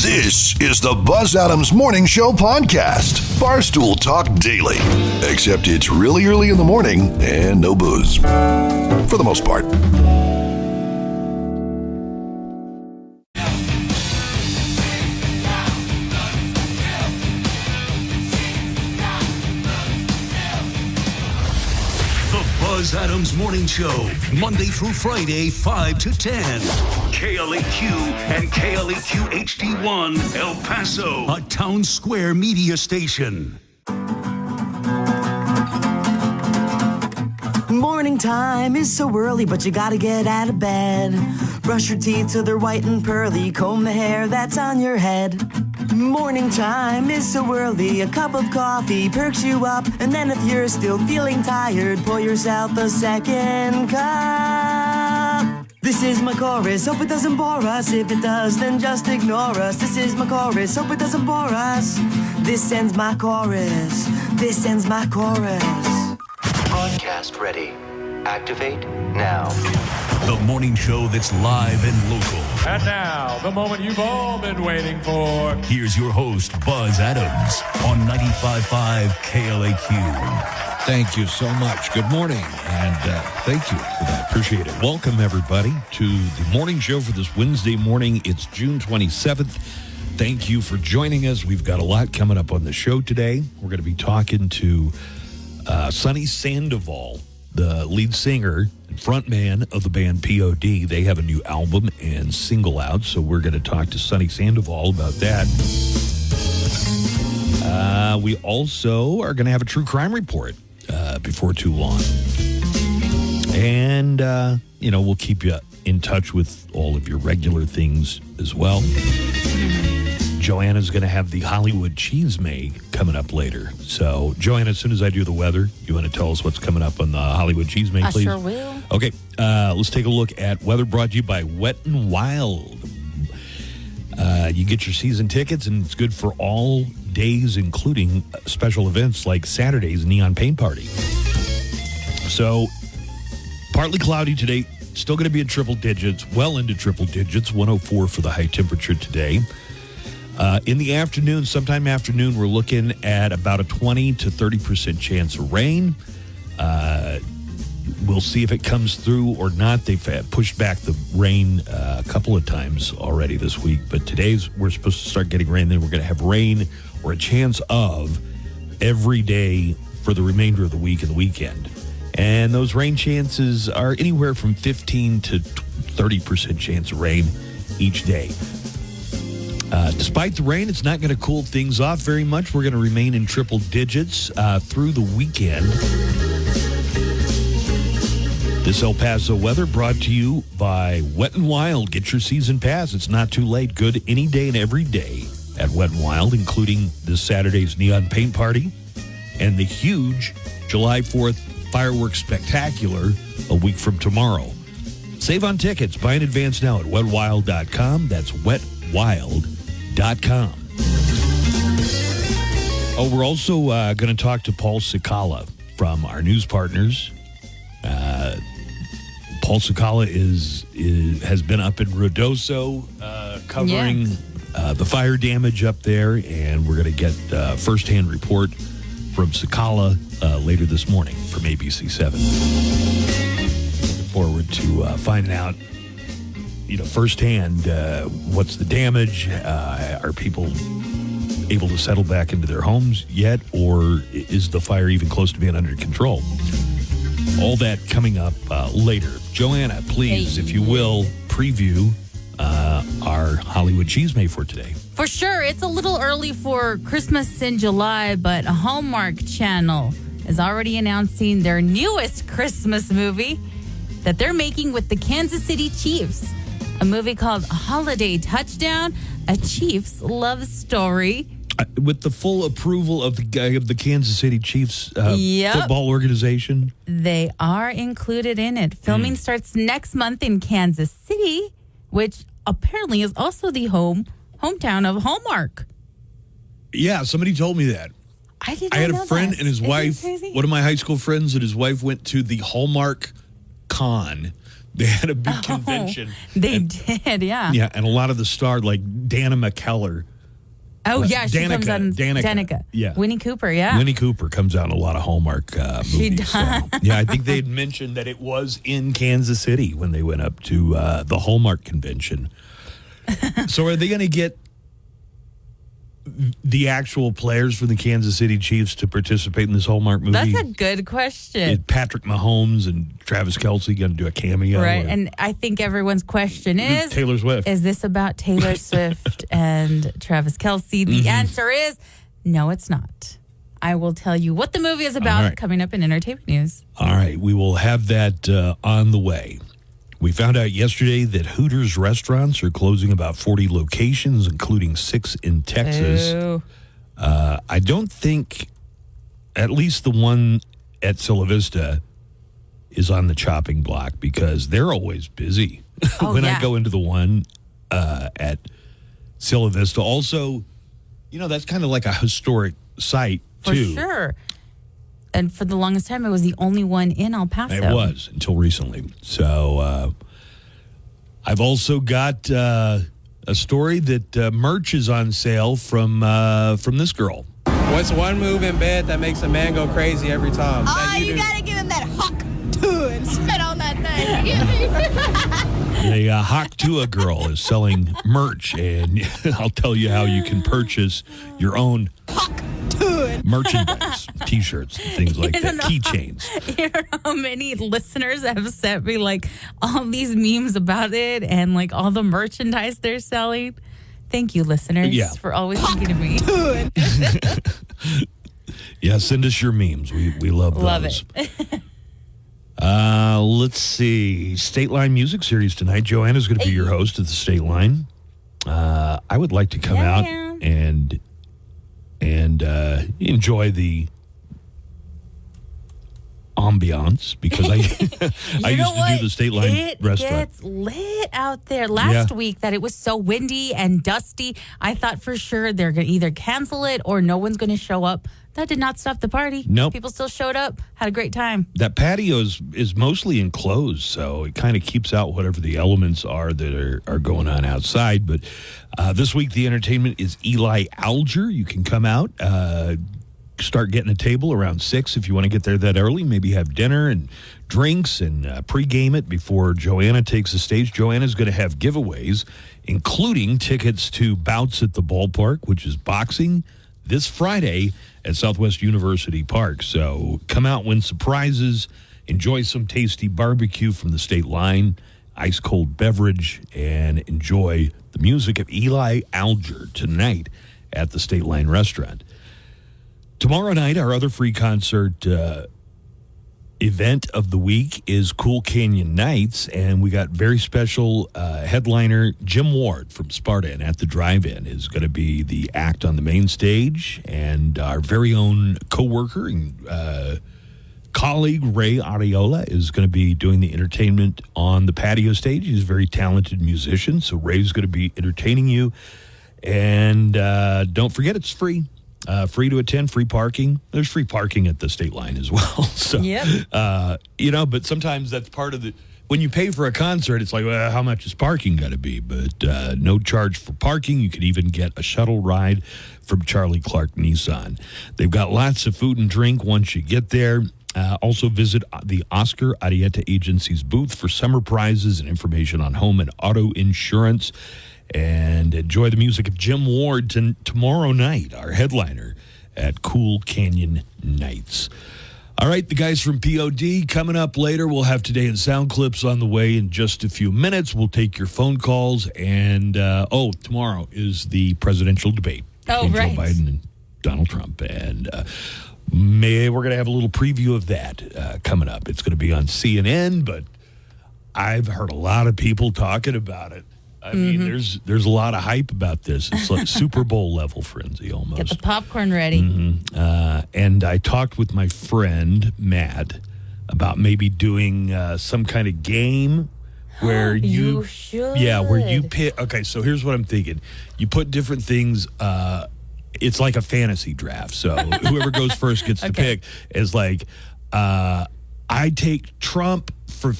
This is the Buzz Adams Morning Show podcast. Barstool Talk Daily. Except it's really early in the morning and no booze. For the most part. Buzz Adams Morning Show, Monday through Friday, 5 to 10. KLAQ and KLAQ HD1, El Paso, a Town Square media station. Morning time is so early, but you gotta get out of bed. Brush your teeth till they're white and pearly, comb the hair that's on your head. Morning time is so early, a cup of coffee perks you up, and then if you're still feeling tired, pour yourself a second cup. This is my chorus, hope it doesn't bore us. If it does, then just ignore us. This is my chorus, hope it doesn't bore us. This ends my chorus, this ends my chorus. Broadcast ready. Activate now. The morning show that's live and local. And now, the moment you've all been waiting for. Here's your host, Buzz Adams, on 95.5 KLAQ. Thank you so much. Good morning, and thank you for that. Appreciate it. Welcome, everybody, to the morning show for this Wednesday morning. It's June 27th. Thank you for joining us. We've got a lot coming up on the show today. We're going to be talking to Sonny Sandoval, the lead singer and frontman of the band POD. They have a new album and single out, so we're going to talk to Sonny Sandoval about that. We also are going to have a true crime report before too long. And, we'll keep you in touch with all of your regular things as well. Joanna's going to have the Hollywood Cheesemay coming up later. So, Joanna, as soon as I do the weather, you want to tell us what's coming up on the Hollywood Cheesemay, please? I sure will. Okay, let's take a look at weather brought to you by Wet n Wild. You get your season tickets, and it's good for all days, including special events like Saturday's Neon Paint Party. So, partly cloudy today. Still going to be in triple digits, well into triple digits. 104 for the high temperature today. In the afternoon, sometime afternoon, we're looking at about a 20 to 30% chance of rain. We'll see if it comes through or not. They've pushed back the rain a couple of times already this week, but we're supposed to start getting rain. Then we're going to have rain or a chance of every day for the remainder of the week and the weekend. And those rain chances are anywhere from 15 to 30% chance of rain each day. Despite the rain, it's not going to cool things off very much. We're going to remain in triple digits through the weekend. This El Paso weather brought to you by Wet n Wild. Get your season pass. It's not too late. Good any day and every day at Wet n Wild, including this Saturday's Neon Paint Party and the huge July 4th Fireworks Spectacular a week from tomorrow. Save on tickets. Buy in advance now at wetwild.com. That's wetwild.com. Oh, we're also going to talk to Paul Cicala from our news partners. Paul Cicala has been up in Ruidoso covering the fire damage up there, and we're going to get firsthand report from Cicala later this morning from ABC7. Looking forward to finding out firsthand, what's the damage? Are people able to settle back into their homes yet? Or is the fire even close to being under control? All that coming up later. Joanna, please, if you will, preview our Hollywood Cheesemay for today. For sure. It's a little early for Christmas in July, but Hallmark Channel is already announcing their newest Christmas movie that they're making with the Kansas City Chiefs. A movie called Holiday Touchdown, a Chiefs love story. With the full approval of the Kansas City Chiefs football organization? They are included in it. Filming starts next month in Kansas City, which apparently is also the hometown of Hallmark. Yeah, somebody told me that. I didn't know I had a that. friend and his Isn't wife, that crazy? one of my high school friends and his wife went to the Hallmark Con They had a big convention. They did, yeah. Yeah, and a lot of the stars, like Dana McKellar. Oh, yeah, she comes on Danica. Yeah. Winnie Cooper, yeah. Winnie Cooper comes out in a lot of Hallmark movies. She does. So, yeah, I think they had mentioned that it was in Kansas City when they went up to the Hallmark convention. So are they going to get the actual players for the Kansas City Chiefs to participate in this Hallmark movie? That's a good question. Is Patrick Mahomes and Travis Kelce going to do a cameo? Right, or and I think everyone's question is... Taylor Swift. Is this about Taylor Swift and Travis Kelce? The answer is no, it's not. I will tell you what the movie is about coming up in entertainment news. All right, we will have that on the way. We found out yesterday that Hooters restaurants are closing about 40 locations, including 6 in Texas. Ooh. I don't think, at least the one at Silla Vista, is on the chopping block because they're always busy. When I go into the one at Silla Vista. Also, that's kind of like a historic site, too. For sure. And for the longest time, it was the only one in El Paso. It was until recently. So I've also got a story that merch is on sale from this girl. What's one move in bed that makes a man go crazy every time? Oh, you gotta give him that hawk to and spit on that thing. The Hawk Tua girl is selling merch, and I'll tell you how you can purchase your own merchandise, T-shirts, and things like that, keychains. You know how many listeners have sent me like all these memes about it and like all the merchandise they're selling? Thank you, listeners, for always thinking of me. Yeah, send us your memes. We love those. Love it. Let's see. State Line Music Series tonight. Joanna's going to be your host at the State Line. I would like to come out and enjoy the ambiance because I used to do the State Line restaurant. It gets lit out there. Last week that it was so windy and dusty, I thought for sure they're going to either cancel it or no one's going to show up. That did not stop the party. Nope. People still showed up, had a great time. That patio is mostly enclosed, so it kind of keeps out whatever the elements are that are going on outside. But this week, the entertainment is Eli Alger. You can come out, start getting a table around 6 if you want to get there that early. Maybe have dinner and drinks and pregame it before Joanna takes the stage. Joanna's going to have giveaways, including tickets to Bouts at the Ballpark, which is boxing, this Friday at Southwest University Park. So come out, win surprizes, enjoy some tasty barbecue from the State Line, ice-cold beverage, and enjoy the music of Eli Alger tonight at the State Line Restaurant. Tomorrow night, our other free concert event of the week is Cool Canyon Nights, and we got very special headliner Jim Ward from Sparta, and at the Drive-In is going to be the act on the main stage, and our very own co-worker and colleague Ray Ariola is going to be doing the entertainment on the patio stage. He's a very talented musician, so Ray's going to be entertaining you, and don't forget it's free. Free to attend, free parking. There's free parking at the State Line as well. So, but sometimes that's part of the, when you pay for a concert, it's like, well, how much is parking got to be? But no charge for parking. You could even get a shuttle ride from Charlie Clark Nissan. They've got lots of food and drink once you get there. Also visit the Oscar Arieta Agency's booth for summer prizes and information on home and auto insurance. And enjoy the music of Jim Ward tomorrow night, our headliner at Cool Canyon Nights. All right, the guys from POD coming up later. We'll have Today in Sound Clips on the way in just a few minutes. We'll take your phone calls. And, tomorrow is the presidential debate between Joe Biden and Donald Trump. And we're going to have a little preview of that coming up. It's going to be on CNN, but I've heard a lot of people talking about it. I mean, there's a lot of hype about this. It's like Super Bowl level frenzy almost. Get the popcorn ready. And I talked with my friend, Matt, about maybe doing some kind of game where you should. Yeah, where you pick. Okay, so here's what I'm thinking. You put different things. It's like a fantasy draft. So whoever goes first gets to pick. Is like, I take Trump for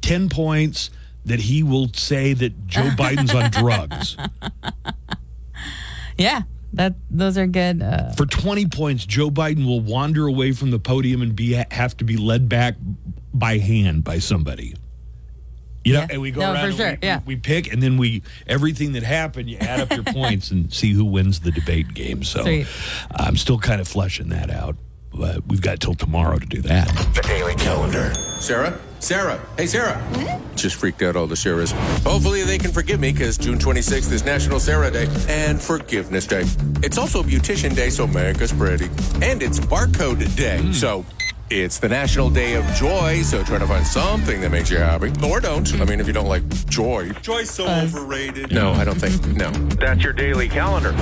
10 points that he will say that Joe Biden's on drugs. Yeah, those are good. For 20 points, Joe Biden will wander away from the podium and have to be led back by hand by somebody. You know, and we go around and we pick, and then everything that happened, you add up your points and see who wins the debate game. So I'm still kind of fleshing that out, but we've got till tomorrow to do that. The Daily Calendar. Sarah? Hey, Sarah. Just freaked out all the Sarahs. Hopefully they can forgive me because June 26th is National Sarah Day and Forgiveness Day. It's also Beautician Day, so make us pretty. And it's Barcode Day, so it's the National Day of Joy, so try to find something that makes you happy. Or don't. I mean, if you don't like joy. Joy's so overrated. No, I don't think. No. That's your Daily Calendar.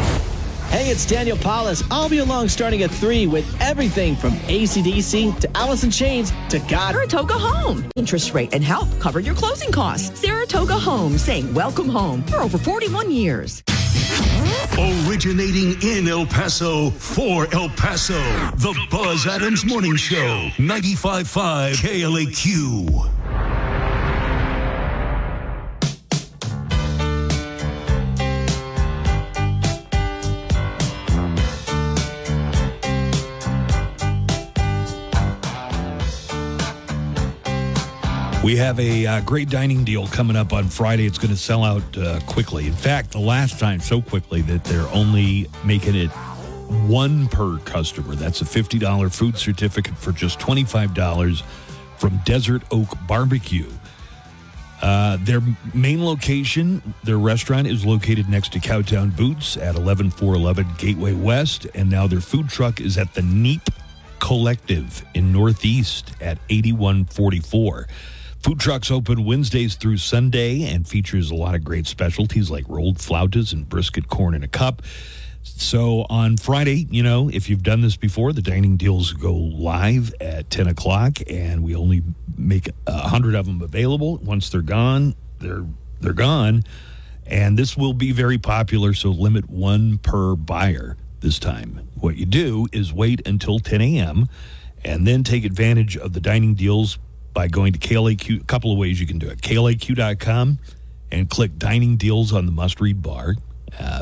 Hey, it's Daniel Paulus. I'll be along starting at 3 with everything from AC/DC to Alice in Chains to God. Saratoga Home. Interest rate and help cover your closing costs. Saratoga Home, saying welcome home for over 41 years. Originating in El Paso for El Paso, the Buzz Adams Morning Show, 95.5 KLAQ. We have a great dining deal coming up on Friday. It's going to sell out quickly. In fact, the last time so quickly that they're only making it one per customer. That's a $50 food certificate for just $25 from Desert Oak Barbecue. Their main location, their restaurant, is located next to Cowtown Boots at 11411 Gateway West. And now their food truck is at the Neep Collective in Northeast at 8144. Food trucks open Wednesdays through Sunday and features a lot of great specialties like rolled flautas and brisket corn in a cup. So on Friday, you know, if you've done this before, the dining deals go live at 10 o'clock, and we only make 100 of them available. Once they're gone, they're gone. And this will be very popular, so limit one per buyer this time. What you do is wait until 10 a.m. and then take advantage of the dining deals by going to KLAQ. A couple of ways you can do it. KLAQ.com and click Dining Deals on the must-read bar.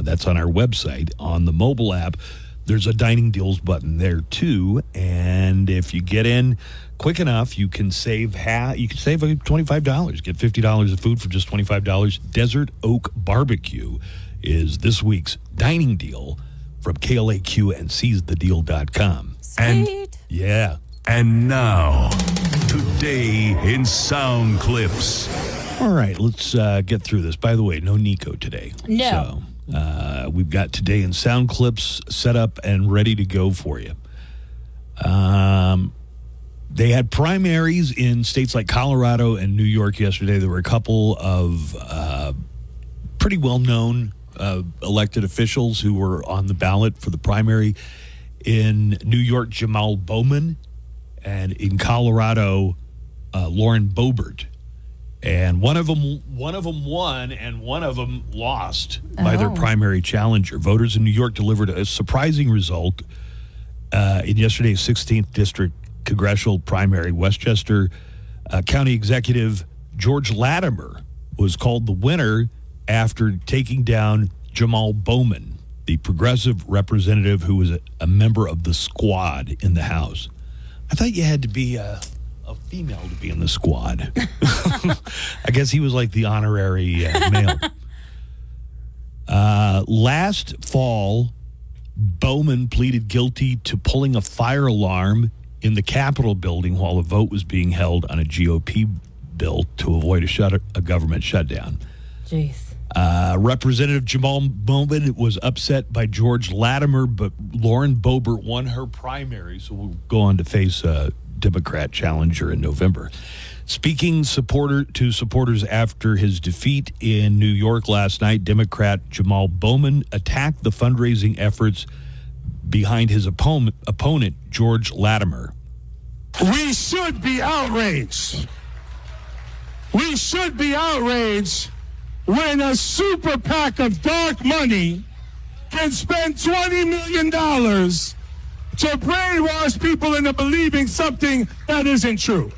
That's on our website. On the mobile app, there's a Dining Deals button there too. And if you get in quick enough, you can save $25. Get $50 of food for just $25. Desert Oak Barbecue is this week's dining deal from KLAQ and SeizeTheDeal.com. Sweet. And now, today in Sound Clips. All right, let's get through this. By the way, no Nico today. No. So we've got Today in Sound Clips set up and ready to go for you. They had primaries in states like Colorado and New York yesterday. There were a couple of pretty well-known elected officials who were on the ballot for the primary. In New York, Jamal Bowman, and in Colorado, Lauren Boebert. And one of them won, and one of them lost by their primary challenger. Voters in New York delivered a surprising result in yesterday's 16th District Congressional primary. Westchester County Executive George Latimer was called the winner after taking down Jamal Bowman, the progressive representative who was a member of the Squad in the House. I thought you had to be a female to be in the Squad. I guess he was like the honorary male. Last fall, Bowman pleaded guilty to pulling a fire alarm in the Capitol building while a vote was being held on a GOP bill to avoid a government shutdown. Jeez. Representative Jamal Bowman was upset by George Latimer, but Lauren Boebert won her primary, so we'll go on to face a Democrat challenger in November. Speaking to supporters after his defeat in New York last night, Democrat Jamal Bowman attacked the fundraising efforts behind his opponent, George Latimer. We should be outraged. We should be outraged when a super PAC of dark money can spend $20 million to brainwash people into believing something that isn't true.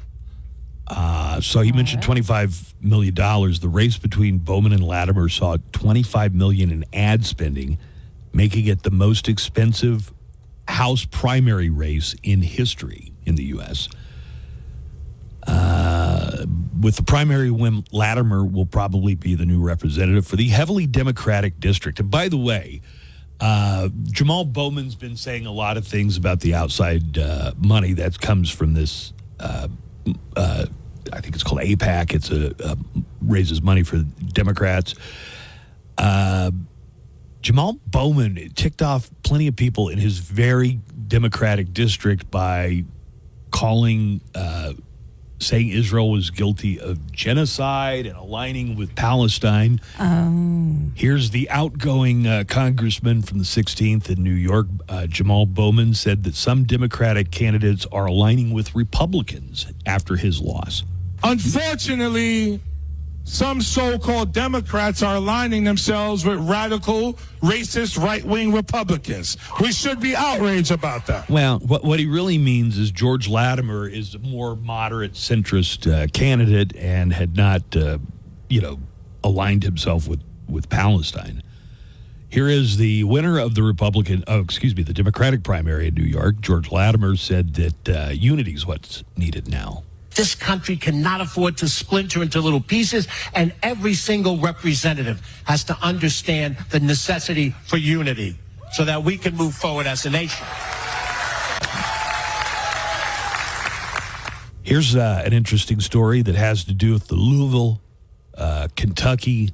So he mentioned $25 million. The race between Bowman and Latimer saw $25 million in ad spending, making it the most expensive House primary race in history in the U.S. With the primary win, Latimer will probably be the new representative for the heavily Democratic district. And by the way, Jamal Bowman's been saying a lot of things about the outside money that comes from this. I think it's called AIPAC. It's raises money for Democrats. Jamal Bowman ticked off plenty of people in his very Democratic district by saying Israel was guilty of genocide and aligning with Palestine. Here's the outgoing congressman from the 16th in New York, Jamal Bowman, said that some Democratic candidates are aligning with Republicans after his loss. Unfortunately, some so-called Democrats are aligning themselves with radical, racist, right-wing Republicans. We should be outraged about that. Well, what he really means is George Latimer is a more moderate, centrist candidate and had not, aligned himself with Palestine. Here is the winner of the Democratic primary in New York. George Latimer said that unity is what's needed now. This country cannot afford to splinter into little pieces, and every single representative has to understand the necessity for unity so that we can move forward as a nation. Here's an interesting story that has to do with the Louisville, Kentucky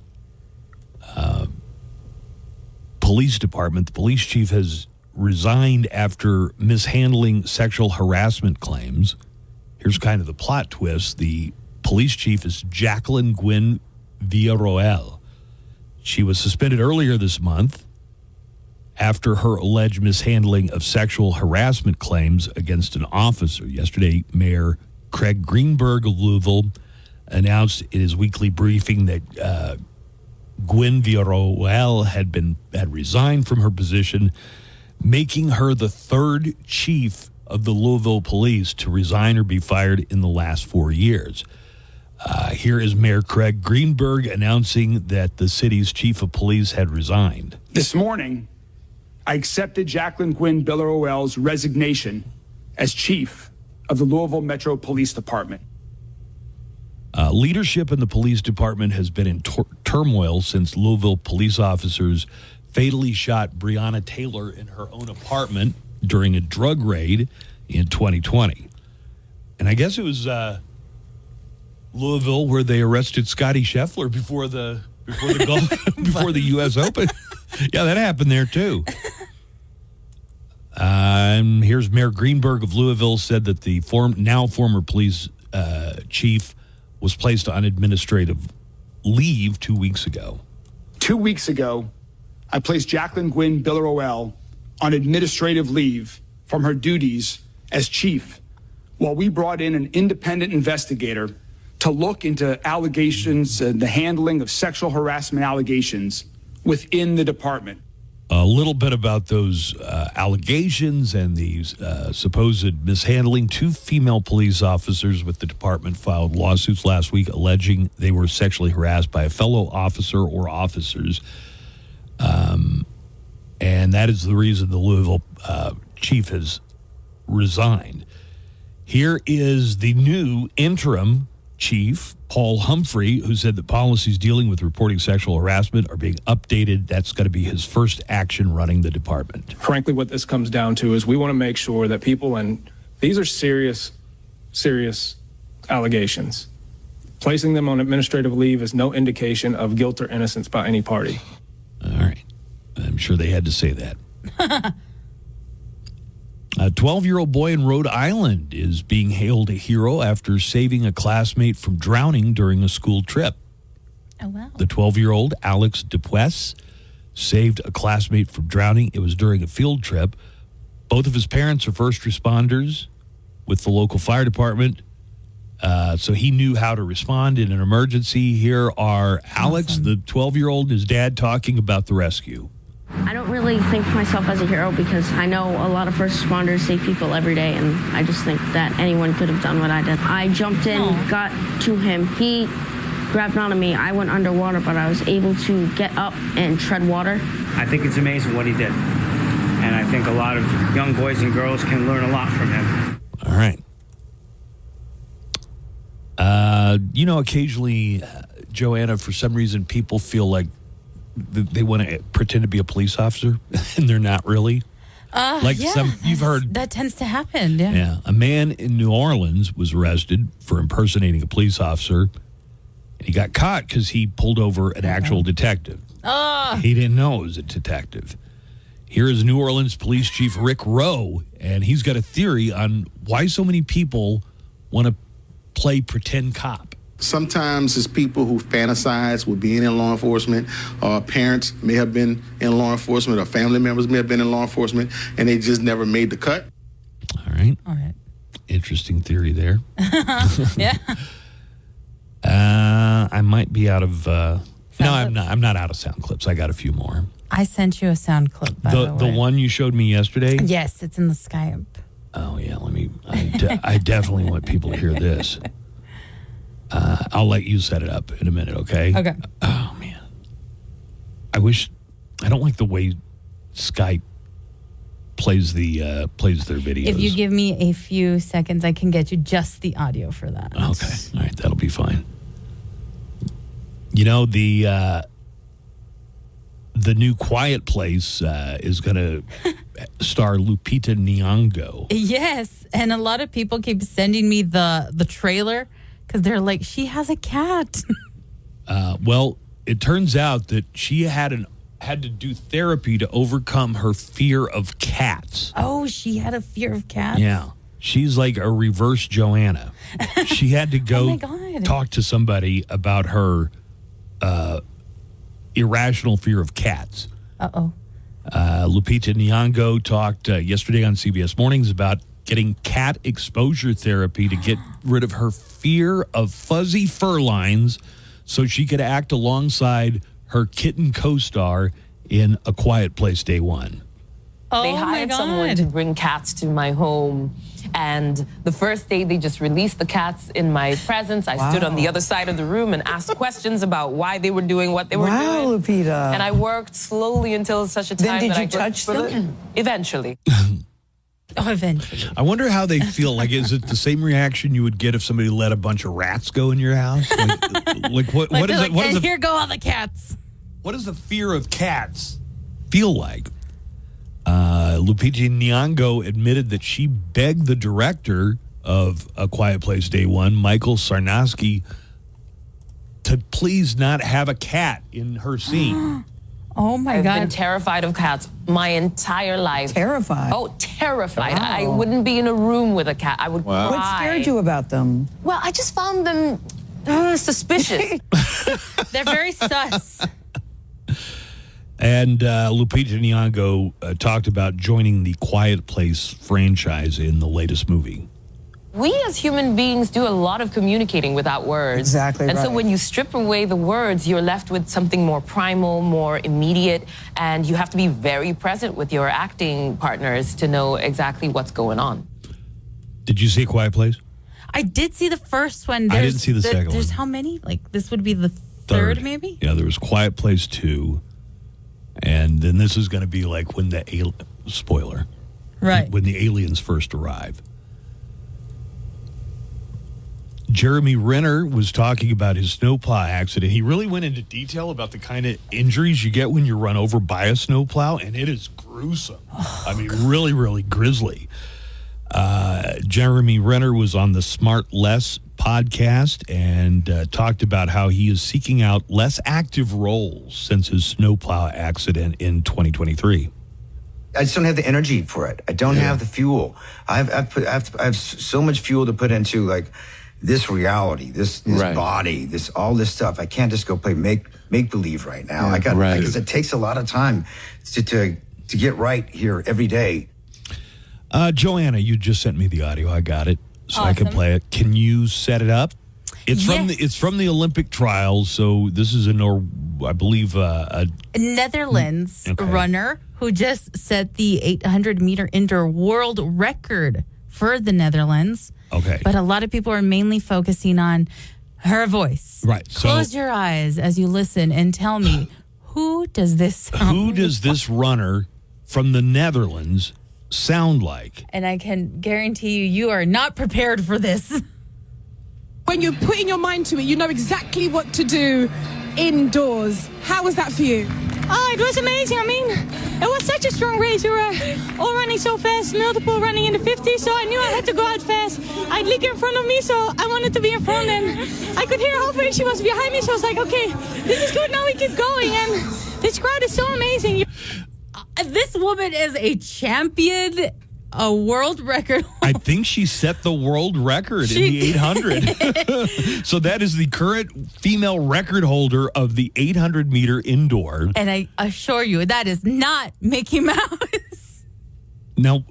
police department. The police chief has resigned after mishandling sexual harassment claims. Here's kind of the plot twist. The police chief is Jacqueline Gwynn Villarroel. She was suspended earlier this month after her alleged mishandling of sexual harassment claims against an officer. Yesterday, Mayor Craig Greenberg of Louisville announced in his weekly briefing that Gwynn Villarroel had resigned from her position, making her the third chief of the Louisville police to resign or be fired in the last 4 years. Here is Mayor Craig Greenberg announcing that the city's chief of police had resigned. This morning, I accepted Jacqueline Gwynn Villarroel's resignation as chief of the Louisville Metro Police Department. Leadership in the police department has been in turmoil since Louisville police officers fatally shot Breonna Taylor in her own apartment during a drug raid in 2020. And I guess it was Louisville where they arrested Scotty Scheffler before the U.S. Open. Yeah, that happened there too. And here's Mayor Greenberg of Louisville said that the former police chief was placed on administrative leave 2 weeks ago. 2 weeks ago, I placed Jacqueline Gwynn Villarroel on administrative leave from her duties as chief, while we brought in an independent investigator to look into allegations and the handling of sexual harassment allegations within the department. A little bit about those allegations and these supposed mishandling. 2 female police officers with the department filed lawsuits last week alleging they were sexually harassed by a fellow officer or officers. And that is the reason the Louisville chief has resigned. Here is the new interim chief, Paul Humphrey, who said that policies dealing with reporting sexual harassment are being updated. That's going to be his first action running the department. Frankly, what this comes down to is we want to make sure that people, and these are serious allegations. Placing them on administrative leave is no indication of guilt or innocence by any party. All right. I'm sure they had to say that. A 12-year-old boy in Rhode Island is being hailed a hero after saving a classmate from drowning during a school trip. Oh, wow. The 12-year-old Alex Dupuis saved a classmate from drowning. It was during a field trip. Both of his parents are first responders with the local fire department, so he knew how to respond in an emergency. Here are Alex, the 12-year-old, and his dad talking about the rescue. I don't really think of myself as a hero because I know a lot of first responders save people every day, and I just think that anyone could have done what I did. I jumped in, got to him. He grabbed onto me. I went underwater, but I was able to get up and tread water. I think it's amazing what he did. And I think a lot of young boys and girls can learn a lot from him. All right. Occasionally, Joanna, for some reason, people feel like they want to pretend to be a police officer, and they're not really. You've heard. That tends to happen, yeah. Yeah. A man in New Orleans was arrested for impersonating a police officer, and he got caught because he pulled over an actual detective. He didn't know it was a detective. Here is New Orleans Police Chief Rick Rowe, and he's got a theory on why so many people want to play pretend cop. Sometimes it's people who fantasize with being in law enforcement. Parents may have been in law enforcement, or family members may have been in law enforcement, and they just never made the cut. All right. All right. Interesting theory there. Yeah. I might be out of... no, I'm not. I'm not out of sound clips. I got a few more. I sent you a sound clip, by the way. The one you showed me yesterday? Yes, it's in the Skype. Oh, yeah. I definitely want people to hear this. I'll let you set it up in a minute, okay? Okay. Oh, man. I don't like the way Skype plays their videos. If you give me a few seconds, I can get you just the audio for that. Okay. All right. That'll be fine. The new Quiet Place is going to star Lupita Nyong'o. Yes, and a lot of people keep sending me the trailer because they're like, she has a cat. Well, it turns out that she had to do therapy to overcome her fear of cats. Oh, she had a fear of cats? Yeah. She's like a reverse Joanna. She had to go talk to somebody about her irrational fear of cats. Uh-oh. Lupita Nyong'o talked yesterday on CBS Mornings about getting cat exposure therapy to get rid of her fear of fuzzy fur lines so she could act alongside her kitten co-star in A Quiet Place Day One. Oh, they hired someone to bring cats to my home. And the first day they just released the cats in my presence. I stood on the other side of the room and asked questions about why they were doing what they were doing. Wow, Lupita. And I worked slowly until such a time Then that did you touch them? Eventually. Eventually. I wonder how they feel. Like, is it the same reaction you would get if somebody let a bunch of rats go in your house? What is it? What is here go all the cats. What does the fear of cats feel like? Lupita Nyong'o admitted that she begged the director of A Quiet Place Day One, Michael Sarnowski, to please not have a cat in her scene. Oh, my God. I've been terrified of cats my entire life. Terrified? Oh, terrified. Wow. I wouldn't be in a room with a cat. I would cry. What scared you about them? Well, I just found them suspicious. They're very sus. And Lupita Nyong'o talked about joining the Quiet Place franchise in the latest movie. We as human beings do a lot of communicating without words. Exactly And right. so when you strip away the words, you're left with something more primal, more immediate, and you have to be very present with your acting partners to know exactly what's going on. Did you see Quiet Place? I did see the first one. I didn't see the second one. There's how many? Like, this would be the third maybe? Yeah, there was Quiet Place 2. And then this is going to be like when spoiler. Right. When the aliens first arrive. Jeremy Renner was talking about his snowplow accident. He really went into detail about the kind of injuries you get when you're run over by a snowplow, and it is gruesome. Really, really grisly. Jeremy Renner was on the Smart Less podcast and talked about how he is seeking out less active roles since his snowplow accident in 2023. I just don't have the energy for it. I don't have the fuel. I have so much fuel to put into like this reality, this body, all this stuff. I can't just go play make believe right now. Because it takes a lot of time to get right here every day. Joanna, you just sent me the audio. I got it, so I can Awesome. play it. Can you set it up? It's from the Olympic trials. So this is I believe a Netherlands runner who just set the 800-meter indoor world record for the Netherlands. Okay. But a lot of people are mainly focusing on her voice. Right. Close your eyes as you listen and tell me, who does this runner from the Netherlands sound like? And I can guarantee you are not prepared for this. When you're putting your mind to it, you know exactly what to do indoors. How was that for you? Oh, it was amazing. I mean, it was such a strong race. We were all running so fast, multiple running in the 50s, so I knew I had to go out fast. I had Lieke in front of me, so I wanted to be in front, and I could hear halfway she was behind me, so I was like, okay, this is good, now we keep going, and this crowd is so amazing. This woman is a champion, a world record. I think she set the world record in the 800. So that is the current female record holder of the 800-meter indoor. And I assure you, that is not Mickey Mouse. Now,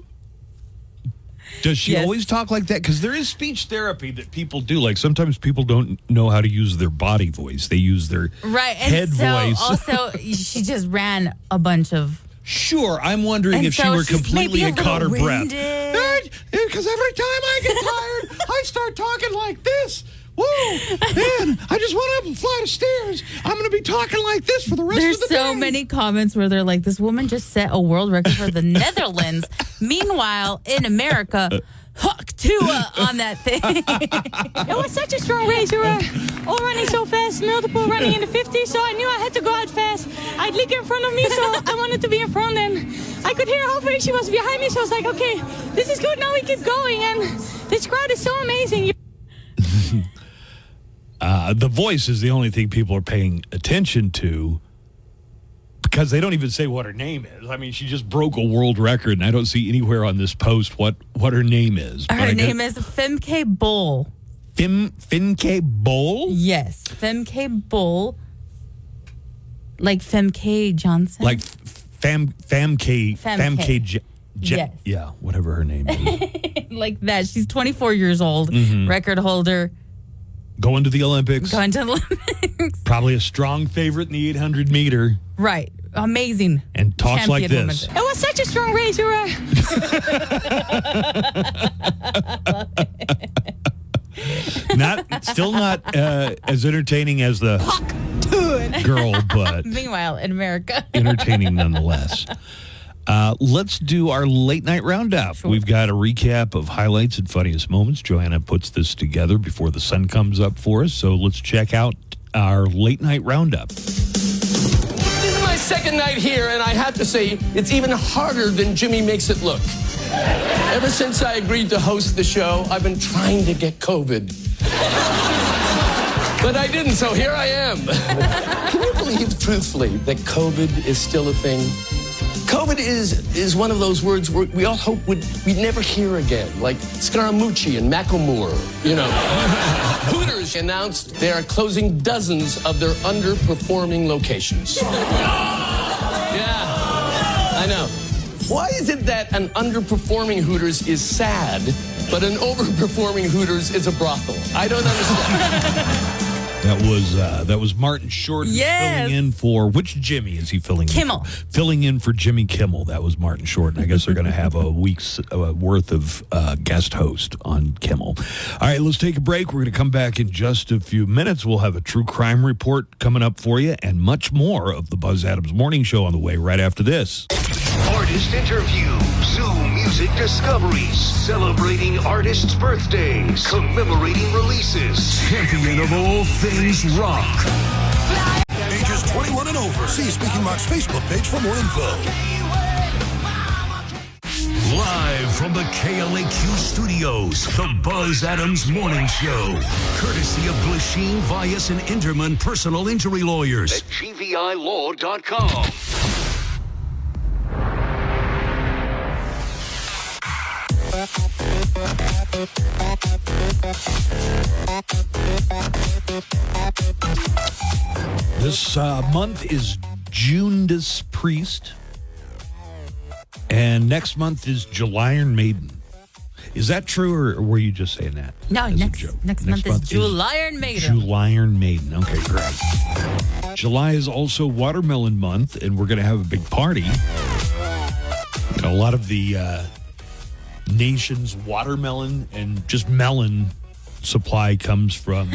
does she always talk like that? Because there is speech therapy that people do. Like sometimes people don't know how to use their body voice. They use their head voice. Also, she just ran a bunch of... Sure, I'm wondering if she were completely and caught her breath. Because every time I get tired, I start talking like this. Whoa, man, I just went up a flight of stairs. I'm going to be talking like this for the rest of the day. There's so many comments where they're like, this woman just set a world record for the Netherlands. Meanwhile, in America, hook Tua on that thing. It was such a strong race. We were all running so fast, multiple running in the 50s, so I knew I had to go out fast. I had Lieke in front of me, so I wanted to be in front, and I could hear halfway she was behind me, so I was like, okay, this is good, now we keep going, and this crowd is so amazing. The voice is the only thing people are paying attention to because they don't even say what her name is. I mean, she just broke a world record, and I don't see anywhere on this post what her name is. Her name is Femke Bol. Femke Bol? Yes, Femke Bol. Like Femke Johnson? Like Femke. Yes. Yeah, whatever her name is. Like that. She's 24 years old, record holder. Going to the Olympics. Going to the Olympics. Probably a strong favorite in the 800-meter. Right. Amazing. And talks like this. It was such a strong race. We were... Still not as entertaining as the girl, but meanwhile in America, entertaining nonetheless. Let's do our late night roundup. Sure. We've got a recap of highlights and funniest moments. Joanna puts this together before the sun comes up for us. So let's check out our late night roundup. This is my second night here, and I have to say, it's even harder than Jimmy makes it look. Ever since I agreed to host the show, I've been trying to get COVID. But I didn't, so here I am. Can you believe, truthfully, that COVID is still a thing? COVID is one of those words we all hope we'd never hear again, like Scaramucci and Macklemore, you know. Hooters announced they are closing dozens of their underperforming locations. Yeah, I know. Why is it that an underperforming Hooters is sad, but an overperforming Hooters is a brothel? I don't understand. That was Martin Short filling in for which Jimmy is he filling Kimmel. in for? Filling in for Jimmy Kimmel. That was Martin Short, and I guess they're going to have a week's worth of guest host on Kimmel. All right, let's take a break. We're going to come back in just a few minutes. We'll have a true crime report coming up for you, and much more of the Buzz Adams Morning Show on the way right after this. Artist interviews, zoo music discoveries, celebrating artists' birthdays, commemorating releases, champion of all things rock. Ages 21 and over. See Speaking Mark's Facebook page for more info. Live from the KLAQ studios, the Buzz Adams Morning Show. Courtesy of Glasheen, Vyas, and Inderman Personal Injury Lawyers at GVILaw.com. This month is Judas Priest, and next month is July Iron Maiden. Is that true, or were you just saying that? No, as a next joke? month is July Iron Maiden. July Iron Maiden. Okay, great. July is also Watermelon Month, and we're going to have a big party. You know, a lot of the nation's watermelon and just melon supply comes from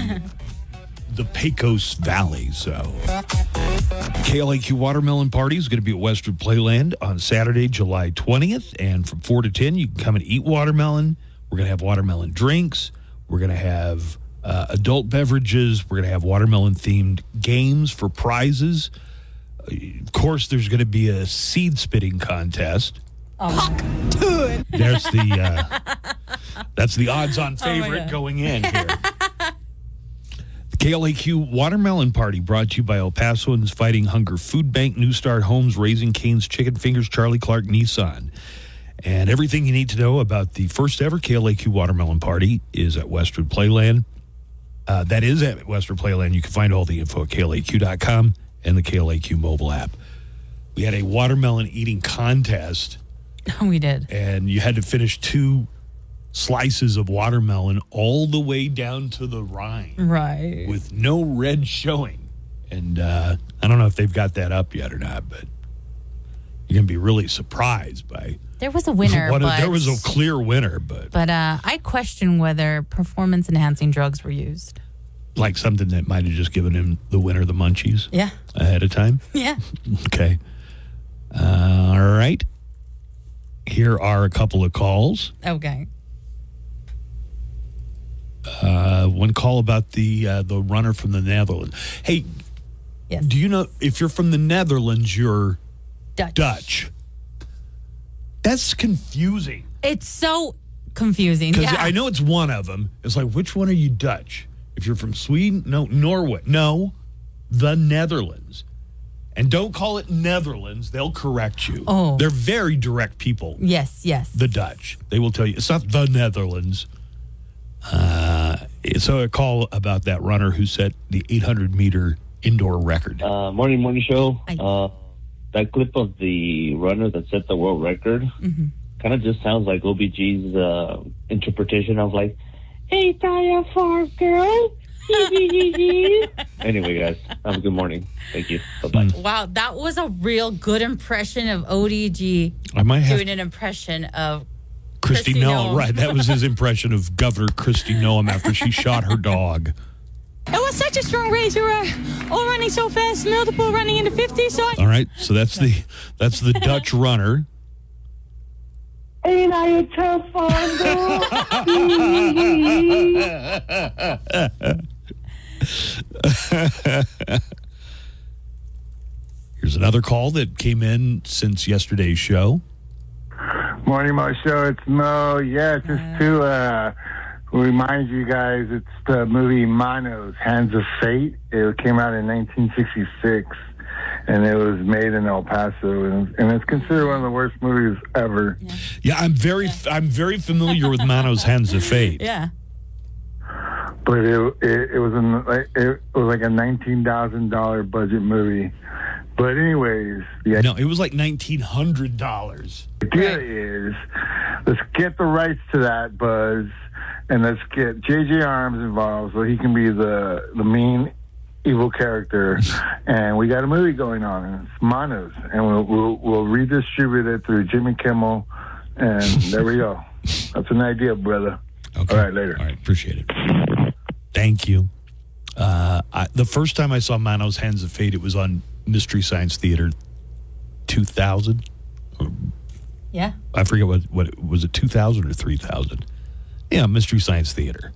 the Pecos Valley. So, KLAQ Watermelon Party is going to be at Westwood Playland on Saturday, July 20th. And from 4 to 10, you can come and eat watermelon. We're going to have watermelon drinks. We're going to have adult beverages. We're going to have watermelon-themed games for prizes. Of course, there's going to be a seed spitting contest. Dude. There's that's the odds-on favorite going in here. The KLAQ Watermelon Party brought to you by El Pasoans Fighting Hunger Food Bank, New Start Homes, Raising Cane's Chicken Fingers, Charlie Clark Nissan. And everything you need to know about the first ever KLAQ Watermelon Party is at Westwood Playland. That is at Westwood Playland. You can find all the info at KLAQ.com and the KLAQ mobile app. We had a watermelon eating contest. We did. And you had to finish 2 slices of watermelon all the way down to the rind. Right. With no red showing. And I don't know if they've got that up yet or not, but you're going to be really surprised by... There was a winner, but... There was a clear winner, but... But I question whether performance-enhancing drugs were used. Like something that might have just given him the winner the munchies? Yeah. Ahead of time? Yeah. Okay. All right. Here are a couple of calls. Okay. One call about the runner from the Netherlands. Hey, yes. Do you know if you're from the Netherlands, you're Dutch? That's confusing. It's so confusing. Because Yeah. I know it's one of them. It's like, which one are you Dutch? If you're from Sweden, no, Norway. No, the Netherlands. And don't call it Netherlands. They'll correct you. Oh. They're very direct people. Yes, yes. The Dutch. They will tell you. It's not the Netherlands. So a call about that runner who set the 800-meter indoor record. Morning show. That clip of the runner that set the world record kind of just sounds like OBG's interpretation of like, "Hey, Taya Farm girl." Anyway, guys, have a good morning. Thank you. Bye-bye. Wow, that was a real good impression of ODG. I might have doing an impression of Kristi Noem. Right, that was his impression of Governor Kristi Noem after she shot her dog. It was such a strong race. We were all running so fast, multiple running in the 50s. So All right, so that's the Dutch runner. Ain't I a tough Here's another call that came in since yesterday's show. Morning, Mo Show. It's Mo. Yeah, just to remind you guys, it's the movie Manos, Hands of Fate. It came out in 1966, and it was made in El Paso, and it's considered one of the worst movies ever. Yeah, I'm very familiar with Manos, Hands of Fate. Yeah. But it was like a $19,000 budget movie. But anyways, no, it was like $1,900. The idea is, let's get the rights to that, Buzz, and let's get J.J. Arms involved so he can be the mean, evil character. And we got a movie going on. It's Manos, and we'll redistribute it through Jimmy Kimmel, and there we go. That's an idea, brother. Okay. All right, later. All right, appreciate it. Thank you. The first time I saw Manos, Hands of Fate, it was on Mystery Science Theater 2000. Yeah. I forget what was it, 2000 or 3000? Yeah, Mystery Science Theater.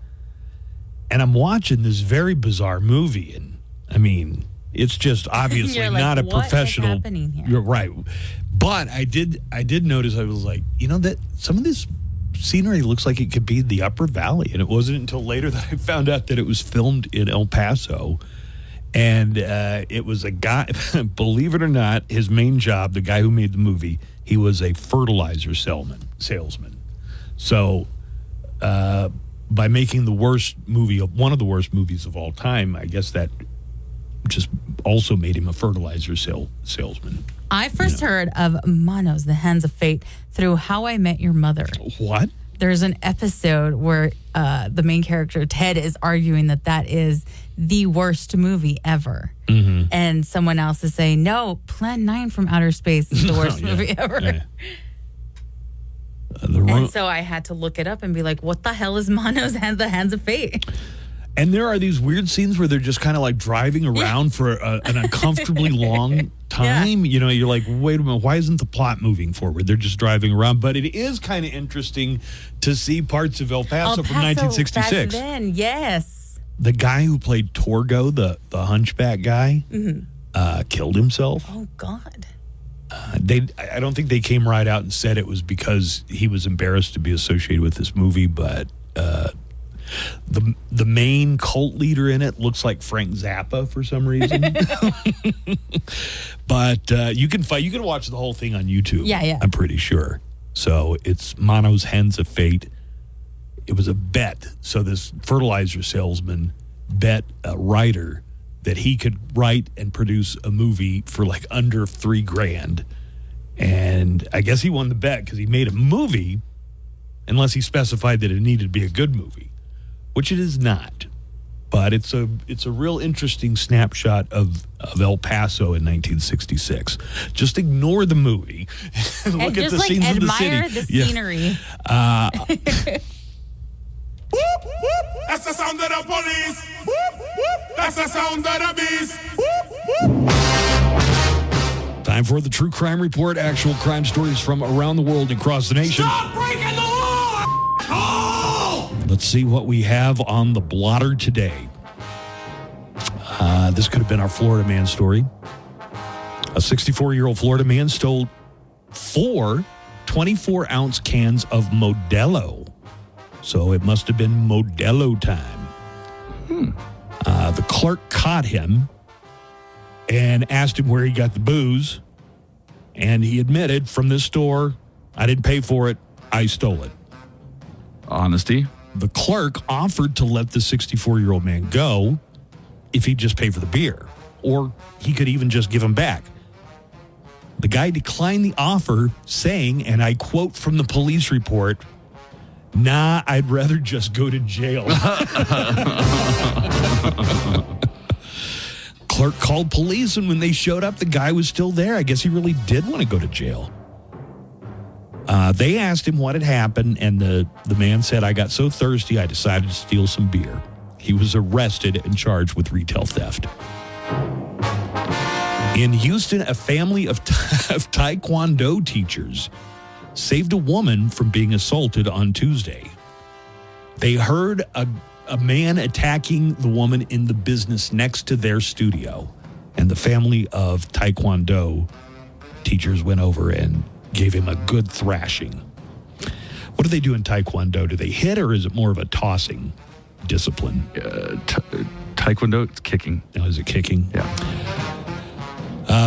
And I'm watching this very bizarre movie, and I mean, it's just obviously You're like, not a what is professional. happening here? You're right, but I did notice. I was like, that some of this scenery looks like it could be the Upper Valley, and it wasn't until later that I found out that it was filmed in El Paso. And it was a guy, believe it or not, his main job, the guy who made the movie, he was a fertilizer salesman. So by making the worst movie, one of the worst movies of all time, I guess that just also made him a fertilizer salesman. I first heard of Manos, the Hands of Fate, through How I Met Your Mother. What? there's an episode where the main character, Ted, is arguing that is the worst movie ever. Mm-hmm. And someone else is saying, no, Plan 9 from Outer Space is the worst movie ever. Yeah. And so I had to look it up and be like, what the hell is Mono's The Hands of Fate? And there are these weird scenes where they're just kind of like driving around for an uncomfortably long time. You know, you're like, wait a minute, why isn't the plot moving forward? They're just driving around. But it is kind of interesting to see parts of El Paso from 1966. Back then, yes. The guy who played Torgo, the hunchback guy, killed himself. Oh, God. I don't think they came right out and said it was because he was embarrassed to be associated with this movie, but the main cult leader in it looks like Frank Zappa for some reason. But you can watch the whole thing on YouTube. Yeah. I'm pretty sure. So it's Mono's Hands of Fate. It was a bet. So this fertilizer salesman bet a writer that he could write and produce a movie for like under $3,000. And I guess he won the bet because he made a movie, unless he specified that it needed to be a good movie, which it is not. But it's a real interesting snapshot of El Paso in 1966. Just ignore the movie and look at the scenes of the city. Admire the scenery. Whoop, whoop. That's the sound of the police. Whoop, whoop. That's the sound of the beast. Whoop, whoop. Time for the True Crime Report. Actual crime stories from around the world and across the nation. Stop breaking the law! Oh! Let's see what we have on the blotter today. This could have been our Florida man story. A 64-year-old Florida man stole 4 24-ounce cans of Modelo. So it must have been Modelo time. The clerk caught him and asked him where he got the booze. And he admitted, from this store, I didn't pay for it, I stole it. Honesty. The clerk offered to let the 64-year-old man go if he'd just pay for the beer. Or he could even just give him back. The guy declined the offer, saying, and I quote from the police report, "Nah, I'd rather just go to jail." Clerk called police, and when they showed up, the guy was still there. I guess he really did want to go to jail. They asked him what had happened, and the man said, "I got so thirsty, I decided to steal some beer." He was arrested and charged with retail theft. In Houston, a family of Taekwondo teachers saved a woman from being assaulted on Tuesday. They heard a man attacking the woman in the business next to their studio, and the family of Taekwondo teachers went over and gave him a good thrashing. What do they do in Taekwondo? Do they hit, or is it more of a tossing discipline? Taekwondo, it's kicking. Oh, is it kicking? Yeah.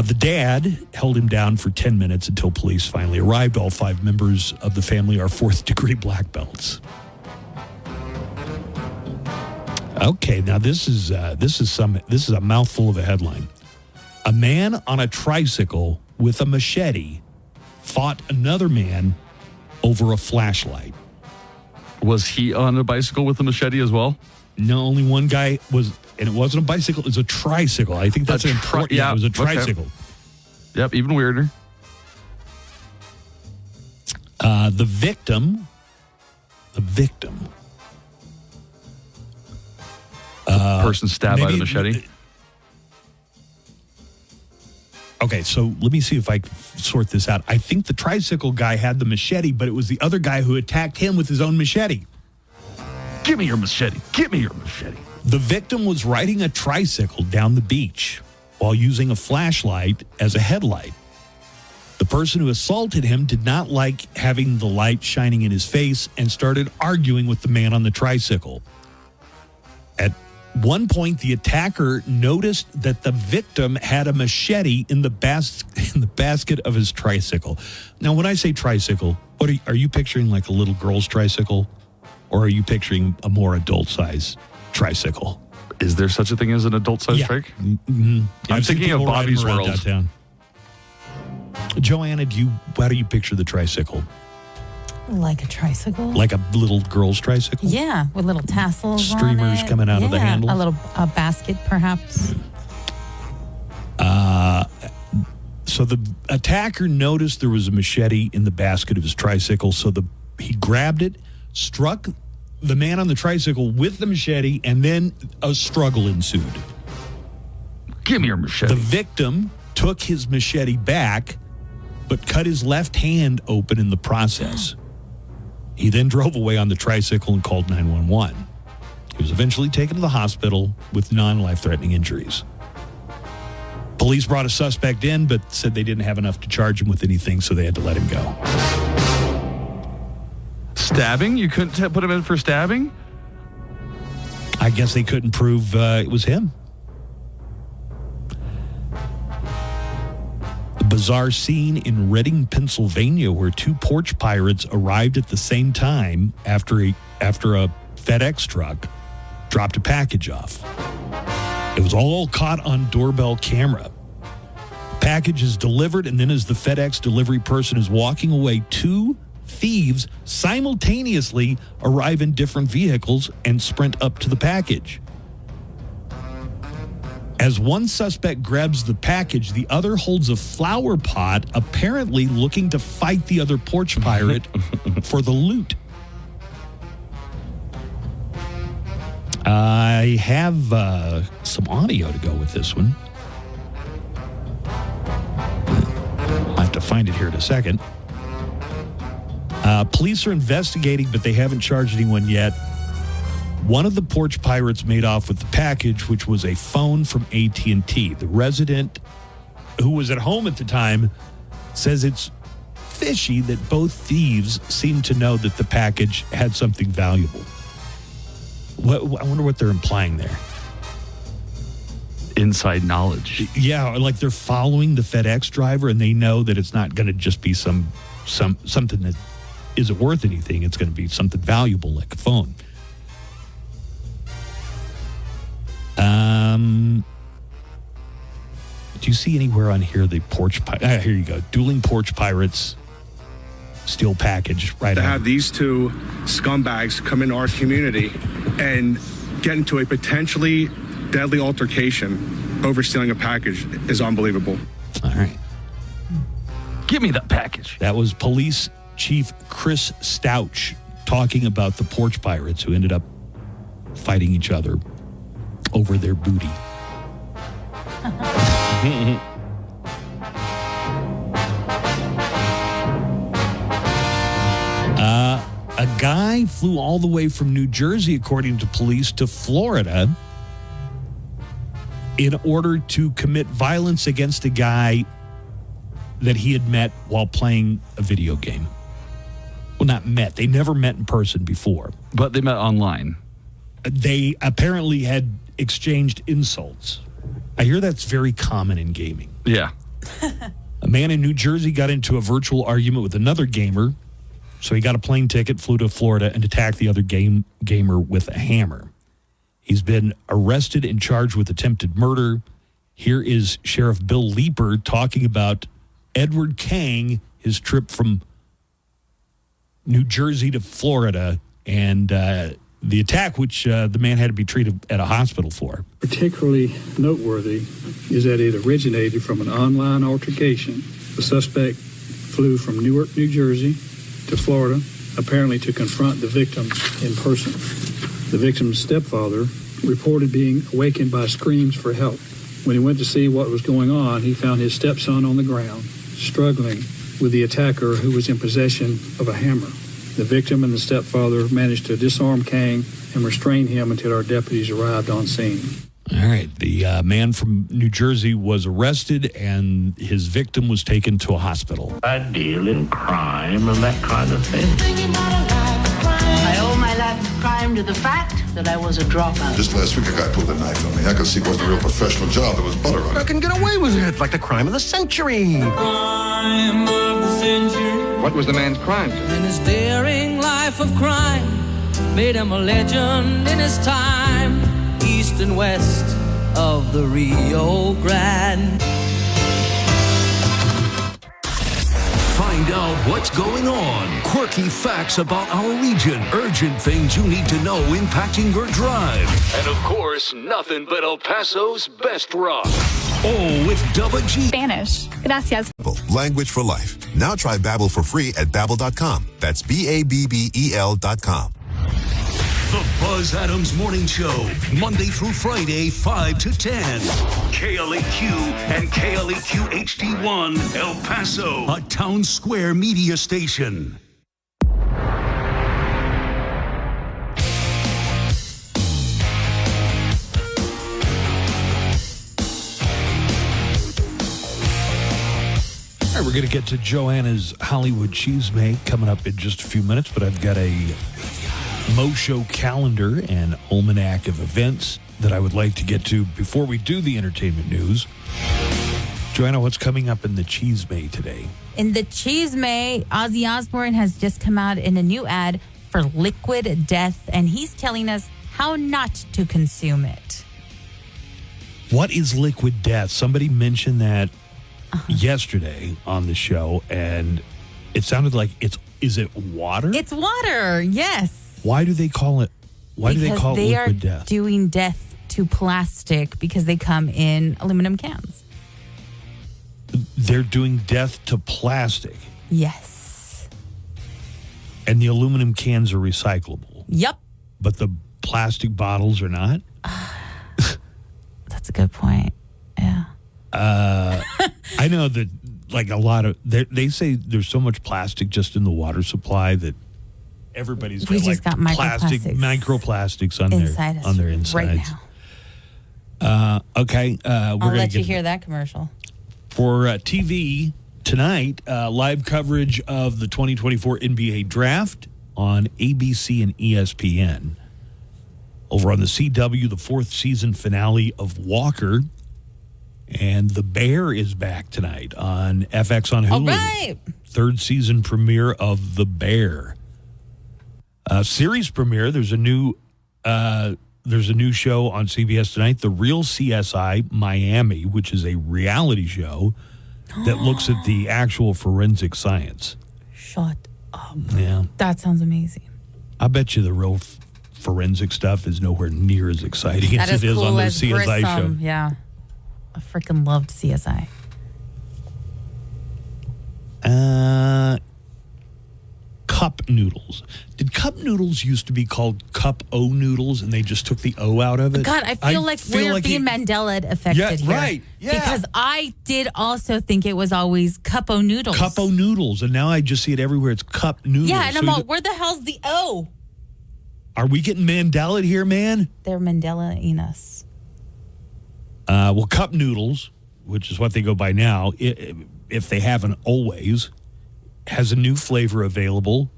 The dad held him down for 10 minutes until police finally arrived. All 5 members of the family are 4th-degree black belts. Okay, now this is a mouthful of a headline. A man on a tricycle with a machete fought another man over a flashlight. Was he on a bicycle with a machete as well? No, only one guy was, and it wasn't a bicycle, it was a tricycle. I think that's important. Yeah, it was a tricycle. Okay. Yep, even weirder. The victim. Person stabbed by the machete. Okay, so let me see if I can sort this out. I think the tricycle guy had the machete, but it was the other guy who attacked him with his own machete. Give me your machete. Give me your machete. The victim was riding a tricycle down the beach while using a flashlight as a headlight. The person who assaulted him did not like having the light shining in his face and started arguing with the man on the tricycle. At one point, the attacker noticed that the victim had a machete in the basket of his tricycle. Now, when I say tricycle, are you picturing like a little girl's tricycle? Or are you picturing a more adult-size tricycle? Is there such a thing as an adult-sized trike? Mm-hmm. I'm thinking of Bobby's World. Downtown. Joanna, how do you picture the tricycle? Like a tricycle? Like a little girl's tricycle? Yeah, with little tassels Streamers on it. coming out of the handle? A basket, perhaps. So the attacker noticed there was a machete in the basket of his tricycle, so he grabbed it, struck the man on the tricycle with the machete, and then a struggle ensued. Give me your machete. The victim took his machete back, but cut his left hand open in the process. He then drove away on the tricycle and called 911. He was eventually taken to the hospital with non-life-threatening injuries. Police brought a suspect in, but said they didn't have enough to charge him with anything, so they had to let him go. Stabbing? You couldn't put him in for stabbing? I guess they couldn't prove it was him. A bizarre scene in Reading, Pennsylvania, where two porch pirates arrived at the same time after a FedEx truck dropped a package off. It was all caught on doorbell camera. The package is delivered, and then as the FedEx delivery person is walking away, two thieves simultaneously arrive in different vehicles and sprint up to the package. As one suspect grabs the package, the other holds a flower pot, apparently looking to fight the other porch pirate for the loot. I have some audio to go with this one. I'll have to find it here in a second. Police are investigating, but they haven't charged anyone yet. One of the porch pirates made off with the package, which was a phone from AT&T. The resident who was at home at the time says it's fishy that both thieves seem to know that the package had something valuable. I wonder what they're implying there. Inside knowledge. Yeah, like they're following the FedEx driver, and they know that it's not going to just be something that isn't worth anything. It's going to be something valuable, like a phone. Do you see anywhere on here the porch? Here you go. Dueling porch pirates steal package right to out. have these two scumbags come into our community and get into a potentially deadly altercation over stealing a package is unbelievable. All right. Give me that package. That was Police Chief Chris Stouch talking about the porch pirates who ended up fighting each other over their booty. A guy flew all the way from New Jersey, according to police, to Florida in order to commit violence against a guy that he had met while playing a video game. Well, not met. They never met in person before. But they met online. They apparently had exchanged insults. I hear that's very common in gaming. Yeah. A man in New Jersey got into a virtual argument with another gamer, so he got a plane ticket, flew to Florida, and attacked the other gamer with a hammer. He's been arrested and charged with attempted murder. Here is Sheriff Bill Leeper talking about Edward Kang, his trip from New Jersey to Florida, and the attack, which the man had to be treated at a hospital for. Particularly noteworthy is that it originated from an online altercation. The suspect flew from Newark, New Jersey to Florida, apparently to confront the victim in person. The victim's stepfather reported being awakened by screams for help. When he went to see what was going on, he found his stepson on the ground, struggling with the attacker who was in possession of a hammer. The victim and the stepfather managed to disarm Kang and restrain him until our deputies arrived on scene. All right. The man from New Jersey was arrested, and his victim was taken to a hospital. I deal in crime and that kind of thing. I owe my life of crime to the fact that I was a dropout. Just last week, a guy pulled a knife on me. I could see it wasn't a real professional job. There was butter on it. I can get away with it, like the crime of the century. Crime of the century. What was the man's crime? And his daring life of crime made him a legend in his time, east and west of the Rio Grande. Find Find out what's going on. Quirky facts about our region. Urgent things you need to know impacting your drive. And of course, nothing but El Paso's best rock. Oh, with Double G. Spanish. Gracias. Language for life. Now try Babbel for free at Babbel.com. That's BABBEL.com. The Buzz Adams Morning Show, Monday through Friday, 5 to 10. KLAQ and KLAQ HD1, El Paso, a town square media station. All right, we're going to get to Joanna's Hollywood Cheesemate coming up in just a few minutes, but I've got a Mo Show calendar and almanac of events that I would like to get to before we do the entertainment news. Joanna, what's coming up in the Cheesemate today? In the Cheesemate, Ozzy Osbourne has just come out in a new ad for Liquid Death, and he's telling us how not to consume it. What is Liquid Death? Somebody mentioned that yesterday on the show, and it sounded like is it water? It's water, yes. Why do they call it? Why do they call it Liquid Death? They are doing death to plastic because they come in aluminum cans. They're doing death to plastic. Yes. And the aluminum cans are recyclable. Yep. But the plastic bottles are not? That's a good point. Yeah. I know that like a lot of, they say there's so much plastic just in the water supply that everybody's We just got microplastics on their insides. Right now. Okay. I'll let you hear that commercial. For TV tonight, live coverage of the 2024 NBA Draft on ABC and ESPN. Over on the CW, the 4th season finale of Walker. And The Bear is back tonight on FX on Hulu. All right. 3rd season premiere of The Bear. Series premiere. There's a new show on CBS tonight, The Real CSI Miami, which is a reality show that looks at the actual forensic science. Shut up. Yeah. That sounds amazing. I bet you the real forensic stuff is nowhere near as exciting as it is on the CSI show. Yeah. I freaking loved CSI. Cup noodles. Did cup noodles used to be called Cup O noodles and they just took the O out of it? God, I feel like we're being Mandela affected here. Right. Yeah. Because I did also think it was always Cup O noodles. Cup O noodles. And now I just see it everywhere. It's cup noodles. Yeah, and I'm all, where the hell's the O? Are we getting Mandela here, man? They're Mandela-ing us. Well, cup noodles, which is what they go by now, if they haven't always, has a new flavor available.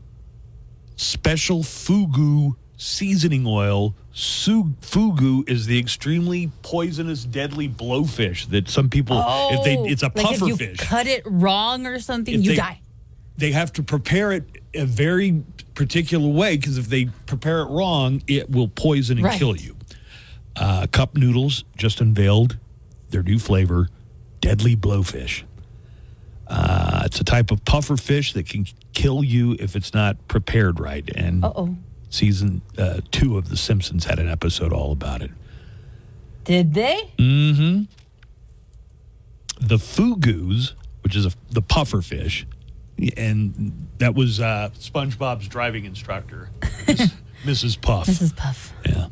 Special fugu seasoning oil. Fugu is the extremely poisonous, deadly blowfish that some people, it's a puffer if you fish. Cut it wrong or something, you die. They have to prepare it a very particular way because if they prepare it wrong, it will poison and kill you. Cup noodles just unveiled their new flavor, deadly blowfish. It's a type of puffer fish that can kill you if it's not prepared right. And season 2 of The Simpsons had an episode all about it. Did they? Mm-hmm. The fugus, which is the puffer fish, and that was SpongeBob's driving instructor, Mrs. Puff. Mrs. Puff. Yeah.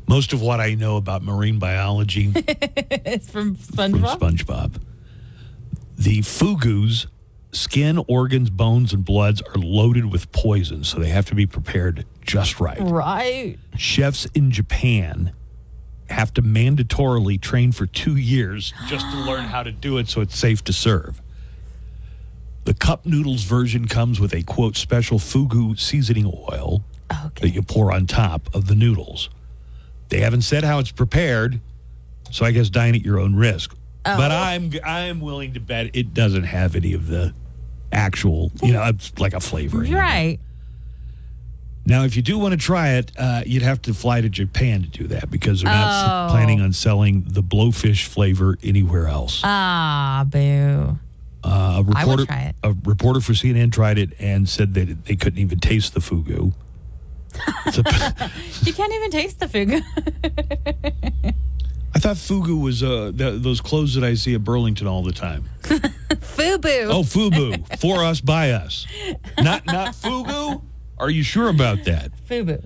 Most of what I know about marine biology it's from SpongeBob. From SpongeBob. The fugus, skin, organs, bones, and bloods are loaded with poison, so they have to be prepared just right. Right. Chefs in Japan have to mandatorily train for 2 years just to learn how to do it so it's safe to serve. The cup noodles version comes with a, quote, special fugu seasoning oil that you pour on top of the noodles. They haven't said how it's prepared, so I guess dine at your own risk. But I'm willing to bet it doesn't have any of the actual, it's like a flavoring. Right. Now, if you do want to try it, you'd have to fly to Japan to do that because they're not planning on selling the blowfish flavor anywhere else. Ah, boo. I would try it. A reporter for CNN tried it and said that they couldn't even taste the fugu. You can't even taste the fugu. I thought fugu was those clothes that I see at Burlington all the time. Fubu. Oh, fubu. For us, by us. Not fugu? Are you sure about that? Fubu.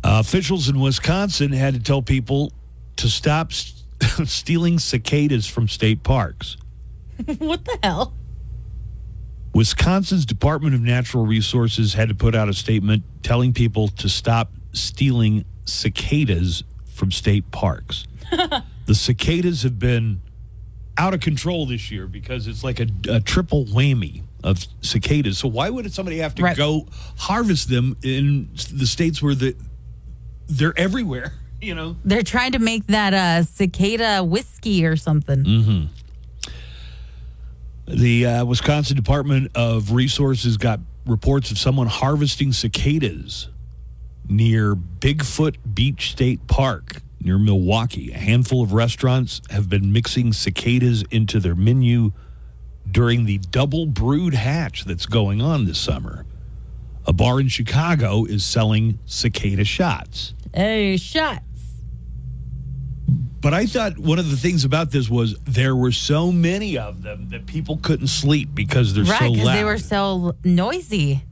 Officials in Wisconsin had to tell people to stop stealing cicadas from state parks. What the hell? Wisconsin's Department of Natural Resources had to put out a statement telling people to stop stealing cicadas from state parks. The cicadas have been out of control this year because it's like a triple whammy of cicadas. So why would somebody have to go harvest them in the states where they're everywhere? You know, they're trying to make that cicada whiskey or something. Mm-hmm. The Wisconsin Department of Resources got reports of someone harvesting cicadas near Bigfoot Beach State Park near Milwaukee. A handful of restaurants have been mixing cicadas into their menu during the double brood hatch that's going on this summer. A bar in Chicago is selling cicada shots. Hey, shots. But I thought one of the things about this was there were so many of them that people couldn't sleep because they're so Right, because loud. they were so noisy.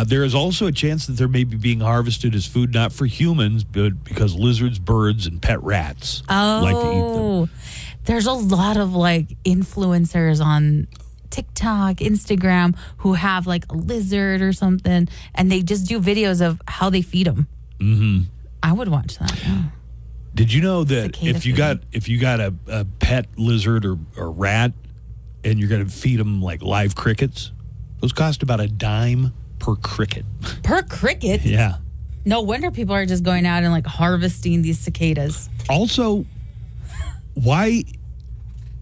There is also a chance that they may be being harvested as food not for humans, but because lizards, birds, and pet rats like to eat them. There's a lot of like influencers on TikTok, Instagram who have like a lizard or something, and they just do videos of how they feed them. Mm-hmm. I would watch that. Yeah. Did you know that Cicada if you got a pet lizard or rat and you're going to feed them like live crickets, those cost about $0.10 per cricket. Per cricket? Yeah. No wonder people are just going out and like harvesting these cicadas. Also, why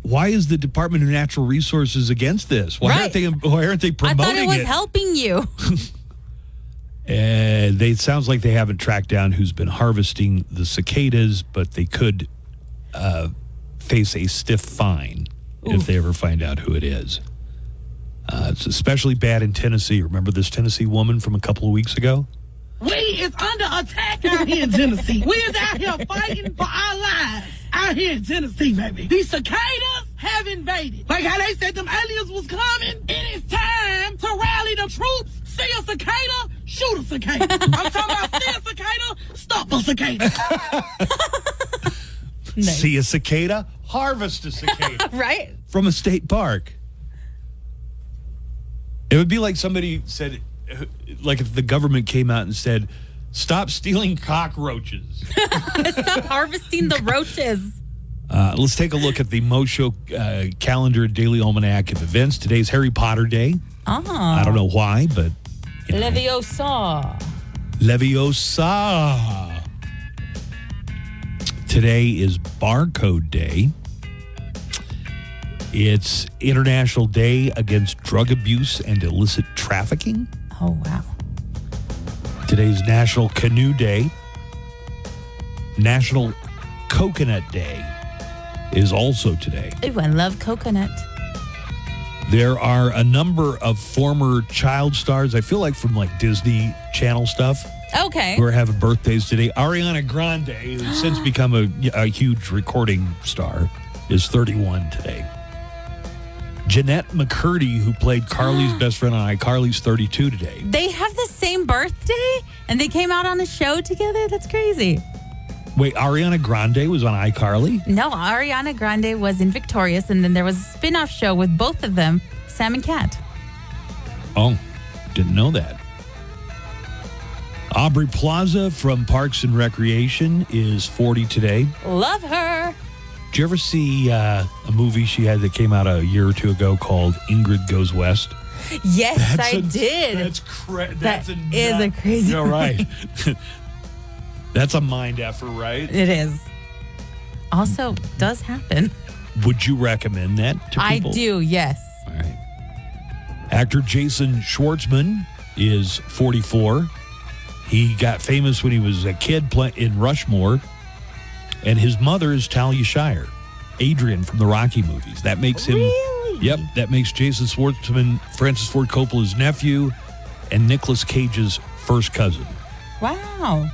is the Department of Natural Resources against this? Why aren't they promoting it? I thought it was helping you. And it sounds like they haven't tracked down who's been harvesting the cicadas, but they could face a stiff fine if they ever find out who it is. It's especially bad in Tennessee. Remember this Tennessee woman from a couple of weeks ago? We is under attack out here in Tennessee. We is out here fighting for our lives. Out here in Tennessee, baby. These cicadas have invaded. Like how they said them aliens was coming. It is time to rally the troops. See a cicada, shoot a cicada. I'm talking about see a cicada, stop a cicada. Nice. See a cicada, harvest a cicada. Right? From a state park. It would be like somebody said, like if the government came out and said, stop stealing cockroaches. Stop harvesting the roaches. Let's take a look at the Mo Show calendar Daily Almanac of events. Today's Harry Potter Day. Oh. I don't know why, but... Leviosa. Leviosa. Today is Barcode Day. It's International Day Against Drug Abuse and Illicit Trafficking. Oh, wow. Today's National Canoe Day. National Coconut Day is also today. Ooh, I love coconut. There are a number of former child stars, I feel like from like Disney Channel stuff, Okay. who are having birthdays today. Ariana Grande, who's since become a huge recording star, is 31 today. Jeanette McCurdy, who played Carly's best friend on iCarly's 32 today. They have the same birthday and they came out on a show together? That's crazy. Wait, Ariana Grande was on iCarly? No, Ariana Grande was in Victorious, and then there was a spin-off show with both of them, Sam and Cat. Oh, didn't know that. Aubrey Plaza from Parks and Recreation is 40 today. Love her. Did you ever see a movie she had that came out a year or two ago called Ingrid Goes West? Yes, I did. That is a crazy You're right. That's a mind effer, right? It is. Also, does happen. Would you recommend that to people? I do, yes. All right. Actor Jason Schwartzman is 44. He got famous when he was a kid in Rushmore. And his mother is Talia Shire, Adrian from the Rocky movies. That makes him... Really? Yep, that makes Jason Schwartzman Francis Ford Coppola's nephew and Nicolas Cage's first cousin. Wow.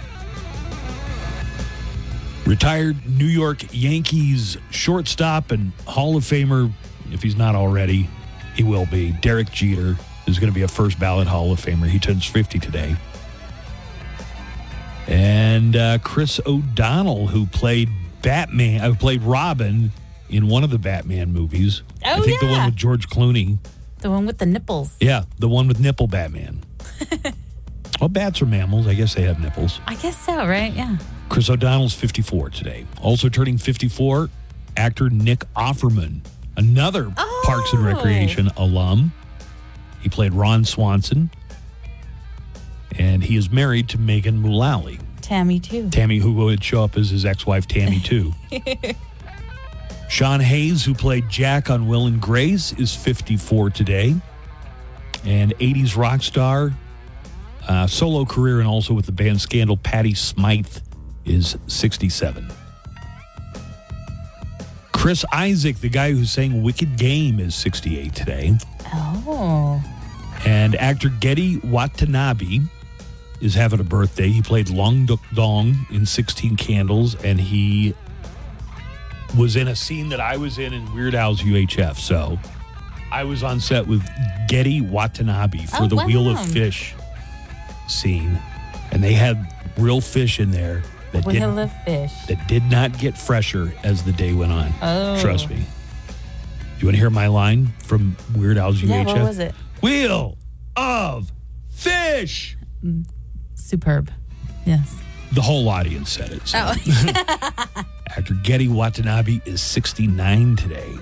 Retired New York Yankees shortstop and Hall of Famer, if he's not already, he will be. Derek Jeter is going to be a first ballot Hall of Famer. He turns 50 today. And Chris O'Donnell, who played Robin in one of the Batman movies. Oh, I think the one with George Clooney. The one with the nipples. Yeah, the one with nipple Batman. Well, bats are mammals. I guess they have nipples. I guess so, right? Yeah. Chris O'Donnell's 54 today. Also turning 54, actor Nick Offerman, another Parks and Recreation alum. He played Ron Swanson, and he is married to Megan Mullally. Tammy, too. Tammy, who would show up as his ex-wife, Tammy, too. Sean Hayes, who played Jack on Will and Grace, is 54 today. And 80s rock star, solo career and also with the band Scandal, Patti Smythe, is 67. Chris Isaac, the guy who sang Wicked Game, is 68 today. Oh. And actor Getty Watanabe is having a birthday. He played Long Duk Dong in 16 Candles, and he was in a scene that I was in Weird Al's UHF. So I was on set with Getty Watanabe for the Wheel of Fish scene, and they had real fish in there that Wheel of Fish that did not get fresher as the day went on. Oh. Trust me. You want to hear my line from Weird Al's UHF? Yeah, what was it? Wheel of Fish. Superb. Yes. The whole audience said it. So. Oh. Actor Getty Watanabe is 69 today.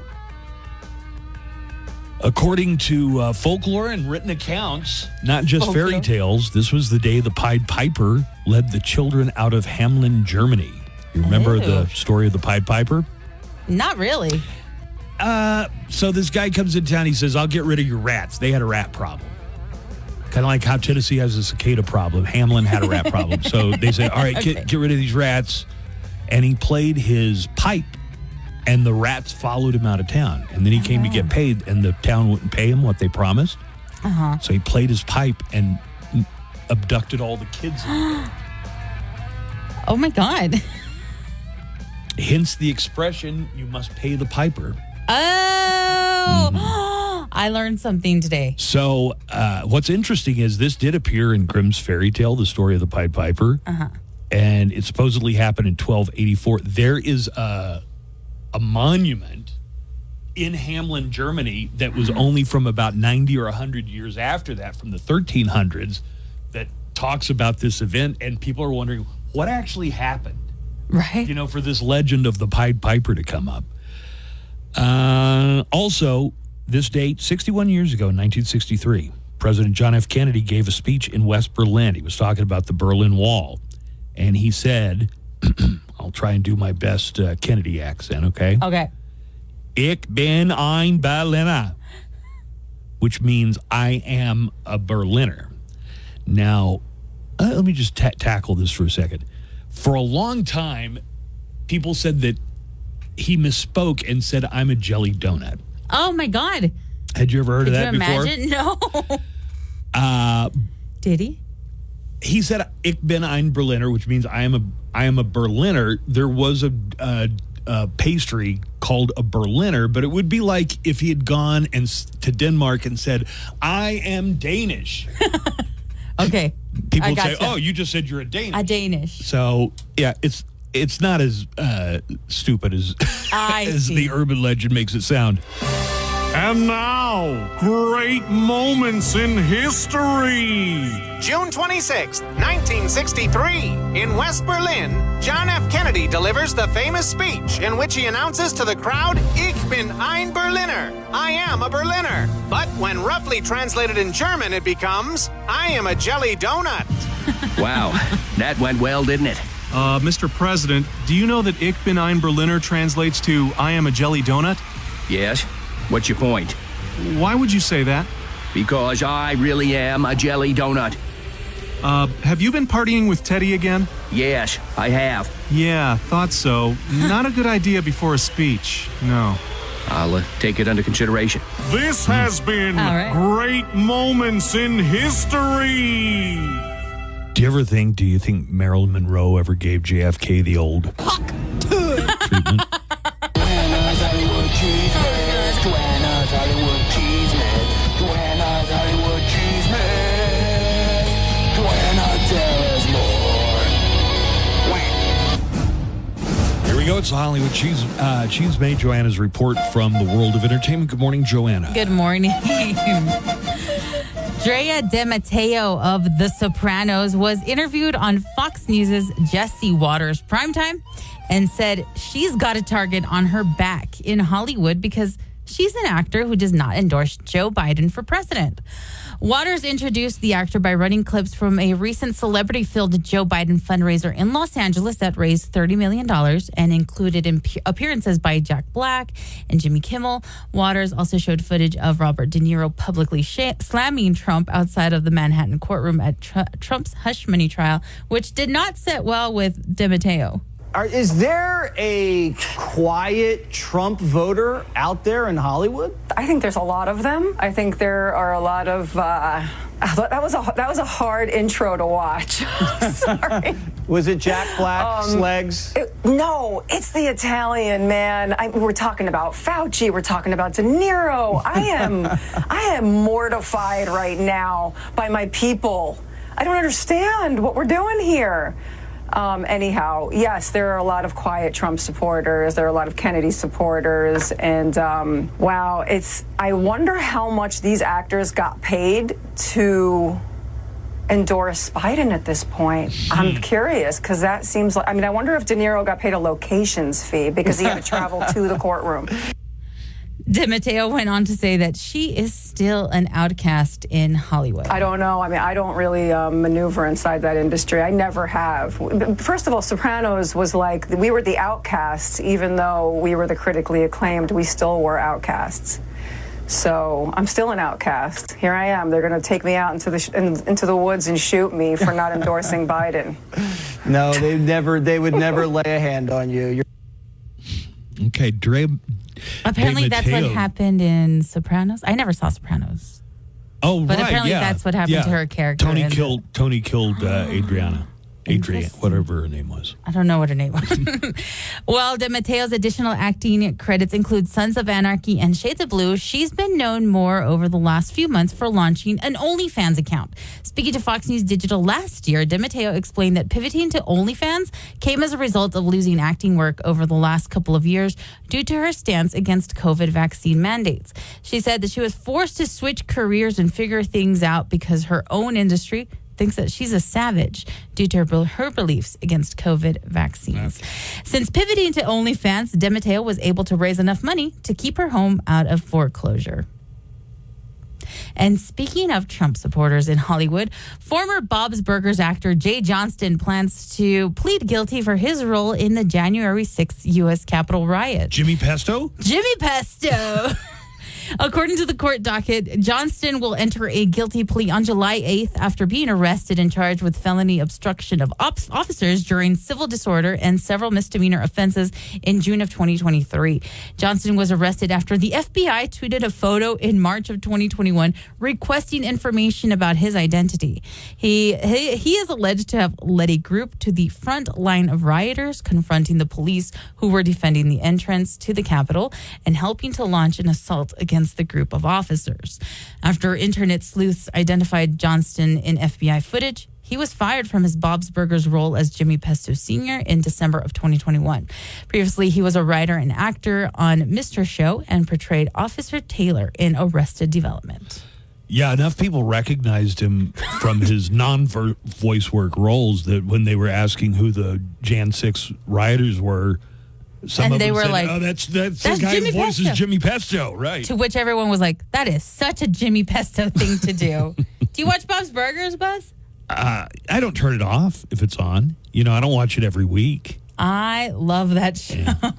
According to folklore and written accounts, not just fairy tales, this was the day the Pied Piper led the children out of Hamelin, Germany. You remember the story of the Pied Piper? Not really. So this guy comes in town, he says, I'll get rid of your rats. They had a rat problem. Kind of like how Tennessee has a cicada problem. Hamelin had a rat problem. So they say, all right, get rid of these rats. And he played his pipe, and the rats followed him out of town. And then he came to get paid, and the town wouldn't pay him what they promised. Uh-huh. So he played his pipe and abducted all the kids. Oh, my God. Hence the expression, you must pay the piper. Oh, I learned something today. So what's interesting is this did appear in Grimm's fairy tale, the story of the Pied Piper. Uh-huh. And it supposedly happened in 1284. There is a monument in Hamelin, Germany, that was only from about 90 or 100 years after that, from the 1300s, that talks about this event. And people are wondering, what actually happened? Right. You know, for this legend of the Pied Piper to come up. Also, this date, 61 years ago, in 1963, President John F. Kennedy gave a speech in West Berlin. He was talking about the Berlin Wall. And he said, I'll try and do my best Kennedy accent, okay? Okay. Ich bin ein Berliner, which means I am a Berliner. Now, let me just tackle this for a second. For a long time, people said that he misspoke and said, I'm a jelly donut. Oh, my God. Had you ever heard of that before? Could you imagine? No. Did he? He said, Ich bin ein Berliner, which means I am a Berliner. There was a pastry called a Berliner, but it would be like if he had gone to Denmark and said, I am Danish. Okay. People would say, oh, you just said you're a Danish. A Danish. So, yeah, it's not as stupid as the urban legend makes it sound. And now, great moments in history. June 26, 1963, in West Berlin, John F. Kennedy delivers the famous speech in which he announces to the crowd, Ich bin ein Berliner, I am a Berliner. But when roughly translated in German, it becomes, I am a jelly donut. Wow, that went well, didn't it? Mr. President, do you know that Ich bin ein Berliner translates to I am a jelly donut? Yes. What's your point? Why would you say that? Because I really am a jelly donut. Have you been partying with Teddy again? Yes, I have. Yeah, thought so. Not a good idea before a speech. No. I'll take it under consideration. This has been great moments in history. Do you think Marilyn Monroe ever gave JFK the old treatment? Here we go. It's the Hollywood Cheese Made. Joanna's report from the world of entertainment. Good morning, Joanna. Good morning. Drea De Matteo of The Sopranos was interviewed on Fox News' Jesse Waters Primetime and said she's got a target on her back in Hollywood because she's an actor who does not endorse Joe Biden for president. Waters introduced the actor by running clips from a recent celebrity-filled Joe Biden fundraiser in Los Angeles that raised $30 million and included appearances by Jack Black and Jimmy Kimmel. Waters also showed footage of Robert De Niro publicly slamming Trump outside of the Manhattan courtroom at Trump's hush money trial, which did not sit well with De Matteo. Is there a quiet Trump voter out there in Hollywood? I think there's a lot of them. I think there are a lot of. That was a hard intro to watch. Sorry. Was it Jack Black's legs? No, it's the Italian man. We're talking about Fauci. We're talking about De Niro. I am mortified right now by my people. I don't understand what we're doing here. Anyhow, yes, there are a lot of quiet Trump supporters. There are a lot of Kennedy supporters. And, wow, I wonder how much these actors got paid to endorse Biden at this point. I'm curious, because that seems like, I wonder if De Niro got paid a locations fee because he had to travel to the courtroom. De Matteo went on to say that she is still an outcast in Hollywood. I don't know. I don't really maneuver inside that industry. I never have. First of all, Sopranos was like, we were the outcasts, even though we were the critically acclaimed, we still were outcasts. So I'm still an outcast. Here I am. They're going to take me out into the woods and shoot me for not endorsing Biden. No, they would never lay a hand on you. Okay, Dre. Apparently that's what happened in Sopranos. I never saw Sopranos. Oh, but right, apparently that's what happened to her character. Tony killed Adriana, whatever her name was. I don't know what her name was. Well, De Matteo's additional acting credits include Sons of Anarchy and Shades of Blue. She's been known more over the last few months for launching an OnlyFans account. Speaking to Fox News Digital last year, De Matteo explained that pivoting to OnlyFans came as a result of losing acting work over the last couple of years due to her stance against COVID vaccine mandates. She said that she was forced to switch careers and figure things out because her own industry thinks that she's a savage due to her beliefs against COVID vaccines. Okay. Since pivoting to OnlyFans, De Matteo was able to raise enough money to keep her home out of foreclosure. And speaking of Trump supporters in Hollywood, former Bob's Burgers actor Jay Johnston plans to plead guilty for his role in the January 6th U.S. Capitol riot. Jimmy Pesto? Jimmy Pesto! According to the court docket, Johnston will enter a guilty plea on July 8th after being arrested and charged with felony obstruction of officers during civil disorder and several misdemeanor offenses in June of 2023. Johnston was arrested after the FBI tweeted a photo in March of 2021 requesting information about his identity. He is alleged to have led a group to the front line of rioters confronting the police who were defending the entrance to the Capitol and helping to launch an assault against the group of officers. After internet sleuths identified Johnston in FBI footage, he was fired from his Bob's Burgers role as Jimmy Pesto Sr. in December of 2021. Previously, he was a writer and actor on Mr. Show and portrayed Officer Taylor in Arrested Development. Yeah, enough people recognized him from his non-voice work roles that when they were asking who the Jan 6 rioters were, some of them were said, like, "Oh, that's the guy Jimmy who voices Pesto. Jimmy Pesto," right? To which everyone was like, that is such a Jimmy Pesto thing to do. Do you watch Bob's Burgers, Buzz? I don't turn it off if it's on. I don't watch it every week. I love that show. Yeah.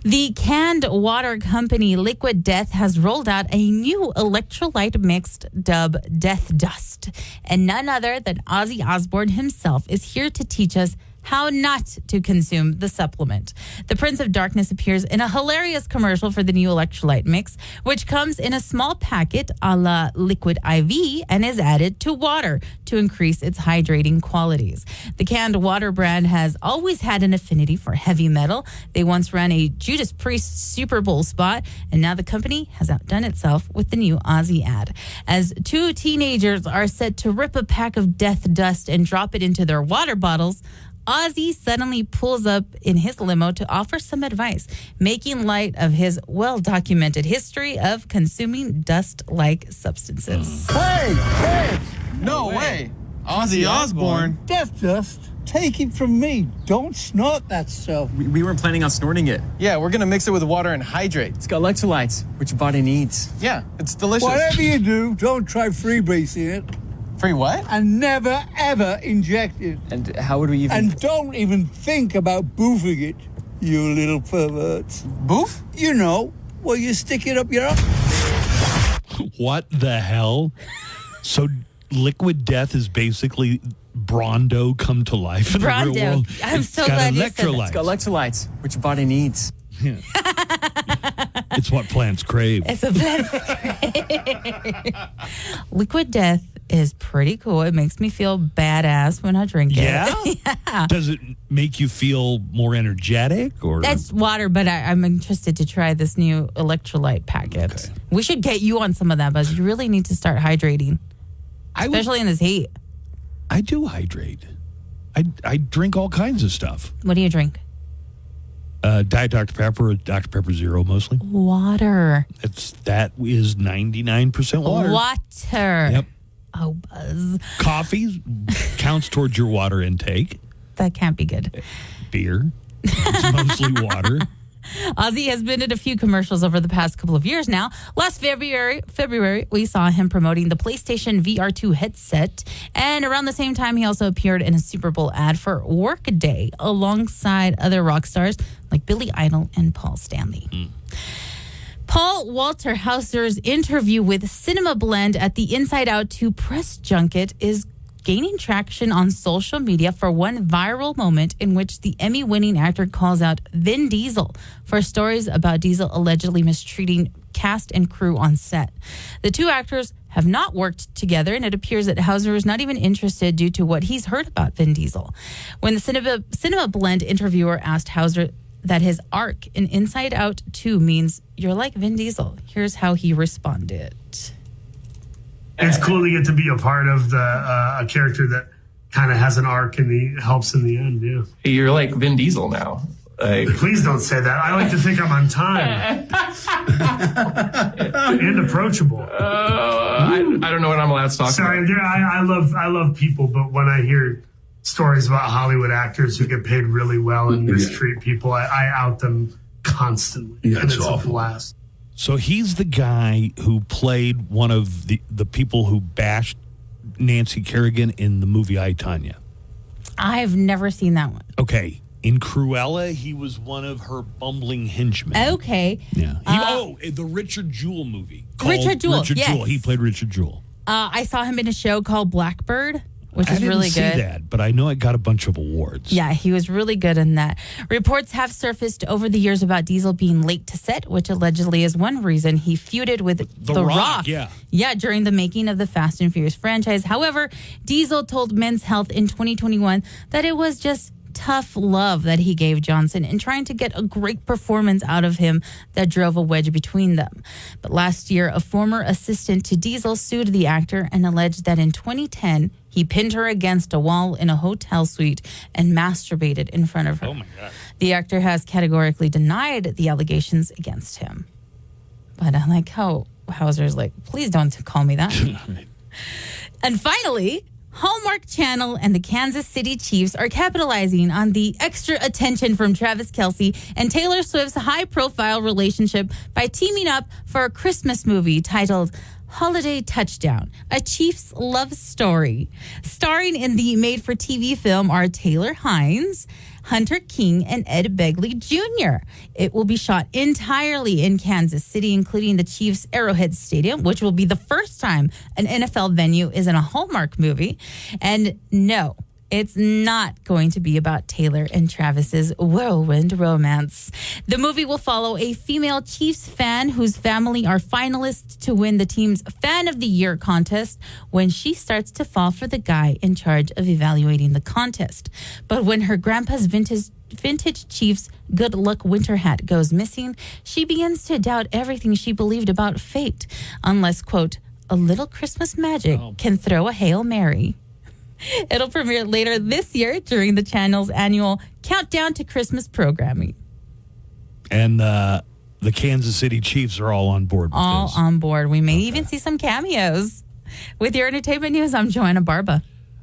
The canned water company Liquid Death has rolled out a new electrolyte mixed dubbed Death Dust. And none other than Ozzy Osbourne himself is here to teach us how not to consume the supplement. The Prince of Darkness appears in a hilarious commercial for the new electrolyte mix, which comes in a small packet a la Liquid IV and is added to water to increase its hydrating qualities. The canned water brand has always had an affinity for heavy metal. They once ran a Judas Priest Super Bowl spot, and now the company has outdone itself with the new Ozzy ad. As two teenagers are set to rip a pack of Death Dust and drop it into their water bottles, Ozzy suddenly pulls up in his limo to offer some advice, making light of his well-documented history of consuming dust-like substances. Hey! No way! Ozzy Osbourne? Death Dust? Take it from me. Don't snort that stuff. We weren't planning on snorting it. Yeah, we're gonna mix it with water and hydrate. It's got electrolytes, which your body needs. Yeah, it's delicious. Whatever you do, don't try freebasing it. Free what? And never, ever inject it. And how would we even... And don't even think about boofing it, you little perverts. Boof? You know, where you stick it up your... What the hell? So Liquid Death is basically Brondo come to life in the real world. I'm so glad you said that. It's got electrolytes, which your body needs. Yeah. It's what plants crave. It's what plants crave. Liquid Death is pretty cool. It makes me feel badass when I drink it. Yeah? Yeah. Does it make you feel more energetic? Or That's water, but I'm interested to try this new electrolyte packet. Okay. We should get you on some of that, Buzz. You really need to start hydrating, especially in this heat. I do hydrate. I drink all kinds of stuff. What do you drink? Diet Dr. Pepper or Dr. Pepper Zero mostly. Water. That is 99% water. Water. Yep. Oh, Buzz. Coffee counts towards your water intake. That can't be good. Beer. It's mostly water. Ozzy has been in a few commercials over the past couple of years now. Last February, we saw him promoting the PlayStation VR2 headset. And around the same time, he also appeared in a Super Bowl ad for Workday alongside other rock stars like Billy Idol and Paul Stanley. Paul Walter Hauser's interview with Cinema Blend at the Inside Out 2 press junket is gaining traction on social media for one viral moment in which the Emmy-winning actor calls out Vin Diesel for stories about Diesel allegedly mistreating cast and crew on set. The two actors have not worked together, and it appears that Hauser is not even interested due to what he's heard about Vin Diesel. When the Cinema Blend interviewer asked Hauser that his arc in Inside Out 2 means you're like Vin Diesel, here's how he responded. It's cool to get to be a part of a character that kind of has an arc and helps in the end. Yeah, you're like Vin Diesel now. Please don't say that. I like to think I'm on time and approachable. I don't know what I'm allowed to talk about. Sorry, I love people, but when I hear stories about Hollywood actors who get paid really well and mistreat people, I out them constantly. Yeah, and it's awful. A blast. So he's the guy who played one of the people who bashed Nancy Kerrigan in the movie I, Tonya. I've never seen that one. Okay. In Cruella, he was one of her bumbling henchmen. Okay. Yeah. The Richard Jewell movie. Richard Jewell, yes. Jewell. He played Richard Jewell. I saw him in a show called Blackbird, which is really good. I didn't see that, but I know it got a bunch of awards. Yeah, he was really good in that. Reports have surfaced over the years about Diesel being late to set, which allegedly is one reason he feuded with The Rock. Yeah, during the making of the Fast and Furious franchise. However, Diesel told Men's Health in 2021 that it was just tough love that he gave Johnson and trying to get a great performance out of him that drove a wedge between them. But last year, a former assistant to Diesel sued the actor and alleged that in 2010, he pinned her against a wall in a hotel suite and masturbated in front of her. Oh, my God. The actor has categorically denied the allegations against him. But I like how Hauser's like, please don't call me that. And finally, Hallmark Channel and the Kansas City Chiefs are capitalizing on the extra attention from Travis Kelce and Taylor Swift's high-profile relationship by teaming up for a Christmas movie titled Holiday Touchdown, a Chiefs love story. Starring in the made-for-TV film are Taylor Hines, Hunter King and Ed Begley Jr. It will be shot entirely in Kansas City, including the Chiefs' Arrowhead Stadium, which will be the first time an NFL venue is in a Hallmark movie. And no, it's not going to be about Taylor and Travis's whirlwind romance. The movie will follow a female Chiefs fan whose family are finalists to win the team's Fan of the Year contest when she starts to fall for the guy in charge of evaluating the contest. But when her grandpa's vintage Chiefs good luck winter hat goes missing, she begins to doubt everything she believed about fate, unless, quote, a little Christmas magic can throw a Hail Mary. It'll premiere later this year during the channel's annual Countdown to Christmas programming. And the Kansas City Chiefs are all on board with all this. On board. We may even see some cameos. With your entertainment news, I'm Joanna Barba.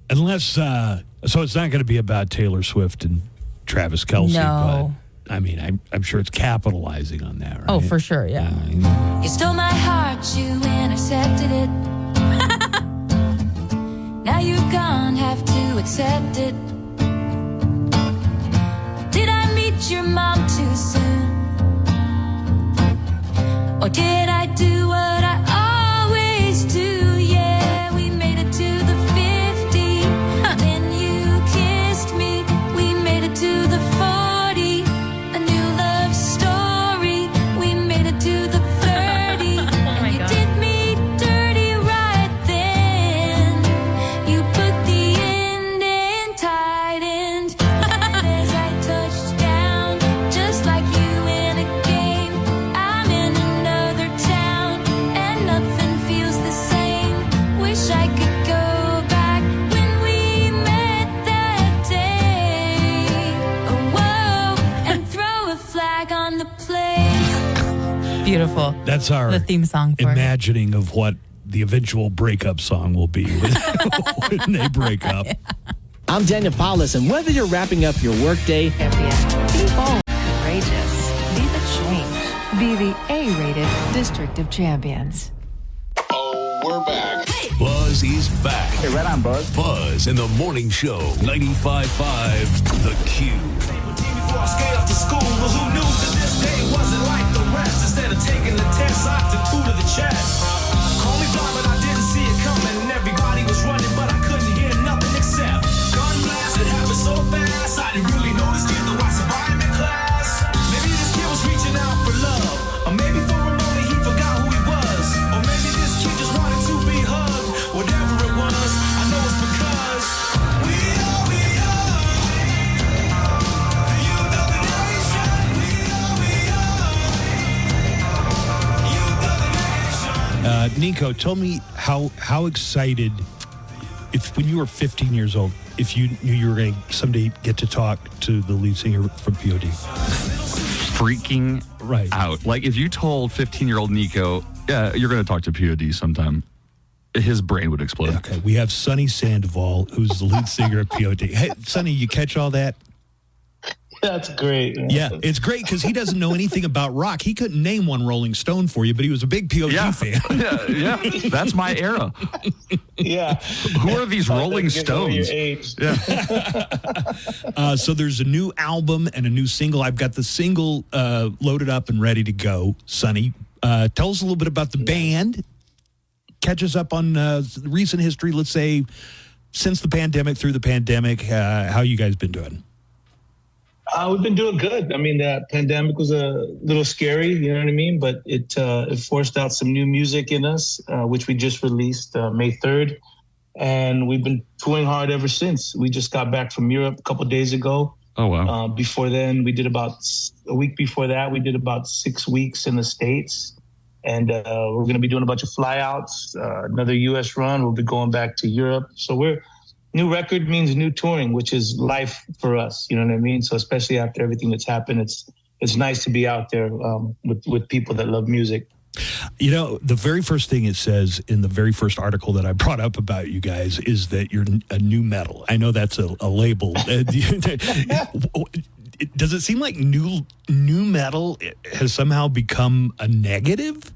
Unless, so it's not going to be about Taylor Swift and Travis Kelce. No. But, I mean, I'm sure it's capitalizing on that, right? Oh, for sure, yeah. You stole my heart, you intercepted it. Now you're gone, have to accept it. Did I meet your mom too soon? Or did I do what I always do? Yeah, we made it to the 50. Then you kissed me. We made it to the 40. A new love story. We made it to the 30. And you did me dirty right then. You put the end in tight end. And as I touched down, just like you in a game, I'm in another town, and nothing feels the same. Wish I could go back when we met that day. Oh, whoa, and throw a flag on the play. Beautiful. That's our the theme song for it. imagining of what the eventual breakup song will be when they break up. I'm Daniel Paulus, and whether you're wrapping up your workday, Be bold, courageous, be the change. Be the A-rated District of Champions. We're back. Buzz is back. Hey, right on, Buzz. Buzz in the morning show. 95.5 The Q. Before I skate up to school, well, who knew that this day wasn't like the rest? Instead of taking the test, I took 2 to the chest. Call me blind, but I didn't see it coming. And everybody was running, but I couldn't hear nothing except gun blast. It happened so fast, I didn't really notice it though I survived in class. Maybe this kid was reaching out for love, or maybe for a moment he forgot who he was, or maybe this kid just wanted to be hugged. Whatever it was, I know it's because we are. Nico, tell me how excited, if when you were 15 years old, if you knew you were going to someday get to talk to the lead singer from POD. Freaking out. Like, if you told 15-year-old Nico, yeah, you're going to talk to POD sometime, his brain would explode. Okay, we have Sonny Sandoval, who's the lead singer of POD. Hey, Sonny, you catch all that? That's great. Man. Yeah, it's great because he doesn't know anything about rock. He couldn't name one Rolling Stone for you, but he was a big POD fan. yeah, that's my era. Yeah. Who are these Rolling Stones? Yeah. So there's a new album and a new single. I've got the single loaded up and ready to go. Sonny, tell us a little bit about the band. Catch us up on recent history, let's say, since the pandemic, through the pandemic. How you guys been doing? We've been doing good. I mean, the pandemic was a little scary, you know what I mean? But it forced out some new music in us, which we just released May 3rd. And we've been touring hard ever since. We just got back from Europe a couple of days ago. Oh, wow. Before then, we did a week before that, we did about 6 weeks in the States. And we're going to be doing a bunch of flyouts, another U.S. run. We'll be going back to Europe. So new record means new touring, which is life for us. You know what I mean? So especially after everything that's happened, it's nice to be out there with people that love music. You know, the very first thing it says in the very first article that I brought up about you guys is that you're a new metal. I know that's a label. Does it seem like new metal has somehow become a negative?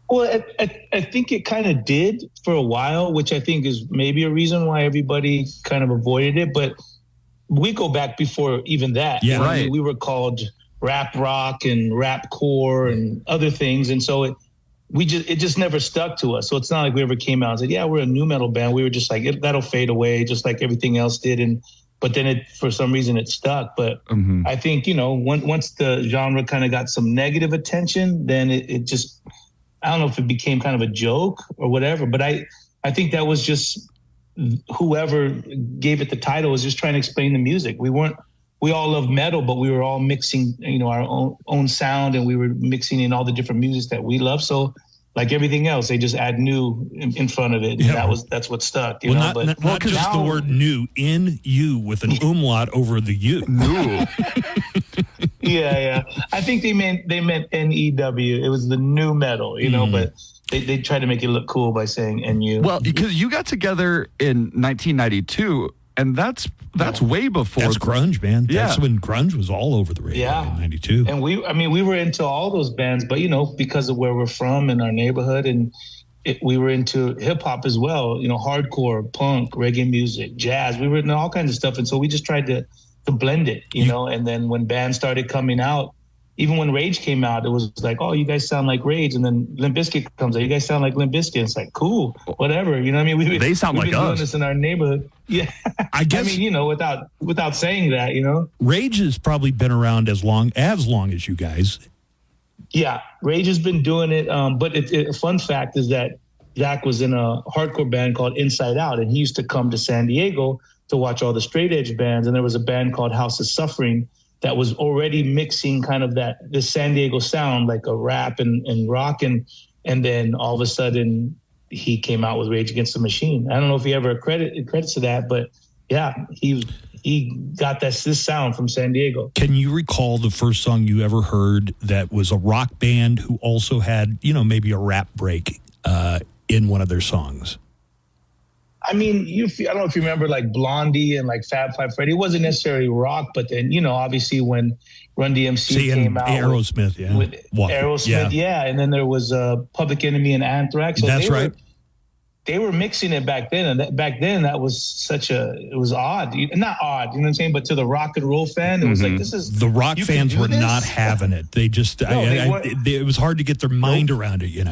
Well, I think it kind of did for a while, which I think is maybe a reason why everybody kind of avoided it. But we go back before even that. Yeah, You know what I right. mean? We were called rap rock and rap core and other things. And so it just never stuck to us. So it's not like we ever came out and said, yeah, we're a new metal band. We were just like, that'll fade away just like everything else did. But then for some reason it stuck. But I think, once the genre kind of got some negative attention, then it just, I don't know if it became kind of a joke or whatever, but I think that was just whoever gave it the title was just trying to explain the music. We all love metal, but we were all mixing, our own sound, and we were mixing in all the different music that we love. So like everything else, they just add new in front of it. Yeah. And that's what stuck. Not just the word new, N-U with an umlaut over the U. New. Yeah. I think they meant N-E-W. It was the new metal, but they tried to make it look cool by saying N-U. Well, because you got together in 1992, and that's way before. That's grunge, man. Yeah. That's when grunge was all over the radio in 92. And we were into all those bands, but, because of where we're from and our neighborhood, and we were into hip hop as well, hardcore, punk, reggae music, jazz. We were into all kinds of stuff. And so we just tried to blend it, and then when bands started coming out, even when Rage came out, it was like, oh, you guys sound like Rage. And then Limp Bizkit comes out, you guys sound like Limp Bizkit. It's like, cool, whatever. You know what I mean? They sound we've like been us. doing this in our neighborhood. Yeah. I guess. Without saying that, Rage has probably been around as long as you guys. Yeah. Rage has been doing it. But a fun fact is that Zach was in a hardcore band called Inside Out, and he used to come to San Diego to watch all the straight edge bands. And there was a band called House of Suffering that was already mixing kind of the San Diego sound, like a rap and rock. And then all of a sudden he came out with Rage Against the Machine. I don't know if he ever credits to that, but yeah, he got this sound from San Diego. Can you recall the first song you ever heard that was a rock band who also had, maybe a rap break in one of their songs? I mean, I don't know if you remember like Blondie and like Fab Five Freddy. It wasn't necessarily rock, but then, obviously when Run DMC came out. Aerosmith, with Aerosmith, yeah. And then there was Public Enemy and Anthrax. So that's right. They were mixing it back then. And back then, that was it was odd. Not odd, you know what I'm saying? But to the rock and roll fan, it was like, this is. The rock fans were not having it. They just, it was hard to get their mind around it,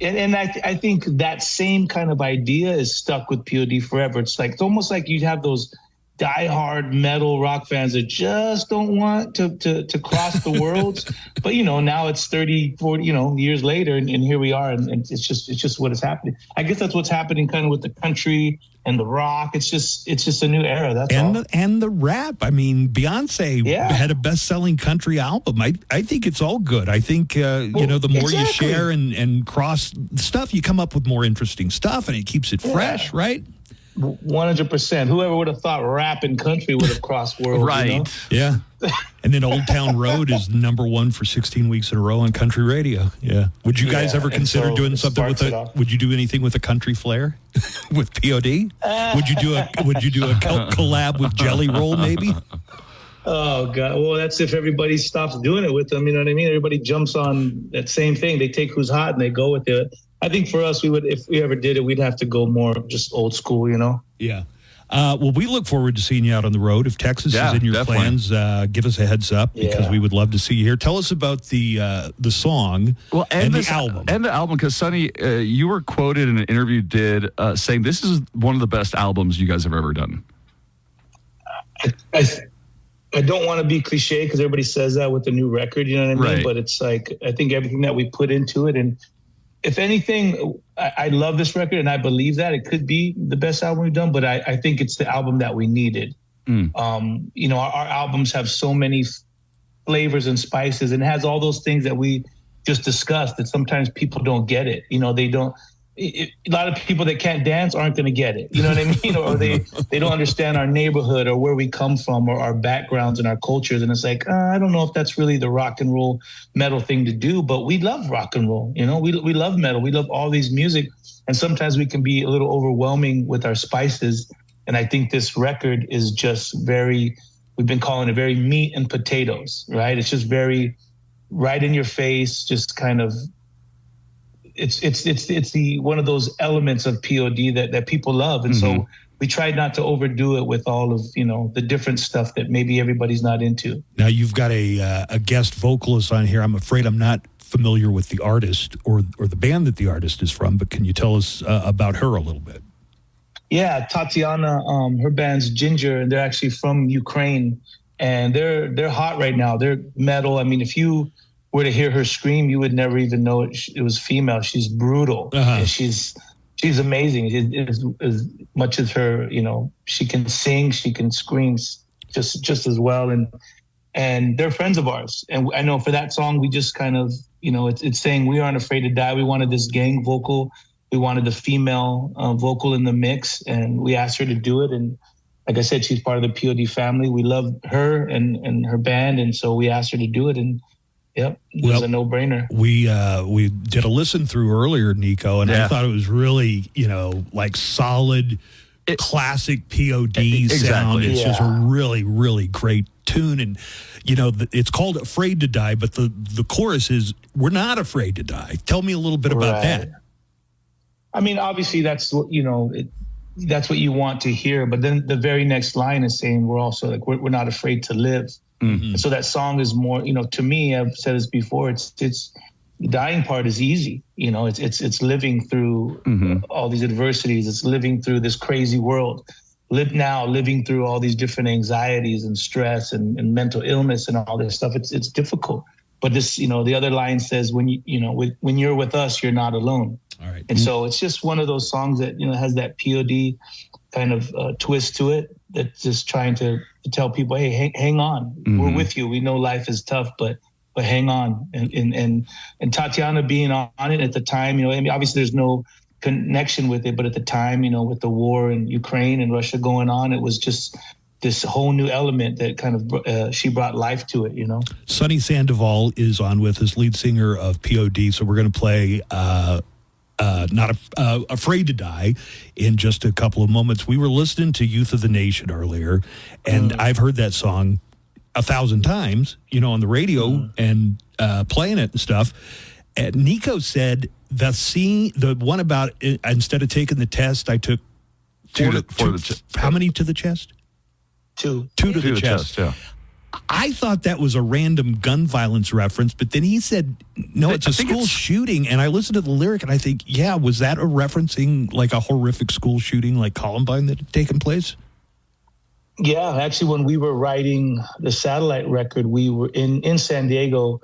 And I think that same kind of idea is stuck with POD forever. It's almost like you have those diehard metal rock fans that just don't want to cross the worlds. But, now it's 30, 40, years later, and here we are, and it's just what is happening. I guess that's what's happening kind of with the country and the rock. It's just a new era. That's all. And the rap. I mean, Beyonce had a best-selling country album. I think it's all good. I think, the more you share and cross stuff, you come up with more interesting stuff, and it keeps it fresh, right? 100%. Whoever would have thought rap and country would have crossed worlds. Right. Yeah. And then Old Town Road is #1 for 16 weeks in a row on country radio. Yeah. Would you guys ever consider doing something with would you do anything with a country flair with POD? Would you do a collab with Jelly Roll maybe? Oh God. Well, that's if everybody stops doing it with them. You know what I mean? Everybody jumps on that same thing. They take who's hot and they go with it. I think for us, if we ever did it, we'd have to go more just old school, Yeah. Well, we look forward to seeing you out on the road. If Texas is in your plans, give us a heads up because we would love to see you here. Tell us about the song and the album. And the album, because Sonny, you were quoted in an interview saying this is one of the best albums you guys have ever done. I don't want to be cliche because everybody says that with the new record, you know what I mean? Right. But it's like, I think everything that we put into it, and if anything, I love this record and I believe that it could be the best album we've done, but I think it's the album that we needed. Our albums have so many flavors and spices, and it has all those things that we just discussed that sometimes people don't get it. They don't. A lot of people that can't dance aren't going to get it. You know what I mean? Or they don't understand our neighborhood or where we come from or our backgrounds and our cultures. And it's like, I don't know if that's really the rock and roll metal thing to do, but we love rock and roll. We love metal. We love all these music. And sometimes we can be a little overwhelming with our spices. And I think this record is just we've been calling it very meat and potatoes, right? It's just very right in your face, just kind of, it's the one of those elements of POD that people love. And so we tried not to overdo it with all of, the different stuff that maybe everybody's not into. Now, you've got a guest vocalist on here. I'm afraid I'm not familiar with the artist or the band that the artist is from, but can you tell us about her a little bit? Yeah, Tatiana, her band's Ginger, and they're actually from Ukraine, and they're hot right now. They're metal. I mean, if you were to hear her scream, you would never even know it was female. She's brutal. And she's amazing. As much as her, she can sing, she can scream just as well. And they're friends of ours. And I know for that song, we just kind of, it's saying we aren't afraid to die. We wanted this gang vocal. We wanted the female vocal in the mix, and we asked her to do it. And like I said, she's part of the POD family. We love her and her band, and so we asked her to do it. And yep, it was a no-brainer. We did a listen through earlier, Nico, and I thought it was really, like solid, classic POD sound. It's just a really, really great tune. And, it's called Afraid to Die, but the chorus is, we're not afraid to die. Tell me a little bit about that. I mean, obviously that's what, that's what you want to hear. But then the very next line is saying we're also like, we're not afraid to live. Mm-hmm. So that song is more, to me, I've said this before, it's the dying part is easy. It's living through all these adversities. It's living through this crazy world. Living through all these different anxieties and stress and mental illness and all this stuff. It's difficult. But this, the other line says, when you're with us, you're not alone. All right. And so it's just one of those songs that, has that POD kind of twist to it that's just trying to tell people, hey, hang on. We're with you. We know life is tough, but hang on. And Tatiana being on it at the time, obviously there's no connection with it, but at the time, with the war in Ukraine and Russia going on, it was just this whole new element that kind of she brought life to it, Sonny Sandoval is on with us, lead singer of POD. So we're going to play Not Afraid to Die in just a couple of moments. We were listening to Youth of the Nation earlier, and I've heard that song 1,000 times, on the radio and playing it and stuff. And Nico said the one about instead of taking the test, I took how many to the chest? Two to the chest. Yeah. I thought that was a random gun violence reference, but then he said, no, it's a school shooting. And I listened to the lyric and I think, was that referencing like a horrific school shooting like Columbine that had taken place? Yeah, actually, when we were writing the Satellite record, we were in San Diego.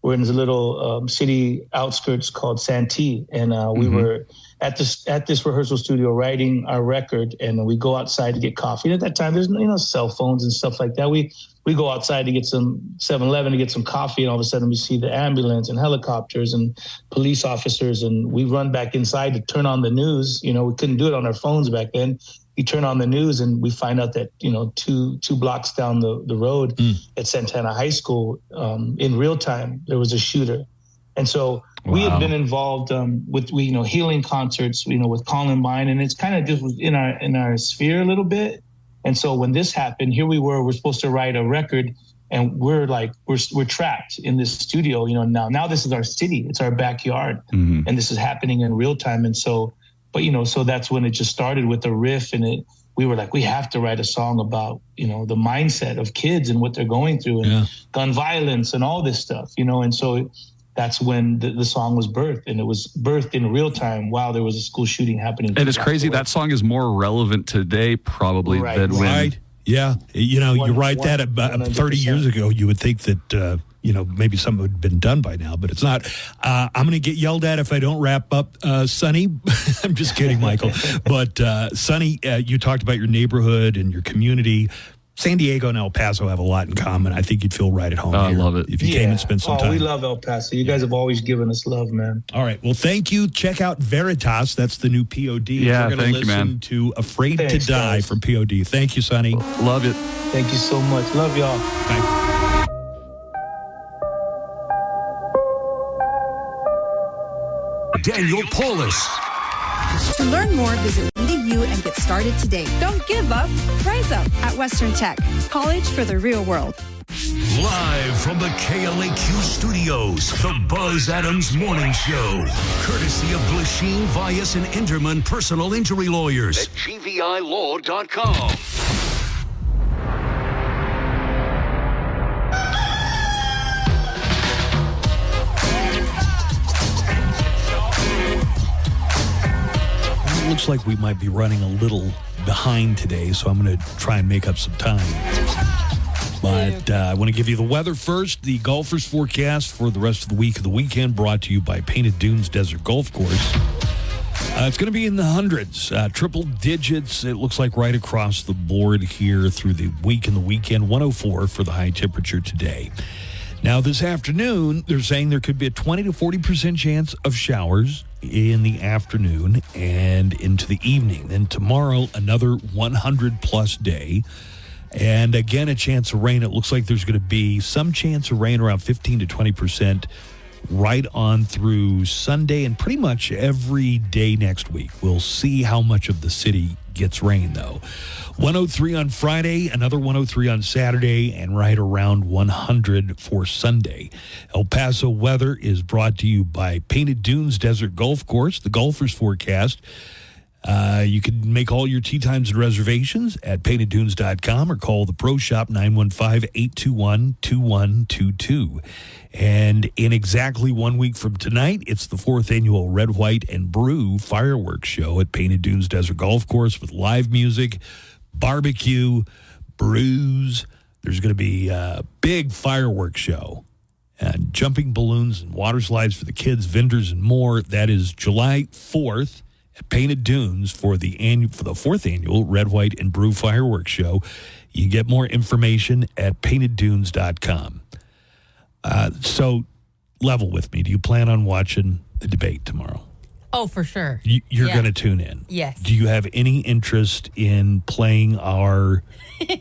We're in this little city outskirts called Santee. And we were at this rehearsal studio writing our record, and we go outside to get coffee. And at that time, there's cell phones and stuff like that. We go outside to get some 7-Eleven to get some coffee, and all of a sudden we see the ambulance and helicopters and police officers, and we run back inside to turn on the news. We couldn't do it on our phones back then. We turn on the news and we find out that, two blocks down the road at Santana High School, in real time, there was a shooter. And so we had been involved with healing concerts, with Columbine, and it's kind of just in our sphere a little bit. And so when this happened, here we're supposed to write a record, and we're trapped in this studio, now this is our city, it's our backyard, and this is happening in real time. And so, so that's when it just started with a riff, and we were like, we have to write a song about, the mindset of kids and what they're going through, and gun violence and all this stuff, and so that's when the song was birthed, and it was birthed in real time while there was a school shooting happening. And it's crazy, that song is more relevant today probably than when. Yeah. You write that about 30 years ago, you would think that, maybe something had been done by now, but it's not. I'm going to get yelled at if I don't wrap up, Sonny. I'm just kidding, Michael. But Sonny, you talked about your neighborhood and your community. San Diego and El Paso have a lot in common. I think you'd feel right at home here. I love it. If you came and spent some time. We love El Paso. You guys have always given us love, man. All right. Well, thank you. Check out Veritas. That's the new POD. Yeah, we're going to listen to Afraid to Die from POD. Thank you, Sonny. Love it. Thank you so much. Love y'all. Bye. Daniel Paulus. To learn more, visit EDU and get started today. Don't give up, rise up at Western Tech, college for the real world. Live from the KLAQ studios, the Buzz Adams Morning Show. Courtesy of Glasheen, Vyas, and Enderman Personal Injury Lawyers at GVILaw.com. It looks like we might be running a little behind today, so I'm going to try and make up some time. But I want to give you the weather first. The golfers forecast for the rest of the week of the weekend brought to you by Painted Dunes Desert Golf Course. It's going to be in the hundreds, triple digits. It looks like right across the board here through the week and the weekend. 104 for the high temperature today. Now, this afternoon, they're saying there could be a 20 to 40% chance of showers in the afternoon and into the evening. Then tomorrow, another 100-plus day. And again, a chance of rain. It looks like there's going to be some chance of rain, around 15 to 20%, right on through Sunday and pretty much every day next week. We'll see how much of the city gets rain, though. 103 on Friday, another 103 on Saturday, and right around 100 for Sunday. El Paso weather is brought to you by Painted Dunes Desert Golf Course, the golfers forecast. You can make all your tee times and reservations at painteddunes.com or call the Pro Shop 915-821-2122. And in exactly 1 week from tonight, it's the 4th annual Red, White, and Brew fireworks show at Painted Dunes Desert Golf Course with live music, barbecue, brews. There's going to be a big fireworks show. And jumping balloons and water slides for the kids, vendors, and more. That is July 4th. At Painted Dunes for the 4th annual Red, White, and Brew fireworks show. You can get more information at painteddunes.com. So, level with me. Do you plan on watching the debate tomorrow? Oh, for sure. You're going to tune in? Yes. Do you have any interest in playing our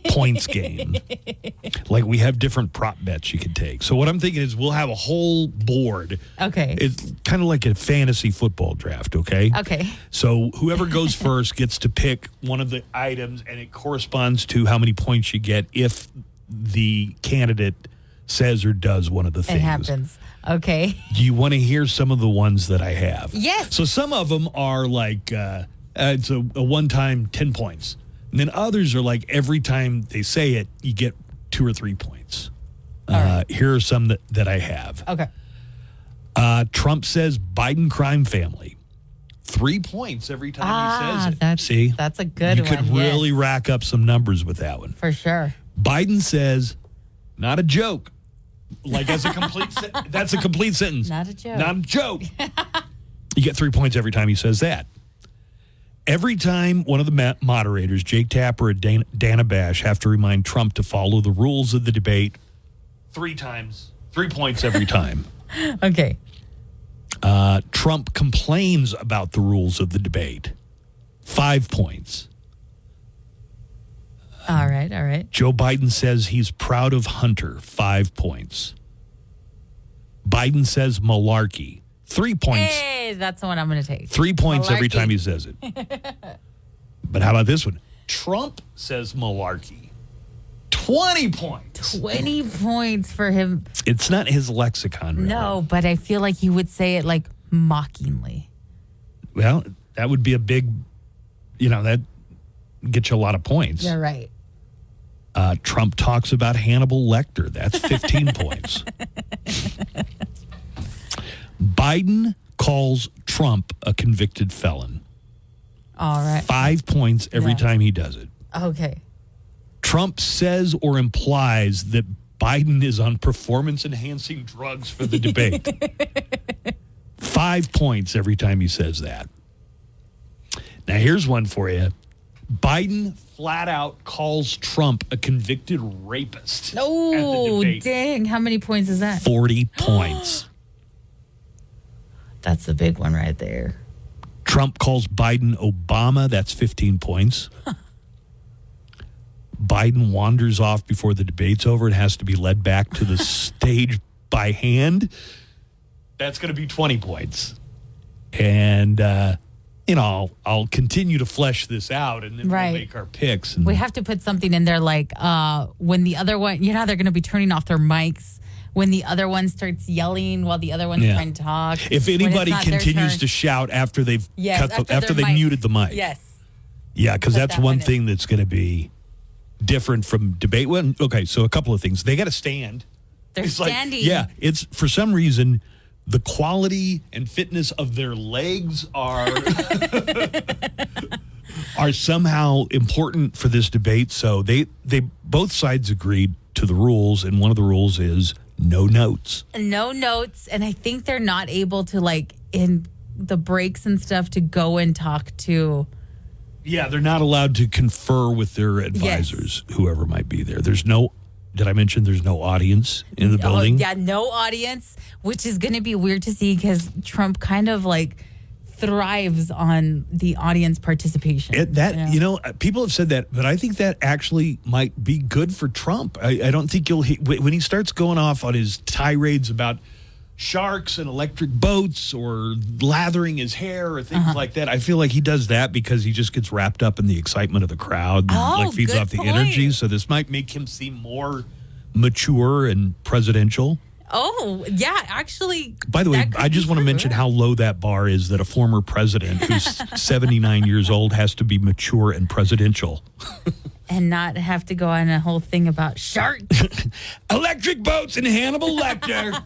points game? Like, we have different prop bets you can take. So what I'm thinking is we'll have a whole board. Okay. It's kind of like a fantasy football draft, okay? Okay. So whoever goes first gets to pick one of the items, and it corresponds to how many points you get if the candidate says or does one of the things. It happens. Okay. Do you want to hear some of the ones that I have? Yes. So some of them are like, it's a one-time 10 points. And then others are like every time they say it, you get 2 or 3 points. Right. Here are some that I have. Okay. Trump says Biden crime family. 3 points every time he says it. See? That's a good one. You could really rack up some numbers with that one. For sure. Biden says, not a joke. Like as a complete that's a complete sentence. Not a joke. Not a joke. You get 3 points every time he says that. Every time one of the moderators, Jake Tapper or Dana Bash, have to remind Trump to follow the rules of the debate, 3 times. 3 points every time. Okay. Trump complains about the rules of the debate, 5 points. All right. Joe Biden says he's proud of Hunter, 5 points. Biden says malarkey, 3 points. Hey, that's the one I'm going to take. 3 points every Malarkey. time he says it. But how about this one? Trump says malarkey, 20 points. 20 points for him. It's not his lexicon, really. No, but I feel like he would say it like mockingly. Well, that would be a big, that gets you a lot of points. You're right. Trump talks about Hannibal Lecter. That's 15 points. Biden calls Trump a convicted felon. All right. 5 points every time he does it. Okay. Trump says or implies that Biden is on performance-enhancing drugs for the debate. 5 points every time he says that. Now, here's one for you. Biden flat out calls Trump a convicted rapist. Oh, dang. How many points is that? 40 points. That's the big one right there. Trump calls Biden Obama. That's 15 points. Biden wanders off before the debate's over and has to be led back to the stage by hand. That's going to be 20 points. And I'll continue to flesh this out, and then Right. we'll make our picks. And We have to put something in there like when the other one, they're going to be turning off their mics when the other one starts yelling while the other one's Yeah. trying to talk. If When it's anybody not their continues turn. to shout after they've Yes, after their they muted the mic. Yes. Yeah, because Put that's that one one in. thing that's going to be different from debate. Well, okay, so a couple of things. They got to stand. They're It's like- standing. yeah, it's for some reason the quality and fitness of their legs are are somehow important for this debate. So they both sides agreed to the rules, and one of the rules is no notes. No notes. And I think they're not able to, like, in the breaks and stuff, to go and talk to. Yeah, they're not allowed to confer with their advisors, whoever might be there. There's no. Did I mention there's no audience in the building? Oh, yeah, no audience, which is going to be weird to see because Trump kind of like thrives on the audience participation. People have said that, but I think that actually might be good for Trump. I don't think when he starts going off on his tirades about sharks and electric boats or lathering his hair or things like that. I feel like he does that because he just gets wrapped up in the excitement of the crowd and feeds good off the point. energy. So this might make him seem more mature and presidential. Oh, yeah, actually. By the way, I just want to mention how low that bar is that a former president who's 79 years old has to be mature and presidential. And not have to go on a whole thing about sharks. Electric boats and Hannibal Lecter.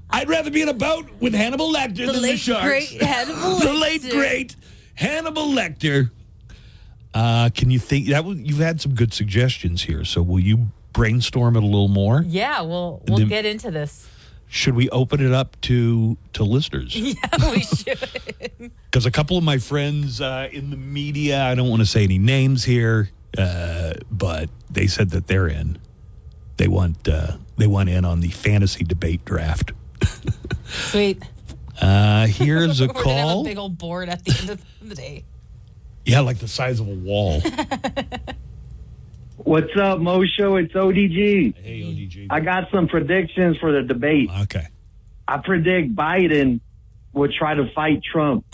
I'd rather be in a boat with Hannibal Lecter than the late, sharks. great Hannibal The Lecter. late, great Hannibal Lecter. Can you think you've had some good suggestions here? So will you brainstorm it a little more? Yeah, we'll then- get into this. Should we open it up to listeners? Yeah, we should. Because a couple of my friends in the media, I don't want to say any names here, but they said that they're in. They want in on the fantasy debate draft. Sweet. Here's a We're gonna have call. a big old board at the end of the day. Yeah, like the size of a wall. What's up, Mo Show? It's ODG. Hey, ODG. I got some predictions for the debate. Okay. I predict Biden will try to fight Trump.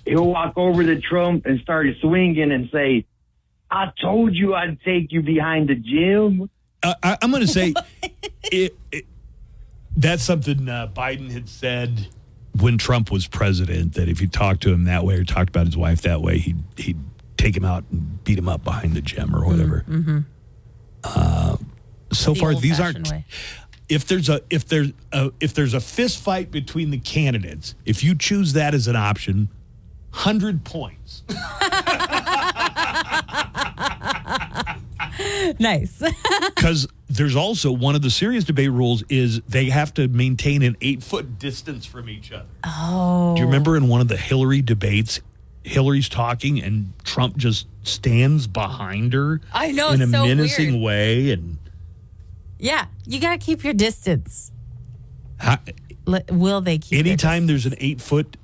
He'll walk over to Trump and start swinging and say, I told you I'd take you behind the gym. I'm going to say that's something Biden had said when Trump was president, that if you talked to him that way or talked about his wife that way, he'd take him out and beat him up behind the gym or whatever. Mm-hmm. So The far, these old-fashioned aren't. way. If there's a fist fight between the candidates, if you choose that as an option, 100 points. Nice. Because there's also one of the serious debate rules is they have to maintain an 8-foot distance from each other. Oh. Do you remember in one of the Hillary debates, Hillary's talking and Trump just stands behind her I know, in a so menacing weird. way? And Yeah, you got to keep your distance. Will they keep anytime there's an 8-foot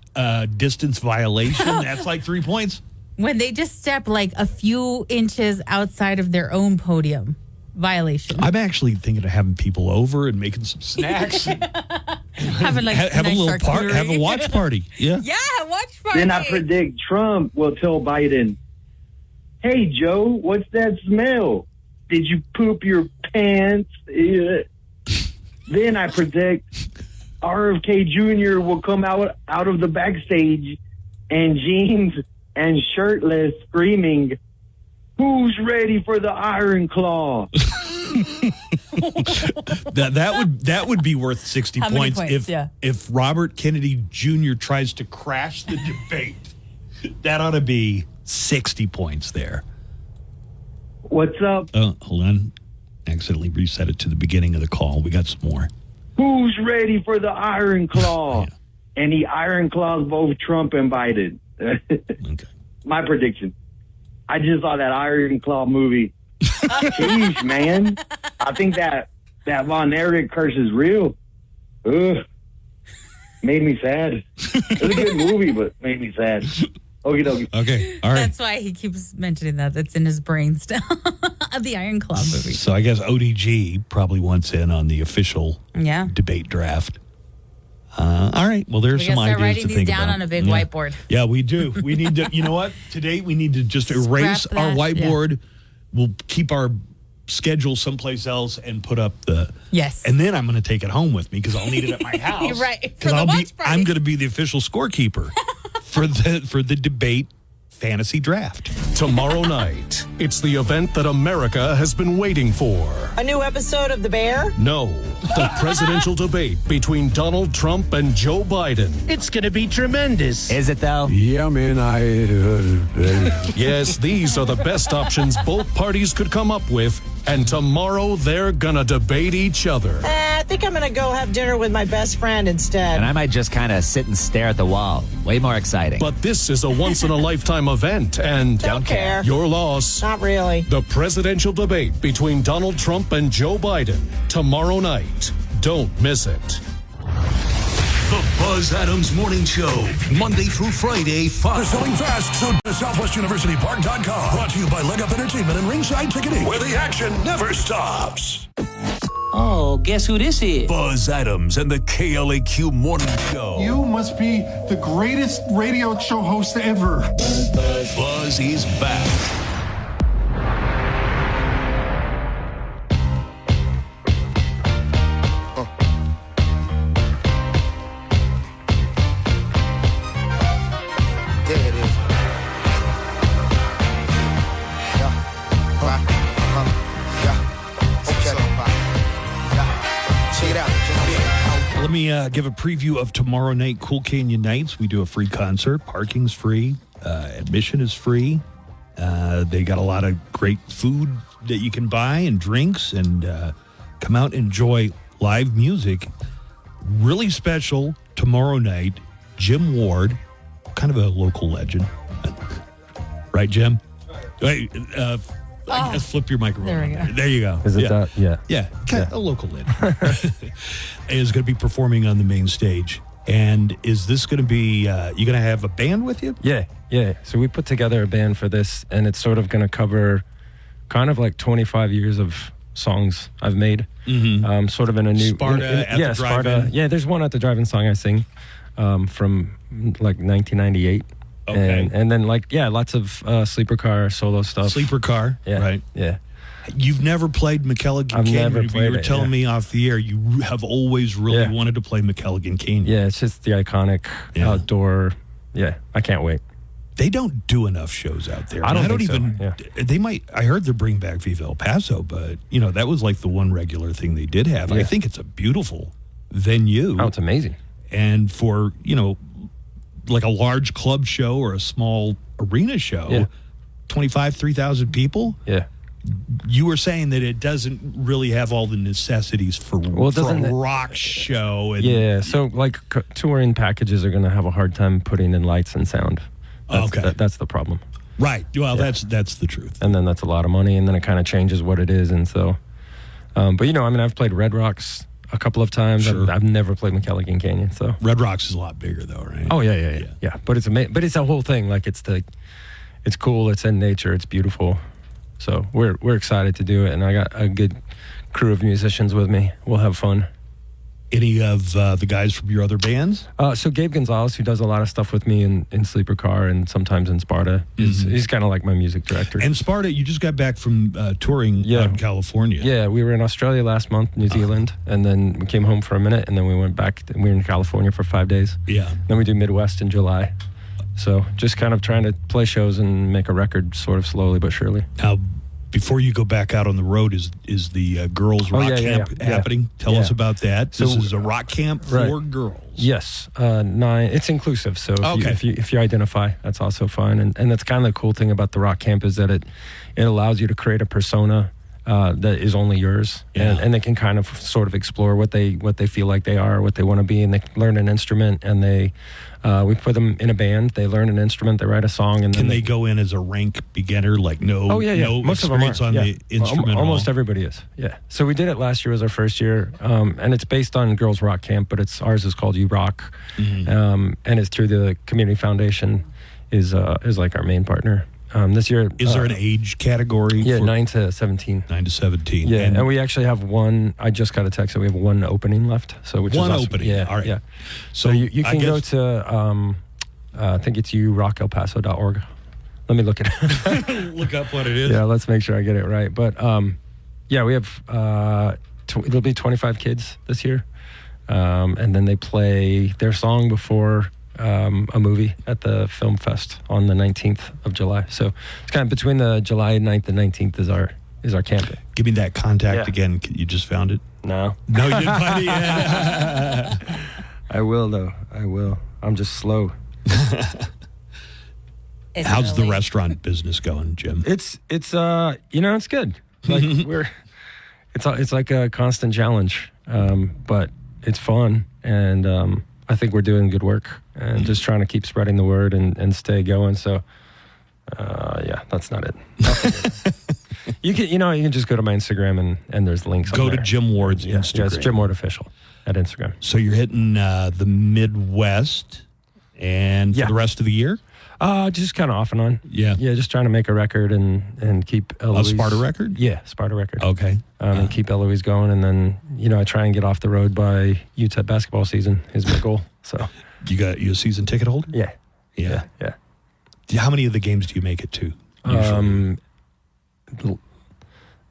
distance violation, that's like 3 points. when they just step like a few inches outside of their own podium? Violation. I'm actually thinking of having people over and making some snacks. Having like have a nice little charcuterie. have a watch party. Yeah. Yeah, watch party. Then I predict Trump will tell Biden, hey, Joe, what's that smell? Did you poop your pants? Yeah. Then I predict RFK Jr. will come out of the backstage in jeans and shirtless screaming, who's ready for the Iron Claw? that would be worth 60 How many points, points? Yeah. if Robert Kennedy Jr. tries to crash the debate. That ought to be 60 points there. What's up? Oh, hold on. Accidentally reset it to the beginning of the call. We got some more. Who's ready for the Iron Claw? And he Iron Claws both Trump and Biden. Okay. My prediction. I just saw that Iron Claw movie. Jeez, man. I think that Von Erich curse is real. Ugh. Made me sad. It was a good movie, but made me sad. Okie dokie. Okay. All right. That's why he keeps mentioning that. That's in his brain still. The Iron Claw movie. So I guess ODG probably wants in on the official Yeah. debate draft. All right. Well, there's We some gotta start ideas writing to these think down about. on a big Yeah. whiteboard. Yeah, we do. We need to. You know what? Today we need to just erase Scrap our that, whiteboard. We'll keep our schedule someplace else and put up the. Yes. And then I'm going to take it home with me because I'll need it at my house. Right. For Because the watch party. I'm going to be the official scorekeeper for the debate fantasy draft. Tomorrow night, it's the event that America has been waiting for. A new episode of The Bear? No, the presidential debate between Donald Trump and Joe Biden. It's going to be tremendous. Is it though? Yeah, man, Yes, these are the best options both parties could come up with, and tomorrow they're gonna debate each other. I think I'm going to go have dinner with my best friend instead. And I might just kind of sit and stare at the wall. Way more exciting. But this is a once-in-a-lifetime event, and Don't care. your loss. Not really. The presidential debate between Donald Trump and Joe Biden, tomorrow night. Don't miss it. The Buzz Adams Morning Show, Monday through Friday, 5. They're selling fast, so SouthwestUniversityPark.com. Brought to you by Leg Up Entertainment and Ringside Ticketing, where the action never stops. Oh, guess who this is? Buzz Adams and the KLAQ Morning Show. You must be the greatest radio show host ever. Buzz is back. There it is. Yeah. Right. Yeah. Okay. Yeah. Check it out. Jump in. Let me give a preview of tomorrow night, Cool Canyon Nights. We do a free concert. Parking's free. Admission is free. They got a lot of great food that you can buy and drinks, and come out and enjoy live music. Really special tomorrow night, Jim Ward, kind of a local legend. Right, Jim? Hey, I guess flip your microphone. There we go. There you go. Is it that? Yeah. Yeah, a local legend. Is going to be performing on the main stage. And is this going to be, you going to have a band with you? Yeah. So we put together a band for this, and it's sort of going to cover kind of like 25 years of songs I've made. Mm-hmm. Sort of in a new... Sparta at the Sparta. drive-in? Yeah, there's one at the drive-in song I sing from like 1998. Okay. And then lots of Sleeper Car solo stuff. Sleeper Car, Yeah. right. Yeah. You've never played McKelligan I've Canyon. never played You were it, telling yeah. me off the air you have always really Yeah. wanted to play McKelligan Canyon. Yeah, it's just the iconic outdoor... Yeah, I can't wait. They don't do enough shows out there. I don't think even. so, yeah. They might. I heard they're bringing back Viva El Paso, but that was like the one regular thing they did have. Yeah. I think it's a beautiful venue. Oh, it's amazing. And for like a large club show or a small arena show, Yeah. 3,000 people. Yeah. You were saying that it doesn't really have all the necessities for, Well, it for doesn't- a rock show. And, Yeah, so like touring packages are going to have a hard time putting in lights and sound. That's the problem. Right. Well, that's the truth. And then that's a lot of money, and then it kind of changes what it is. And so, but I've played Red Rocks a couple of times. Sure. I've never played McKelligan Canyon. So Red Rocks is a lot bigger, though, right? Oh yeah. But it's amazing. But it's a whole thing. Like it's cool. It's in nature. It's beautiful. So we're excited to do it, and I got a good crew of musicians with me. We'll have fun. Any of the guys from your other bands? So Gabe Gonzalez, who does a lot of stuff with me in Sleeper Car and sometimes in Sparta, he's kind of like my music director. And Sparta, you just got back from touring out in California. Yeah, we were in Australia last month, New Zealand, and then we came home for a minute, and then we went back. We were in California for 5 days. Yeah. Then we do Midwest in July. So just kind of trying to play shows and make a record sort of slowly but surely. Now, before you go back out on the road, is the girls' rock camp happening? Tell us about that. This is a rock camp for girls. Yes, 9. It's inclusive, so if you identify, that's also fine. And that's kind of the cool thing about the rock camp is that it allows you to create a persona that is only yours, and they can kind of sort of explore what they feel like they are, what they want to be, and they learn an instrument, and we put them in a band. They learn an instrument, they write a song, and can then they go in as a rank beginner, like no most of them experience are. on the instrument? Almost everybody is. Yeah. So we did it last year as our first year, and it's based on Girls Rock Camp, but ours is called You Rock, and it's through the Community Foundation is like our main partner. This year, is there an age category? Yeah, for 9 to 17. 9 to 17. Yeah, and we actually have one. I just got a text that we have one opening left. So which one is awesome. opening. Yeah, All right. yeah. So you I can go guess- to I think it's rockelpaso.org. Let me look it. Look up what it is. Yeah, let's make sure I get it right. But yeah, we have it'll be 25 kids this year, and then they play their song before a movie at the Film Fest on the 19th of July. So it's kind of between the July 9th and 19th is our camp. Give me that contact again. You just found it? No. No, you didn't find it yet. I will though. I will. I'm just slow. How's the restaurant business going, Jim? It's it's good. Like it's like a constant challenge, but it's fun, and I think we're doing good work and just trying to keep spreading the word and stay going. So yeah, that's not it. You can just go to my Instagram and there's links. Go on to there. Jim Ward's Yeah, Instagram. yeah, it's Jim Ward Official at Instagram. So you're hitting the Midwest and for the rest of the year? Just kind of off and on. Yeah. Yeah, just trying to make a record and keep Eloise. A Sparta record? Yeah, Sparta record. Okay. And keep Eloise going. And then, I try and get off the road by UTEP basketball season is my goal. So You a season ticket holder? Yeah. Yeah. Yeah. How many of the games do you make it to? Usually?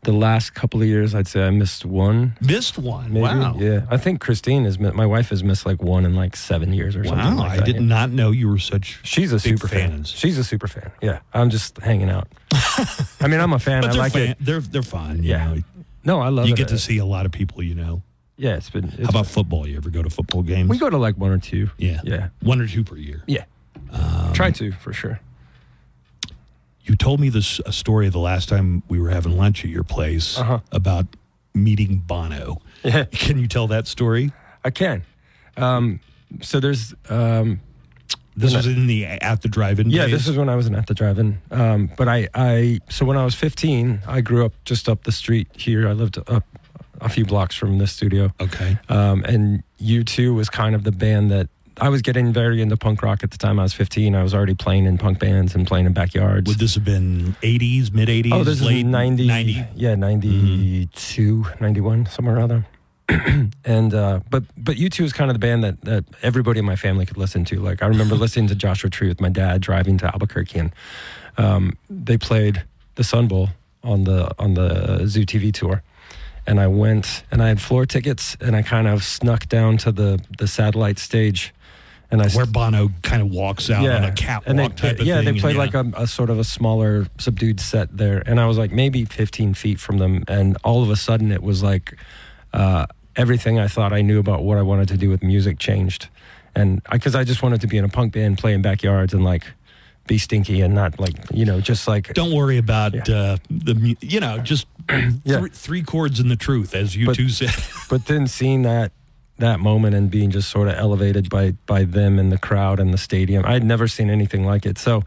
The last couple of years, I'd say I missed one. Missed one? Maybe. Wow. Yeah. I think Christine my wife has missed like one in like 7 years or something Wow. like I that. did not know you were such She's a big super fan. fans. She's a super fan. Yeah. I'm just hanging out. I mean, I'm a fan. But I they're like it. They're fun. Yeah. You know. No, I love it. You get to see a lot of people, Yeah, it's been. How about football? You ever go to football games? We go to like one or two. Yeah. Yeah. 1 or 2 per year. Yeah. Try to, for sure. You told me a story the last time we were having lunch at your place about meeting Bono. Yeah. Can you tell that story? I can. So there's. This was at the drive-in. Yeah, days? this is when I was at the drive-in. But so when I was 15, I grew up just up the street here. I lived up a few blocks from this studio. Okay. And U2 was kind of the band that I was getting very into punk rock at the time. I was 15. I was already playing in punk bands and playing in backyards. Would this have been 80s, mid-80s? Oh, this late is 90. Yeah, 92, 91, somewhere around there. And but U2 is kind of the band that everybody in my family could listen to. Like I remember listening to Joshua Tree with my dad driving to Albuquerque, and they played the Sun Bowl on the Zoo TV tour. And I went and I had floor tickets, and I kind of snuck down to the satellite stage. And where Bono kind of walks out on a catwalk type of thing. They played like a sort of a smaller, subdued set there. And I was like maybe 15 feet from them. And all of a sudden it was like everything I thought I knew about what I wanted to do with music changed. And because I just wanted to be in a punk band, play in backyards, and like be stinky and not like, just like. Don't worry about just three chords in the truth, as you two said. But then seeing that moment and being just sort of elevated by them and the crowd and the stadium, I'd never seen anything like it. So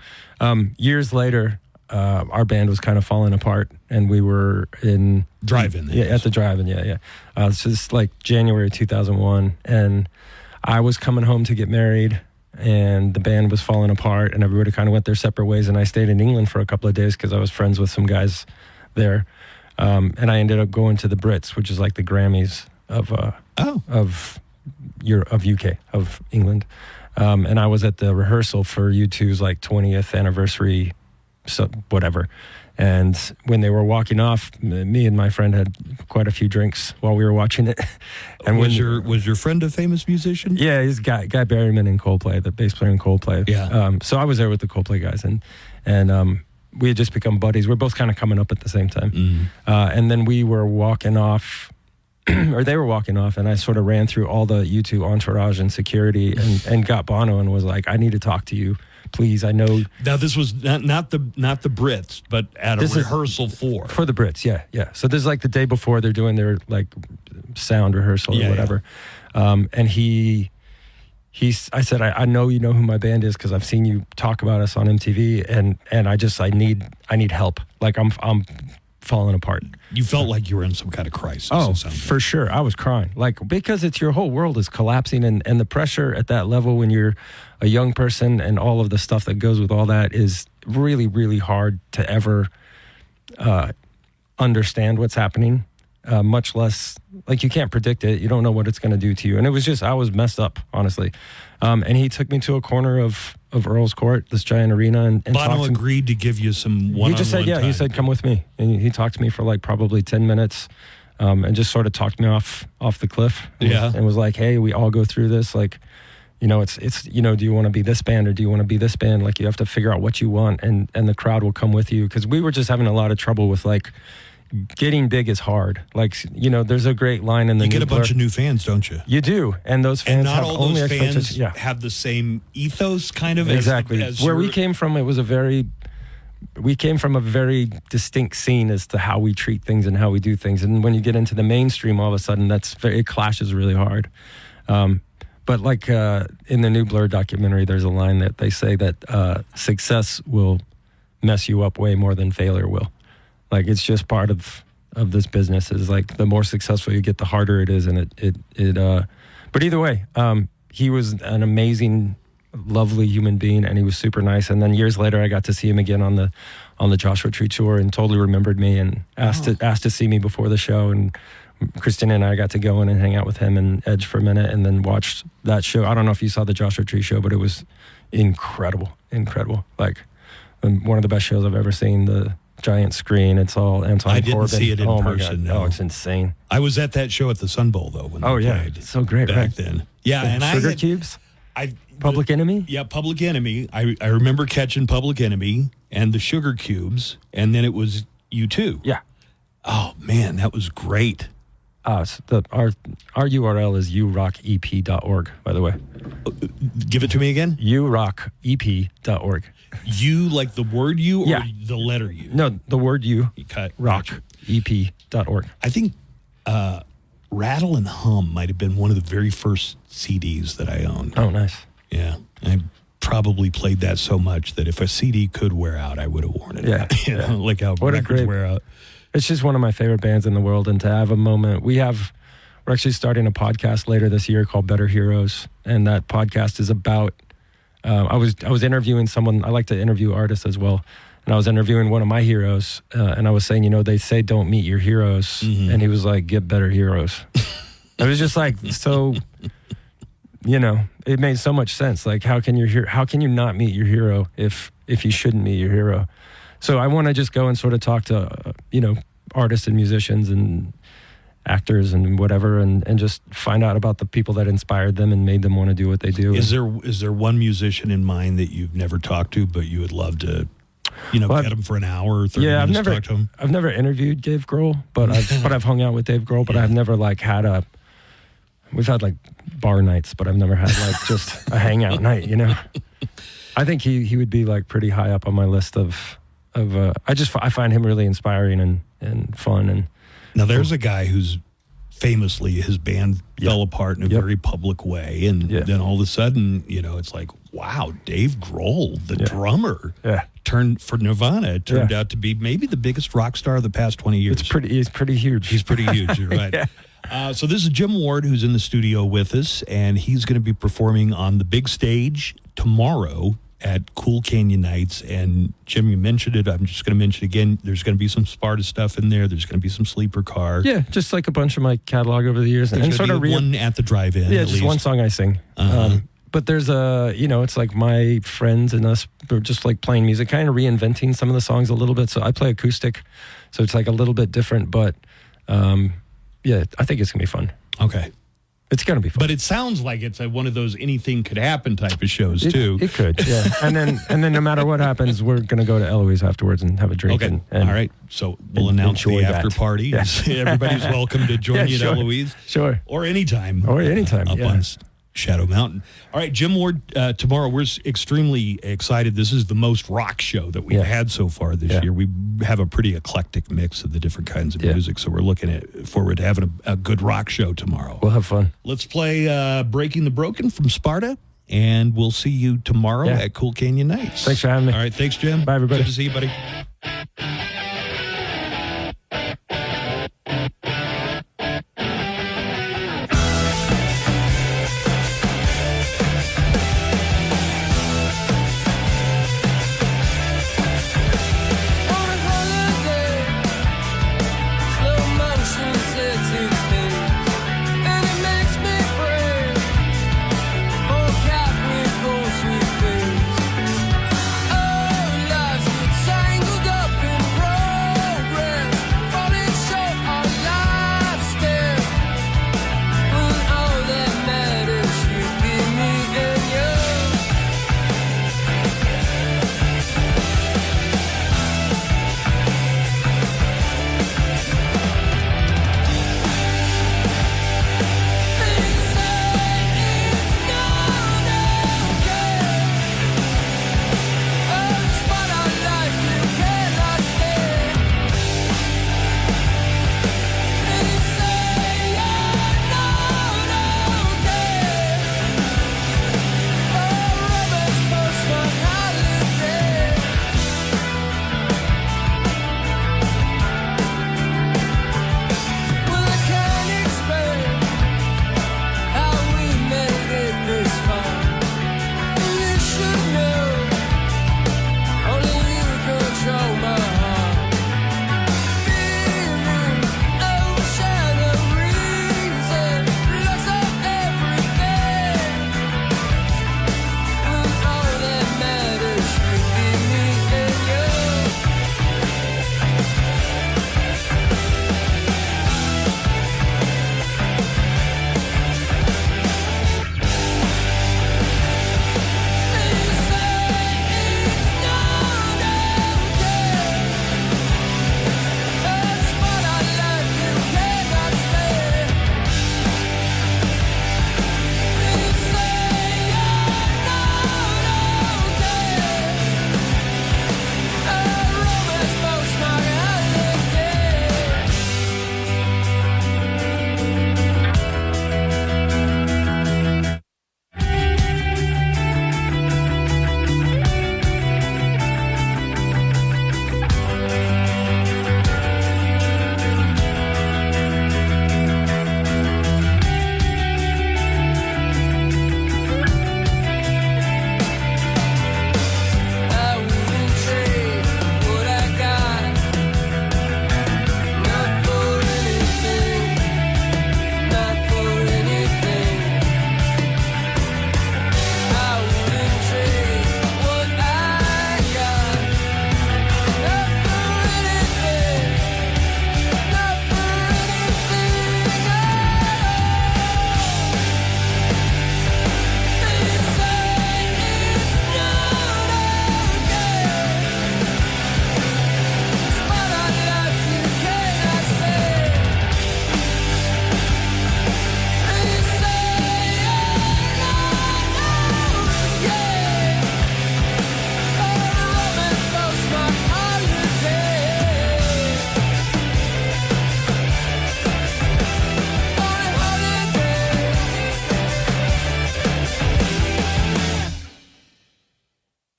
years later, our band was kind of falling apart, and we were in drive-in. Yeah, at the drive-in. Yeah. It's just like January 2001, and I was coming home to get married, and the band was falling apart, and everybody kind of went their separate ways. And I stayed in England for a couple of days because I was friends with some guys there, and I ended up going to the Brits, which is like the Grammys of UK, of England. And I was at the rehearsal for U2's like 20th anniversary, so whatever. And when they were walking off, me and my friend had quite a few drinks while we were watching it. And was your friend a famous musician? Yeah, he's Guy Berryman in Coldplay, the bass player in Coldplay. Yeah. So I was there with the Coldplay guys, and we had just become buddies. We're both kind of coming up at the same time. And then we were walking off, or they were walking off, and I sort of ran through all the U2 entourage and security and got Bono and was like, I need to talk to you, please. I know. Now this was not the Brits, but at a rehearsal for the Brits. Yeah. So this is like the day before they're doing their like sound rehearsal or whatever. And I said, I know you know who my band is because I've seen you talk about us on MTV, and I need help. Like I'm falling apart. You felt like you were in some kind of crisis. Oh, it sounds for sure. I was crying. Like, because it's your whole world is collapsing, and the pressure at that level when you're a young person and all of the stuff that goes with all that is really, really hard to ever understand what's happening, much less, like, you can't predict it. You don't know what it's going to do to you. And it was just, I was messed up, honestly. And he took me to a corner of Earl's Court, this giant arena. And Bono agreed to give you some one-on-one He just said, time. he said, come with me. And he talked to me for like probably 10 minutes and just sort of talked me off the cliff. And was like, hey, we all go through this. Like, you know, it's you know, do you want to be this band or do you want to be this band? Like, you have to figure out what you want, and the crowd will come with you. Because we were just having a lot of trouble with, like, getting big is hard. Like, you know, there's a great line in the You get a bunch of new fans, don't you? You do, and those fans And not have all only those fans expectations. have the same ethos, kind of. Exactly. As Where we your- came from, it was we came from a very distinct scene as to how we treat things and how we do things. And when you get into the mainstream, all of a sudden, it clashes really hard. But like in the new Blur documentary, there's a line that they say that success will mess you up way more than failure will. Like, it's just part of this business. Is like, the more successful you get, the harder it is. And but either way, he was an amazing, lovely human being, and he was super nice. And then years later, I got to see him again on the Joshua Tree tour, and totally remembered me and asked to see me before the show. And Christina and I got to go in and hang out with him and Edge for a minute, and then watched that show. I don't know if you saw the Joshua Tree show, but it was incredible. Like, one of the best shows I've ever seen. The giant screen. It's all Anton I didn't Corbin. see it in oh person. My God. No. Oh, it's insane. I was at that show at the Sun Bowl, though. When they played so great, back right? then. Yeah, The and Sugar I had, Cubes. Public Enemy. Yeah, Public Enemy. I remember catching Public Enemy and the Sugar Cubes, and then it was U2. Yeah. Oh man, that was great. Our URL is urockep.org, by the way. Give it to me again. urockep.org. You, like the word you, or Yeah. the letter U? No, the word you. Cut. rockep.org. I think Rattle and Hum might have been one of the very first CDs that I owned. Oh, nice. Yeah. I probably played that so much that if a CD could wear out, I would have worn it out. You know, like how What a records great- wear out. It's just one of my favorite bands in the world, and to have a moment. We're actually starting a podcast later this year called Better Heroes, and that podcast is about. I was interviewing someone. I like to interview artists as well, and I was interviewing one of my heroes, and I was saying, you know, they say don't meet your heroes, and he was like, get better heroes. It was just like so. You know, it made so much sense. Like, how can you not meet your hero if you shouldn't meet your hero? So I want to just go and sort of talk to, artists and musicians and actors and whatever, and just find out about the people that inspired them and made them want to do what they do. Is there one musician in mind that you've never talked to, but you would love to, get him for an hour or 30 minutes to talk to him? I've never interviewed Dave Grohl, but I've hung out with Dave Grohl, but I've never we've had like bar nights, but I've never had like just a hangout night, you know? I think he would be like pretty high up on my list of I find him really inspiring and fun. And now there's a guy who's famously, his band fell apart in a very public way, and then all of a sudden, it's like, wow, Dave Grohl, the drummer, turned for Nirvana, turned out to be maybe the biggest rock star of the past 20 years. He's pretty huge. He's pretty huge. You're right. So this is Jim Ward, who's in the studio with us, and he's going to be performing on the big stage tomorrow at Cool Canyon Nights. And Jim, you mentioned it. I'm just going to mention it again. There's going to be some Sparta stuff in there. There's going to be some Sleeper Car. Yeah, just like a bunch of my catalog over the years. There's going to be one at the drive-in. Yeah, at just least. one song I sing. But there's it's like my friends and us, we're just like playing music, kind of reinventing some of the songs a little bit. So I play acoustic, so it's like a little bit different. But I think it's going to be fun. Okay. It's going to be fun. But it sounds like it's one of those anything could happen type of shows, too. It could, yeah. and then no matter what happens, we're going to go to Eloise afterwards and have a drink. Okay. And all right. So we'll announce the after party. Yeah. Everybody's welcome to join you at Eloise. Sure. Or anytime. Up on Shadow Mountain. All right, Jim Ward, tomorrow we're extremely excited. This is the most rock show that we've had so far this year. We have a pretty eclectic mix of the different kinds of music, so we're looking forward to having a good rock show tomorrow. We'll have fun. Let's play Breaking the Broken from Sparta, and we'll see you tomorrow at Cool Canyon Nights. Thanks for having me. All right, thanks, Jim. Bye, everybody. Good to see you, buddy.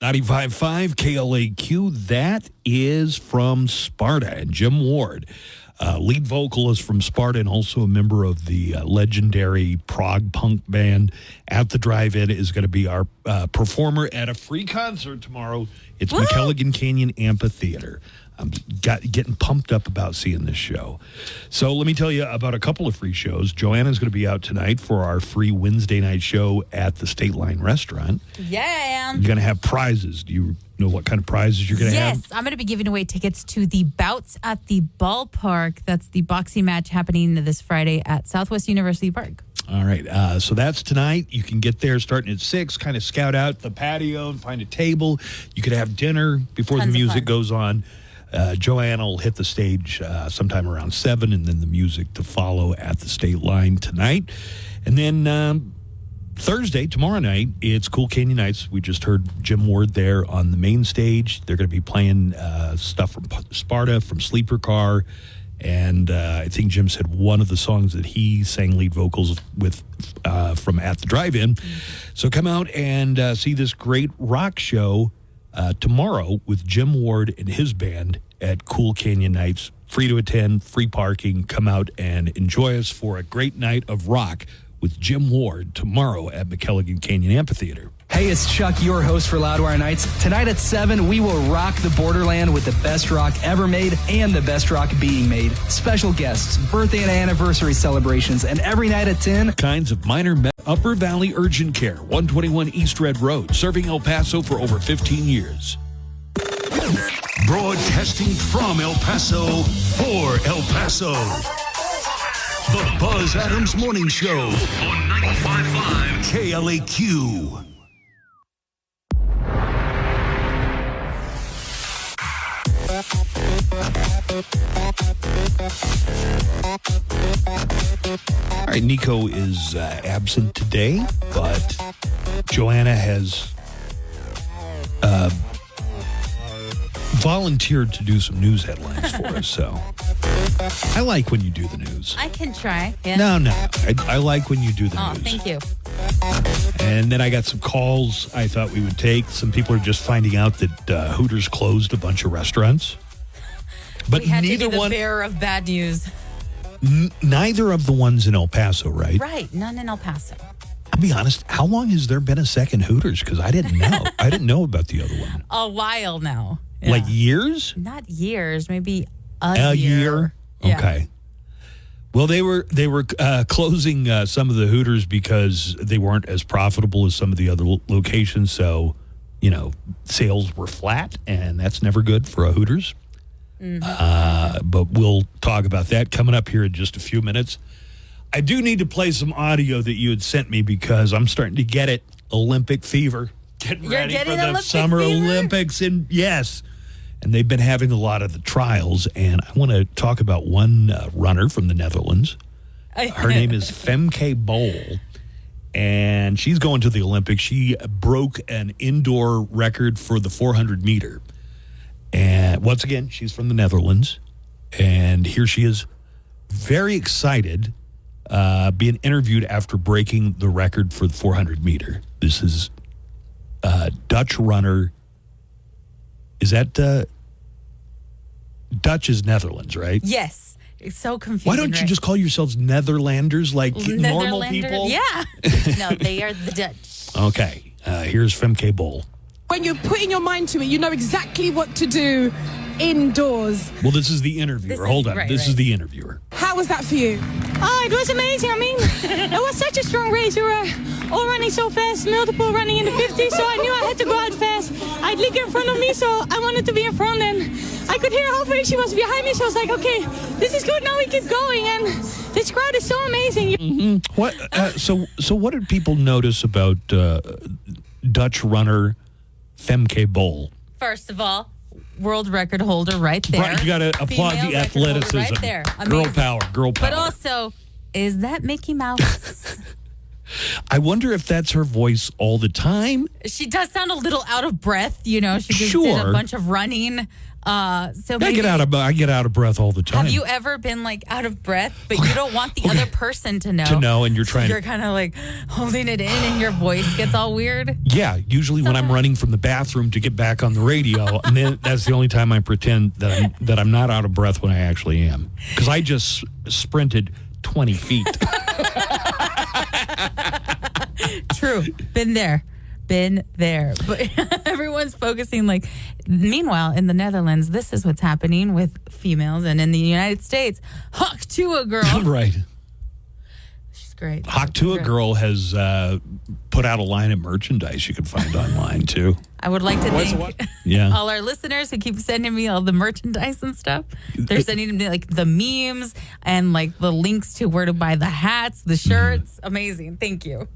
95.5 KLAQ. That is from Sparta. And Jim Ward, lead vocalist from Sparta and also a member of the legendary prog punk band At the Drive-In, is going to be our performer at a free concert tomorrow. It's McKelligan Canyon Amphitheater. I'm getting pumped up about seeing this show. So let me tell you about a couple of free shows. Joanna's going to be out tonight for our free Wednesday night show at the State Line Restaurant. Yeah. You're going to have prizes. Do you know what kind of prizes you're going to have? Yes, I'm going to be giving away tickets to the Bouts at the Ballpark. That's the boxing match happening this Friday at Southwest University Park. All right. So that's tonight. You can get there starting at 6, kind of scout out the patio and find a table. You could have dinner before the music goes on. Joanna will hit the stage sometime around 7, and then the music to follow at the State Line tonight. And then Thursday, tomorrow night, it's Cool Canyon Nights. We just heard Jim Ward there on the main stage. They're going to be playing stuff from Sparta, from Sleeper Car, and I think Jim said one of the songs that he sang lead vocals with from At the Drive-In. So come out and see this great rock show tomorrow with Jim Ward and his band at Cool Canyon Nights. Free to attend, free parking. Come out and enjoy us for a great night of rock with Jim Ward tomorrow at McKelligan Canyon Amphitheater. Hey, it's Chuck, your host for Loudwire Nights. Tonight at 7, we will rock the borderland with the best rock ever made and the best rock being made. Special guests, birthday and anniversary celebrations, and every night at 10... Kinds of minor Upper Valley Urgent Care, 121 East Red Road, serving El Paso for over 15 years. Broadcasting from El Paso for El Paso. The Buzz Adams Morning Show on 95.5 KLAQ. All right, Nico is absent today, but Joanna has volunteered to do some news headlines for us, so I like when you do the news. I can try. Yeah. No. I like when you do the news. Oh, thank you. And then I got some calls I thought we would take. Some people are just finding out that Hooters closed a bunch of restaurants. But we had neither to be the one, bearer of bad news. Neither of the ones in El Paso, right? Right, none in El Paso. I'll be honest, how long has there been a second Hooters? Because I didn't know. I didn't know about the other one. A while now. Yeah. Like years? Not years, maybe a year. Yeah. Okay. Well, they were closing some of the Hooters because they weren't as profitable as some of the other locations. So, sales were flat, and that's never good for a Hooters. Mm-hmm. But we'll talk about that coming up here in just a few minutes. I do need to play some audio that you had sent me because I'm starting to get it. Olympic fever. Getting ready for the Olympic Summer fever? Olympics. And yes. And they've been having a lot of the trials. And I want to talk about one runner from the Netherlands. Her name is Femke Bol. And she's going to the Olympics. She broke an indoor record for the 400 meter. And once again, she's from the Netherlands. And here she is, very excited, being interviewed after breaking the record for the 400 meter. This is Dutch runner. Is that Dutch is Netherlands, right? Yes. It's so confusing. Why don't you just call yourselves Netherlanders like normal people? Yeah. No, they are the Dutch. Okay. Here's Femke Bol. When you're putting your mind to it, you know exactly what to do indoors. Well, this is the interviewer. Hold on. This is the interviewer. How was that for you? Oh, it was amazing. I mean, it was such a strong race. We were all running so fast, multiple running in the 50s, so I knew I had to go out fast. I had Lieke in front of me, so I wanted to be in front, and I could hear how fast she was behind me, so I was like, okay, this is good, now we keep going, and this crowd is so amazing. Mm-hmm. What? So what did people notice about Dutch runner Femke Bol? First of all, world record holder right there. Right, you got to applaud Female the record holder athleticism. right there. Girl Amazing. power, girl power. But also, is that Mickey Mouse? I wonder if that's her voice all the time. She does sound a little out of breath. You know, she just did Sure. a bunch of running. So I maybe, get out of breath all the time. have you ever been like out of breath, but you don't want the other person to know? To know, and you're trying. You're kind of like holding it in, and your voice gets all weird. Yeah, usually when I'm running from the bathroom to get back on the radio, and then that's the only time I pretend that I'm not out of breath when I actually am, because I just sprinted 20 feet. True. Been there. But everyone's focusing like, meanwhile, in the Netherlands, this is what's happening with females. And in the United States, Hawk Tuah girl. Right. She's great. Hawk Tuah girl has put out a line of merchandise you can find online, too. I would like to thank Yeah. all our listeners who keep sending me all the merchandise and stuff. They're sending me like the memes and like the links to where to buy the hats, the shirts. Amazing. Thank you.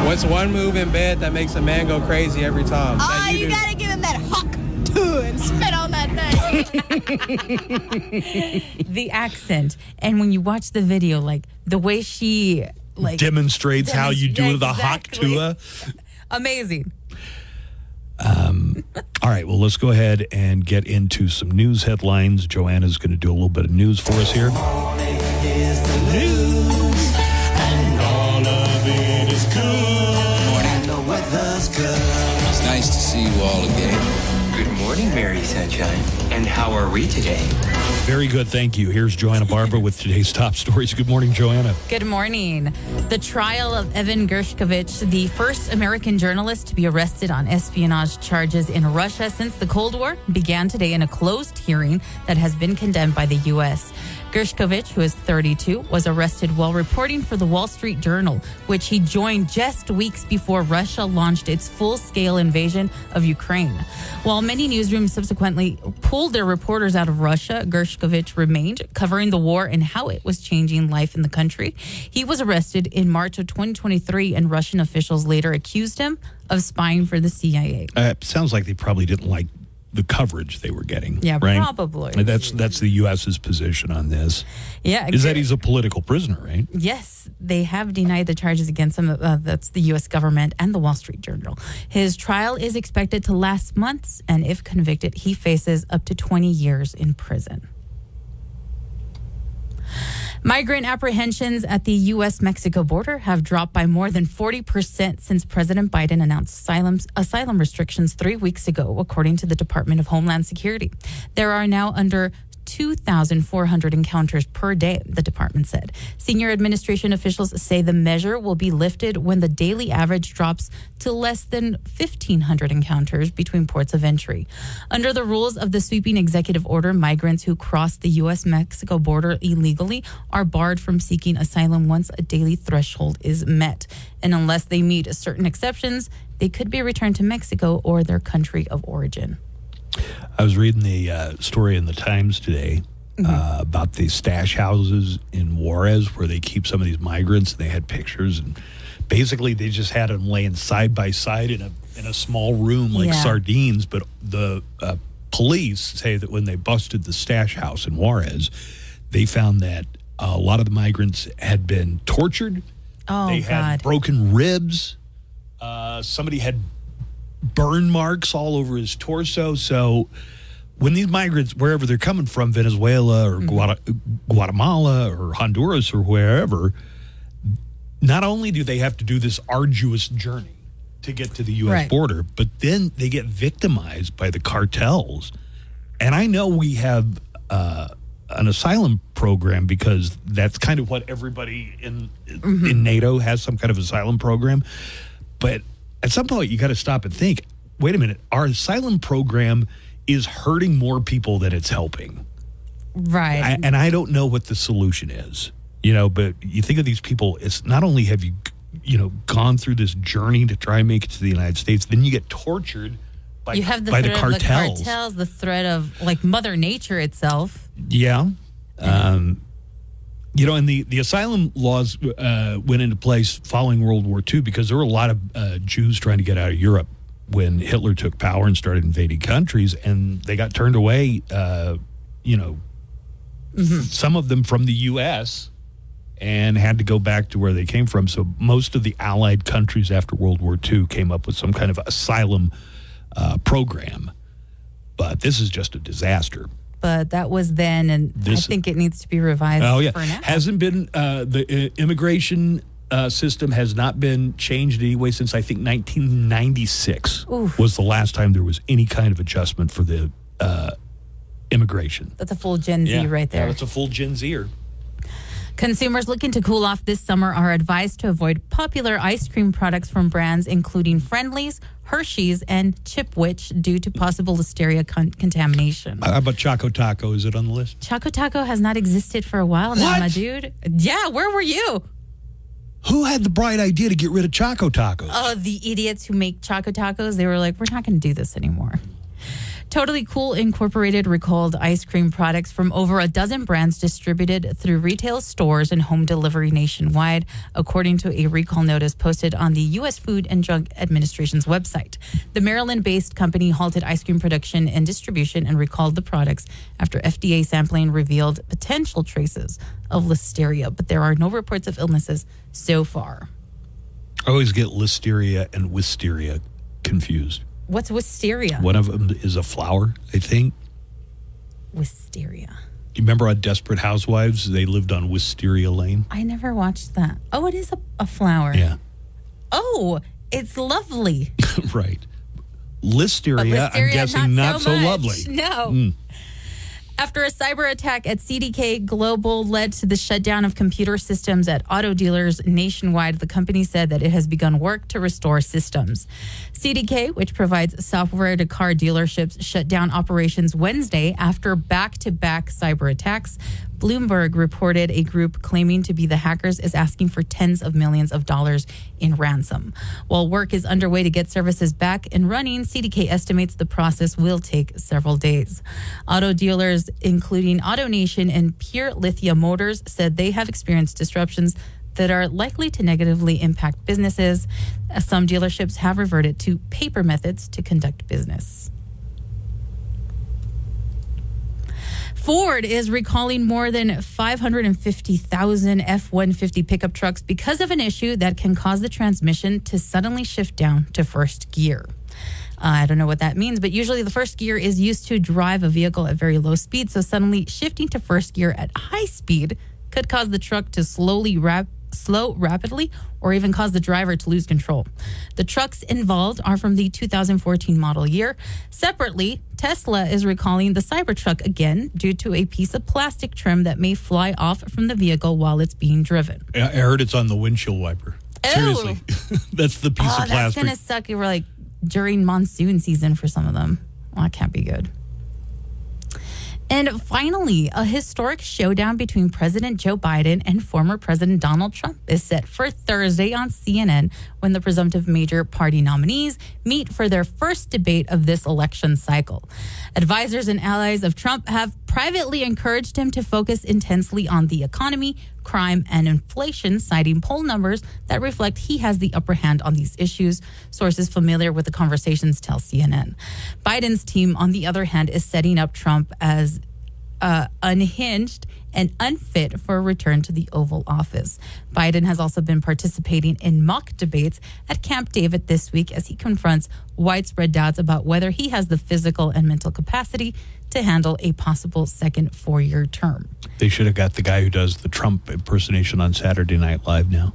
What's one move in bed that makes a man go crazy every time? Oh, you gotta give him that Hawk Tuah and spit on that thing. The accent. And when you watch the video, like the way she like demonstrates how you do the Hawk Exactly. Tuah. Amazing. All right, well, let's go ahead and get into some news headlines. Joanna's going to do a little bit of news for us here. Here's the news, and all of it is good. And the weather's good. It's nice to see you all again. Good morning, Mary Sunshine. And how are we today? Very good, thank you. Here's Joanna Barber with today's top stories. Good morning, Joanna. Good morning. The trial of Evan Gershkovich, the first American journalist to be arrested on espionage charges in Russia since the Cold War, began today in a closed hearing that has been condemned by the U.S. Gershkovich, who is 32, was arrested while reporting for the Wall Street Journal, which he joined just weeks before Russia launched its full-scale invasion of Ukraine. While many newsrooms subsequently pulled their reporters out of Russia, Gershkovich remained, covering the war and how it was changing life in the country. He was arrested in March of 2023, and Russian officials later accused him of spying for the CIA. Sounds like they probably didn't like the coverage they were getting. Yeah, right? probably. That's the U.S.'s position on this. Yeah. Is that he's a political prisoner, right? Yes, they have denied the charges against him. That's the U.S. government and the Wall Street Journal. His trial is expected to last months, and if convicted, he faces up to 20 years in prison. Migrant apprehensions at the U.S.-Mexico border have dropped by more than 40% since President Biden announced asylum restrictions 3 weeks ago, according to the Department of Homeland Security. There are now under 2,400 encounters per day, the department said. Senior administration officials say the measure will be lifted when the daily average drops to less than 1,500 encounters between ports of entry. Under the rules of the sweeping executive order, migrants who cross the U.S.-Mexico border illegally are barred from seeking asylum once a daily threshold is met. And unless they meet certain exceptions, they could be returned to Mexico or their country of origin. I was reading the story in the Times today about the stash houses in Juarez where they keep some of these migrants. And they had pictures, and basically they just had them laying side by side in a small room like sardines. But the police say that when they busted the stash house in Juarez, they found that a lot of the migrants had been tortured. They had broken ribs. Somebody had burn marks all over his torso. So when these migrants, wherever they're coming from, Venezuela or Guatemala or Honduras or wherever, not only do they have to do this arduous journey to get to the U.S. border, but then they get victimized by the cartels. And I know we have an asylum program because that's kind of what everybody in NATO has, some kind of asylum program. But at some point, you got to stop and think, wait a minute, our asylum program is hurting more people than it's helping. Right. And I don't know what the solution is, but you think of these people, it's not only have you gone through this journey to try and make it to the United States, then you get tortured by you have the by threat the cartels. Of the cartels, the threat of like Mother Nature itself. Yeah. And the asylum laws went into place following World War II because there were a lot of Jews trying to get out of Europe when Hitler took power and started invading countries, and they got turned away, some of them from the U.S., and had to go back to where they came from. So most of the Allied countries after World War II came up with some kind of asylum program. But this is just a disaster. But that was then, and I think it needs to be revised for now. Hasn't been, the immigration system has not been changed anyway since I think 1996 was the last time there was any kind of adjustment for the immigration. That's a full Gen Z right there. Yeah, that's a full Gen Zer. Consumers looking to cool off this summer are advised to avoid popular ice cream products from brands including Friendly's, Hershey's, and Chipwich due to possible listeria contamination. How about Choco Taco? Is it on the list? Choco Taco has not existed for a while now, my dude. Yeah, where were you? Who had the bright idea to get rid of Choco Tacos? Oh, the idiots who make Choco Tacos. They were like, we're not going to do this anymore. Totally Cool Incorporated recalled ice cream products from over a dozen brands distributed through retail stores and home delivery nationwide, according to a recall notice posted on the U.S. Food and Drug Administration's website. The Maryland-based company halted ice cream production and distribution and recalled the products after FDA sampling revealed potential traces of listeria, but there are no reports of illnesses so far. I always get listeria and wisteria confused. What's wisteria? One of them is a flower, I think. Wisteria. You remember on Desperate Housewives, they lived on Wisteria Lane? I never watched that. Oh, it is a flower. Yeah. Oh, it's lovely. Right. Listeria, I'm guessing not so lovely. No. After a cyber attack at CDK Global led to the shutdown of computer systems at auto dealers nationwide, the company said that it has begun work to restore systems. CDK, which provides software to car dealerships, shut down operations Wednesday after back-to-back cyber attacks. Bloomberg reported a group claiming to be the hackers is asking for tens of millions of dollars in ransom. While work is underway to get services back and running, CDK estimates the process will take several days. Auto dealers, including AutoNation and Pure Lithium Motors, said they have experienced disruptions that are likely to negatively impact businesses. Some dealerships have reverted to paper methods to conduct business. Ford is recalling more than 550,000 F-150 pickup trucks because of an issue that can cause the transmission to suddenly shift down to first gear. I don't know what that means, but usually the first gear is used to drive a vehicle at very low speed, so suddenly shifting to first gear at high speed could cause the truck to slow rapidly or even cause the driver to lose control. The trucks involved are from the 2014 model year. Separately, Tesla is recalling the Cybertruck again due to a piece of plastic trim that may fly off from the vehicle while it's being driven. I heard it's on the windshield wiper. Seriously. That's the piece of plastic. That's going to suck. We're like during monsoon season for some of them. Well, that can't be good. And finally, a historic showdown between President Joe Biden and former President Donald Trump is set for Thursday on CNN when the presumptive major party nominees meet for their first debate of this election cycle. Advisors and allies of Trump have privately encouraged him to focus intensely on the economy, crime, and inflation, citing poll numbers that reflect he has the upper hand on these issues. Sources familiar with the conversations tell CNN. Biden's team, on the other hand, is setting up Trump as unhinged and unfit for a return to the Oval Office. Biden has also been participating in mock debates at Camp David this week as he confronts widespread doubts about whether he has the physical and mental capacity to handle a possible second four-year term. They should have got the guy who does the Trump impersonation on Saturday Night Live now.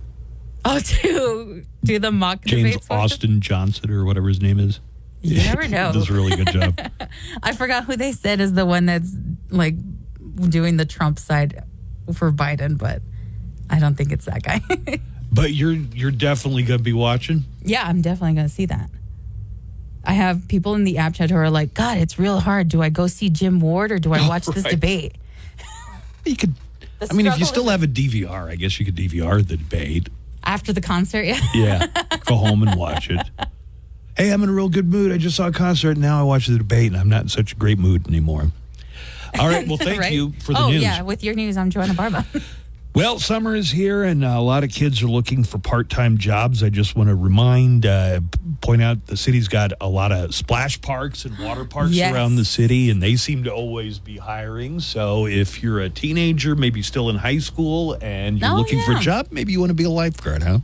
Oh, to do the mock James debates? Austin Johnson or whatever his name is. You never know. Does a really good job. I forgot who they said is the one that's like doing the Trump side for Biden, but I don't think it's that guy. But you're definitely going to be watching? Yeah, I'm definitely going to see that. I have people in the app chat who are like, God, it's real hard. Do I go see Jim Ward or do I watch this debate? You could. I mean, if you still have a DVR, I guess you could DVR the debate. After the concert, yeah. Yeah, go home and watch it. Hey, I'm in a real good mood. I just saw a concert, and now I watch the debate, and I'm not in such a great mood anymore. All right, well, thank you for the news. Oh, yeah, with your news, I'm Joanna Barba. Well, summer is here, and a lot of kids are looking for part-time jobs. I just want to point out the city's got a lot of splash parks and water parks around the city, and they seem to always be hiring. So if you're a teenager, maybe still in high school, and you're looking for a job, maybe you want to be a lifeguard, huh?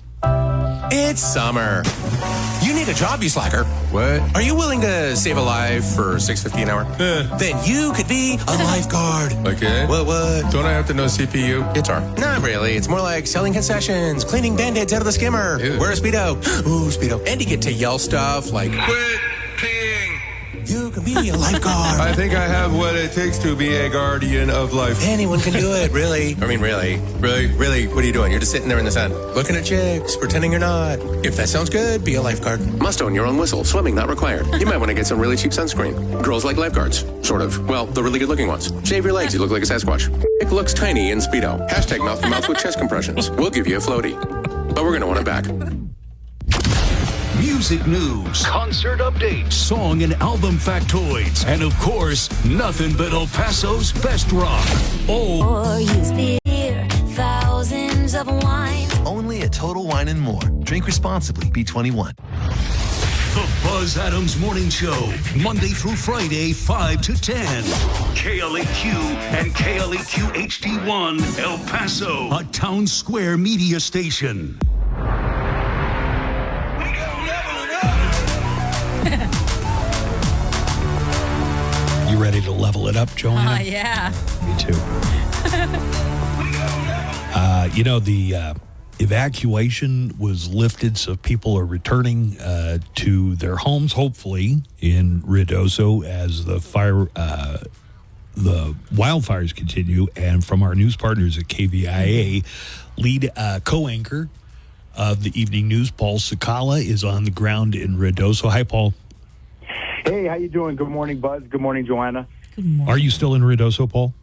It's summer. You need a job, you slacker. What? Are you willing to save a life for $6.50 an hour? Then you could be a lifeguard. Okay. What? Don't I have to know CPU? Guitar. Not really. It's more like selling concessions, cleaning Band-Aids out of the skimmer. Ew. Wear a Speedo. Ooh, Speedo. And you get to yell stuff like, Quit peeing. You can be a lifeguard. I think I have what it takes to be a guardian of life. Anyone can do it, really. I mean, really. Really, what are you doing? You're just sitting there in the sun, looking at chicks, pretending you're not. If that sounds good, be a lifeguard. Must own your own whistle. Swimming not required. You might want to get some really cheap sunscreen. Girls like lifeguards. Sort of. Well, the really good-looking ones. Shave your legs. You look like a Sasquatch. It looks tiny in Speedo. Hashtag mouth-to-mouth with chest compressions. We'll give you a floaty. But we're going to want it back. Music news, concert updates, song and album factoids, and of course, nothing but El Paso's best rock. Thousands of wines. Only at Total Wine & More. Drink responsibly. Be 21. The Buzz Adams Morning Show, Monday through Friday, 5 to 10. KLAQ and KLAQ HD1, El Paso, a Town Square media station. You ready to level it up, Joanna? Yeah. Me too. The evacuation was lifted, so people are returning to their homes, hopefully, in Ruidoso as the wildfires continue. And from our news partners at KVIA, lead co-anchor of the evening news, Paul Sakala, is on the ground in Ruidoso. Hi, Paul. Hey, how you doing? Good morning, Buzz. Good morning, Joanna. Good morning. Are you still in Ruidoso, Paul?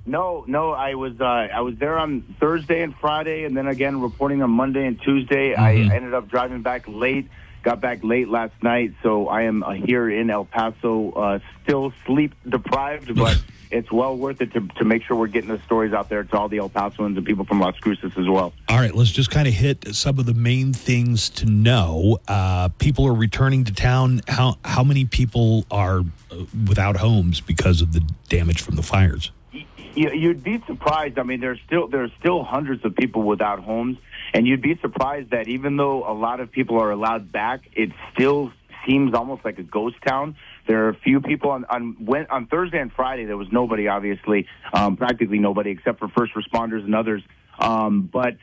No, I was there on Thursday and Friday, and then again reporting on Monday and Tuesday. I ended up driving back late, got back late last night, so I am here in El Paso, still sleep deprived, but it's well worth it to make sure we're getting the stories out there to all the El Pasoans and people from Las Cruces as well. All right, let's just kind of hit some of the main things to know. People are returning to town. How many people are without homes because of the damage from the fires? You'd be surprised. I mean, there's still hundreds of people without homes, and you'd be surprised that even though a lot of people are allowed back, it still seems almost like a ghost town. There are a few people on Thursday and Friday. There was nobody, obviously, practically nobody except for first responders and others. But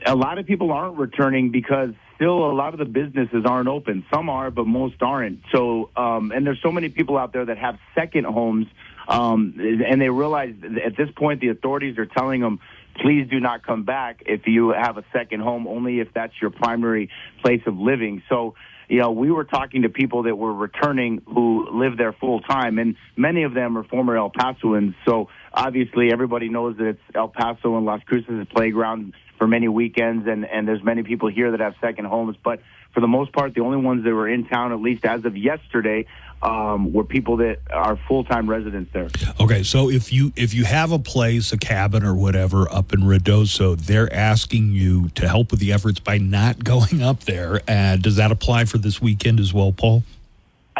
a lot of people aren't returning because still a lot of the businesses aren't open. Some are, but most aren't. So, and there's so many people out there that have second homes. And they realize at this point the authorities are telling them, please do not come back if you have a second home, only if that's your primary place of living. So, we were talking to people that were returning who live there full time, and many of them are former El Pasoans. So obviously everybody knows that it's El Paso and Las Cruces' playground for many weekends, and there's many people here that have second homes. But for the most part, the only ones that were in town, at least as of yesterday, were people that are full-time residents there. Okay, so if you have a place, a cabin or whatever up in Ruidoso, they're asking you to help with the efforts by not going up there. Does that apply for this weekend as well, Paul?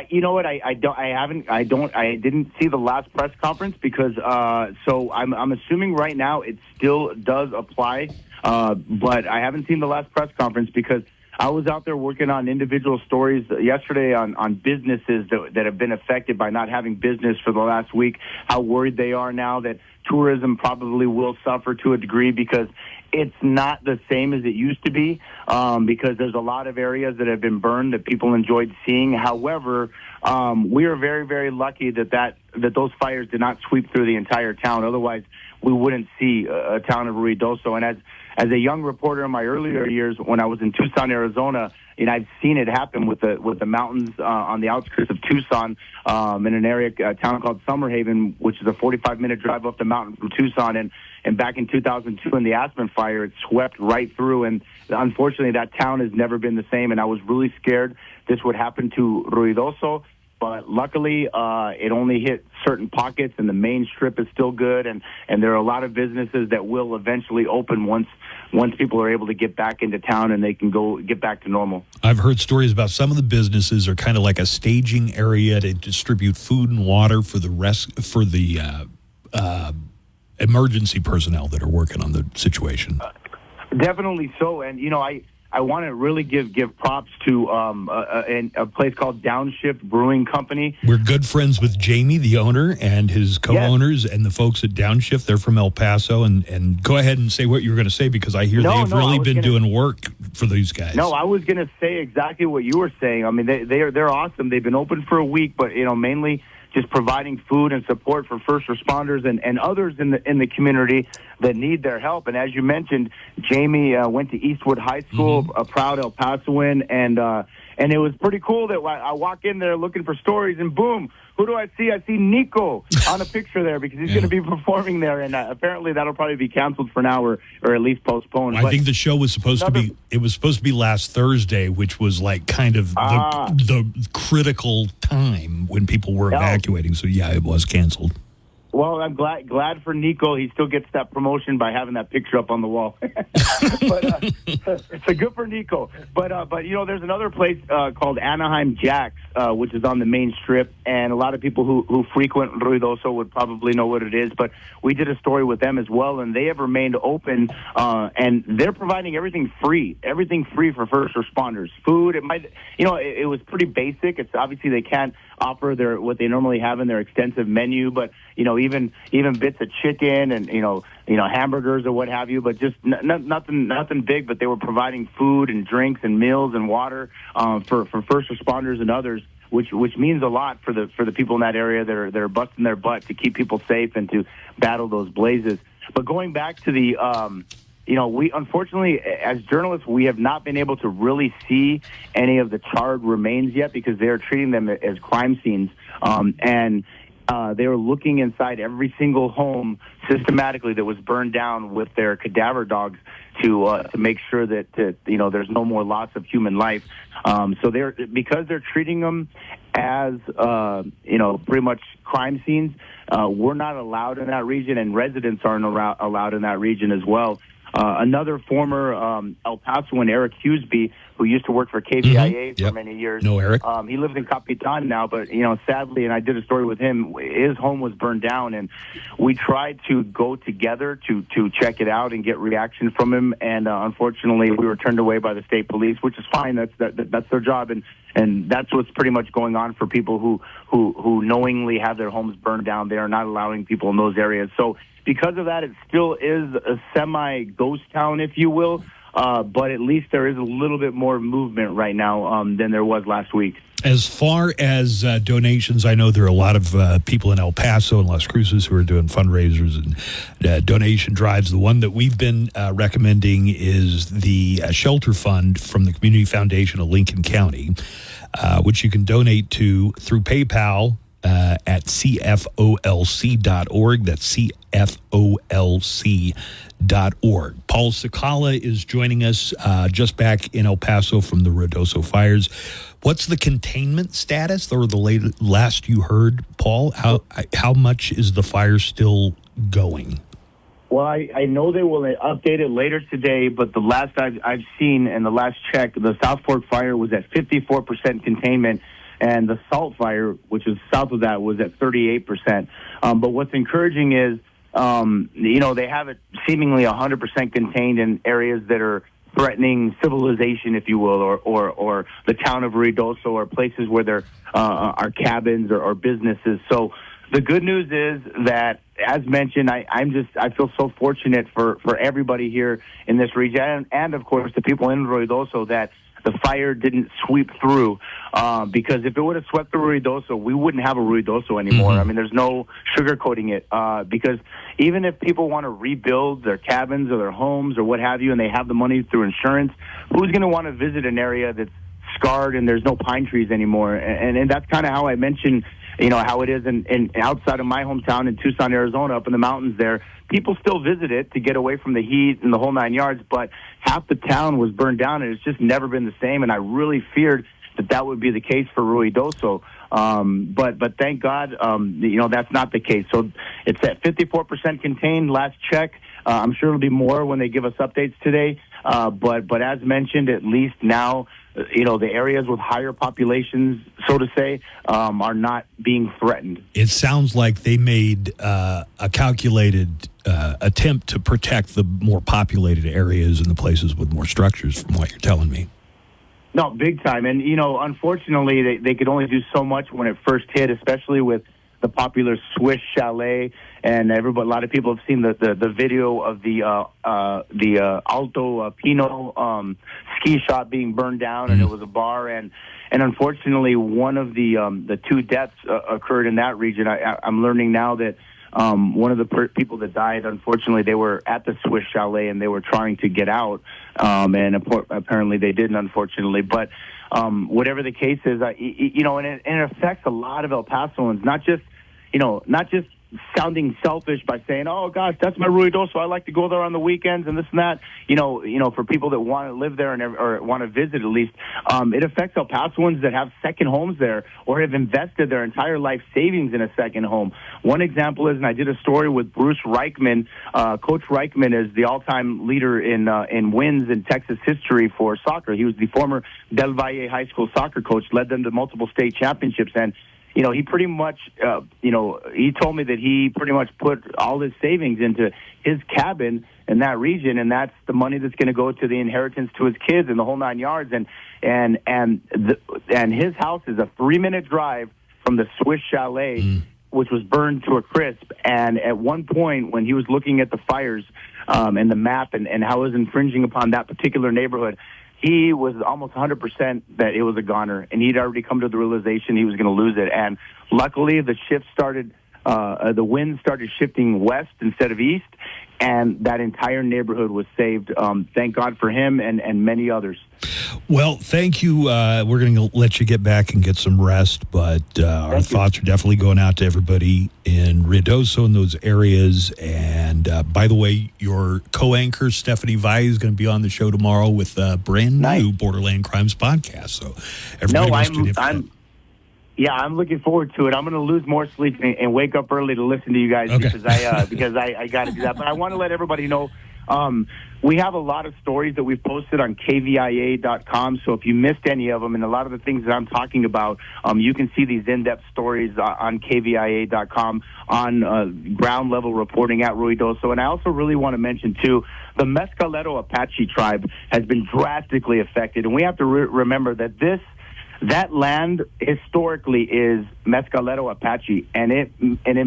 You know what? I didn't see the last press conference because so I'm assuming right now it still does apply, but I haven't seen the last press conference because I was out there working on individual stories yesterday on businesses that have been affected by not having business for the last week, how worried they are now that tourism probably will suffer to a degree because it's not the same as it used to be, because there's a lot of areas that have been burned that people enjoyed seeing. However, we are very, very lucky that those fires did not sweep through the entire town. Otherwise, we wouldn't see a town of Ruidoso. And as a young reporter in my earlier years, when I was in Tucson, Arizona, I've seen it happen with the mountains on the outskirts of Tucson, in an area, a town called Summerhaven, which is a 45-minute drive up the mountain from Tucson. And back in 2002, in the Aspen fire, it swept right through. And unfortunately, that town has never been the same. And I was really scared this would happen to Ruidoso. But luckily, it only hit certain pockets, and the main strip is still good. And there are a lot of businesses that will eventually open once people are able to get back into town and they can get back to normal. I've heard stories about some of the businesses are kind of like a staging area to distribute food and water for the emergency personnel that are working on the situation. Definitely so. And, I want to really give props to a place called Downshift Brewing Company. We're good friends with Jamie, the owner, and his co-owners, and the folks at Downshift. They're from El Paso. And go ahead and say what you were going to say, because I hear they've really been doing work for these guys. No, I was going to say exactly what you were saying. I mean, they're awesome. They've been open for a week, but mainly just providing food and support for first responders and others in the community that need their help. And as you mentioned, Jamie went to Eastwood High School, a proud El Pasoan, and it was pretty cool that I walk in there looking for stories, and boom, who do I see? I see Nico on a picture there, because he's going to be performing there, and apparently that'll probably be canceled for now, or at least postponed. I think the show was supposed to be last Thursday, which was like kind of the critical time when people were evacuating. So yeah, it was canceled. Well, I'm glad for Nico. He still gets that promotion by having that picture up on the wall. But so good for Nico. But there's another place called Anaheim Jack's, which is on the main strip, and a lot of people who frequent Ruidoso would probably know what it is. But we did a story with them as well, and they have remained open, and they're providing everything free for first responders. Food, it was pretty basic. It's obviously they can't offer what they normally have in their extensive menu, but even bits of chicken and hamburgers or what have you, but just nothing big. But they were providing food and drinks and meals and water for first responders and others, which means a lot for the people in that area that are busting their butt to keep people safe and to battle those blazes. But going back to the we unfortunately, as journalists, we have not been able to really see any of the charred remains yet, because they are treating them as crime scenes. And they were looking inside every single home systematically that was burned down with their cadaver dogs to make sure that there's no more loss of human life. So because they're treating them as pretty much crime scenes, we're not allowed in that region, and residents aren't allowed in that region as well. Another former El Pasoan, Eric Hughesby, who used to work for KPIA for many years. No, Eric. He lives in Capitan now, but, sadly, and I did a story with him, his home was burned down, and we tried to go together to check it out and get reaction from him, and unfortunately, we were turned away by the state police, which is fine. That's their job, and that's what's pretty much going on for people who knowingly have their homes burned down. They are not allowing people in those areas. So because of that, it still is a semi-ghost town, if you will, but at least there is a little bit more movement right now than there was last week. As far as donations, I know there are a lot of people in El Paso and Las Cruces who are doing fundraisers and donation drives. The one that we've been recommending is the Shelter Fund from the Community Foundation of Lincoln County, which you can donate to through PayPal at cfolc.org. That's cfolc.org. Paul Cicala is joining us just back in El Paso from the Ruidoso fires. What's the containment status, or the last you heard, Paul? How much is the fire still going? Well, I know they will update it later today, but the last I've seen and the last check, the South Fork fire was at 54% containment, and the Salt fire, which is south of that, was at 38%. But what's encouraging is, they have it seemingly 100% contained in areas that are threatening civilization, if you will, or the town of Ruidoso, or places where there are cabins or businesses. So the good news is that, as mentioned, I feel so fortunate for everybody here in this region, and of course the people in Ruidoso, that the fire didn't sweep through, because if it would have swept through Ruidoso, we wouldn't have a Ruidoso anymore. I mean, there's no sugarcoating it, because even if people want to rebuild their cabins or their homes or what have you, and they have the money through insurance, who's going to want to visit an area that's scarred and there's no pine trees anymore? And that's kind of how I mentioned, how it is in outside of my hometown in Tucson, Arizona, up in the mountains there. People still visit it to get away from the heat and the whole 9 yards, but half the town was burned down, and it's just never been the same. And I really feared that would be the case for Ruidoso. But thank God, that's not the case. So it's at 54% contained. Last check. I'm sure it'll be more when they give us updates today. But as mentioned, at least now, the areas with higher populations, so to say, are not being threatened. It sounds like they made a calculated attempt to protect the more populated areas and the places with more structures, from what you're telling me. No, big time. And, unfortunately, they could only do so much when it first hit, especially with the popular Swiss Chalet. And a lot of people have seen the video of the Alto Pino ski shop being burned down, and it was a bar. And unfortunately, one of the two deaths occurred in that region. I'm learning now that one of the people that died, unfortunately, they were at the Swiss Chalet and they were trying to get out, and apparently they didn't, unfortunately. But whatever the case is, and it affects a lot of El Pasoans, not just sounding selfish by saying, "Oh gosh, that's my Ruidoso. I like to go there on the weekends and this and that." For people that want to live there or want to visit at least, it affects El Pasoans that have second homes there or have invested their entire life savings in a second home. One example is, and I did a story with Bruce Reichman. Coach Reichman is the all-time leader in wins in Texas history for soccer. He was the former Del Valle High School soccer coach, led them to multiple state championships, and he pretty much, he told me that he pretty much put all his savings into his cabin in that region, and that's the money that's going to go to the inheritance to his kids and the whole 9 yards. And his house is a 3-minute drive from the Swiss Chalet, which was burned to a crisp. And at one point, when he was looking at the fires and the map and how it was infringing upon that particular neighborhood, he was almost 100% that it was a goner, and he'd already come to the realization he was going to lose it. And luckily, the wind started shifting west instead of east, and that entire neighborhood was saved. Thank God for him and many others. Well, thank you. We're going to let you get back and get some rest, but our thoughts are definitely going out to everybody in Ruidoso and those areas. And by the way, your co-anchor, Stephanie Vai, is going to be on the show tomorrow with a brand new Borderland Crimes podcast. So everybody I'm looking forward to it. I'm going to lose more sleep and wake up early to listen to you guys because I got to do that. But I want to let everybody know we have a lot of stories that we've posted on kvia.com. So if you missed any of them, and a lot of the things that I'm talking about, you can see these in-depth stories on kvia.com on ground level reporting at Ruidoso. And I also really want to mention too, the Mescalero Apache tribe has been drastically affected, and we have to remember that that land historically is Mescalero Apache, and it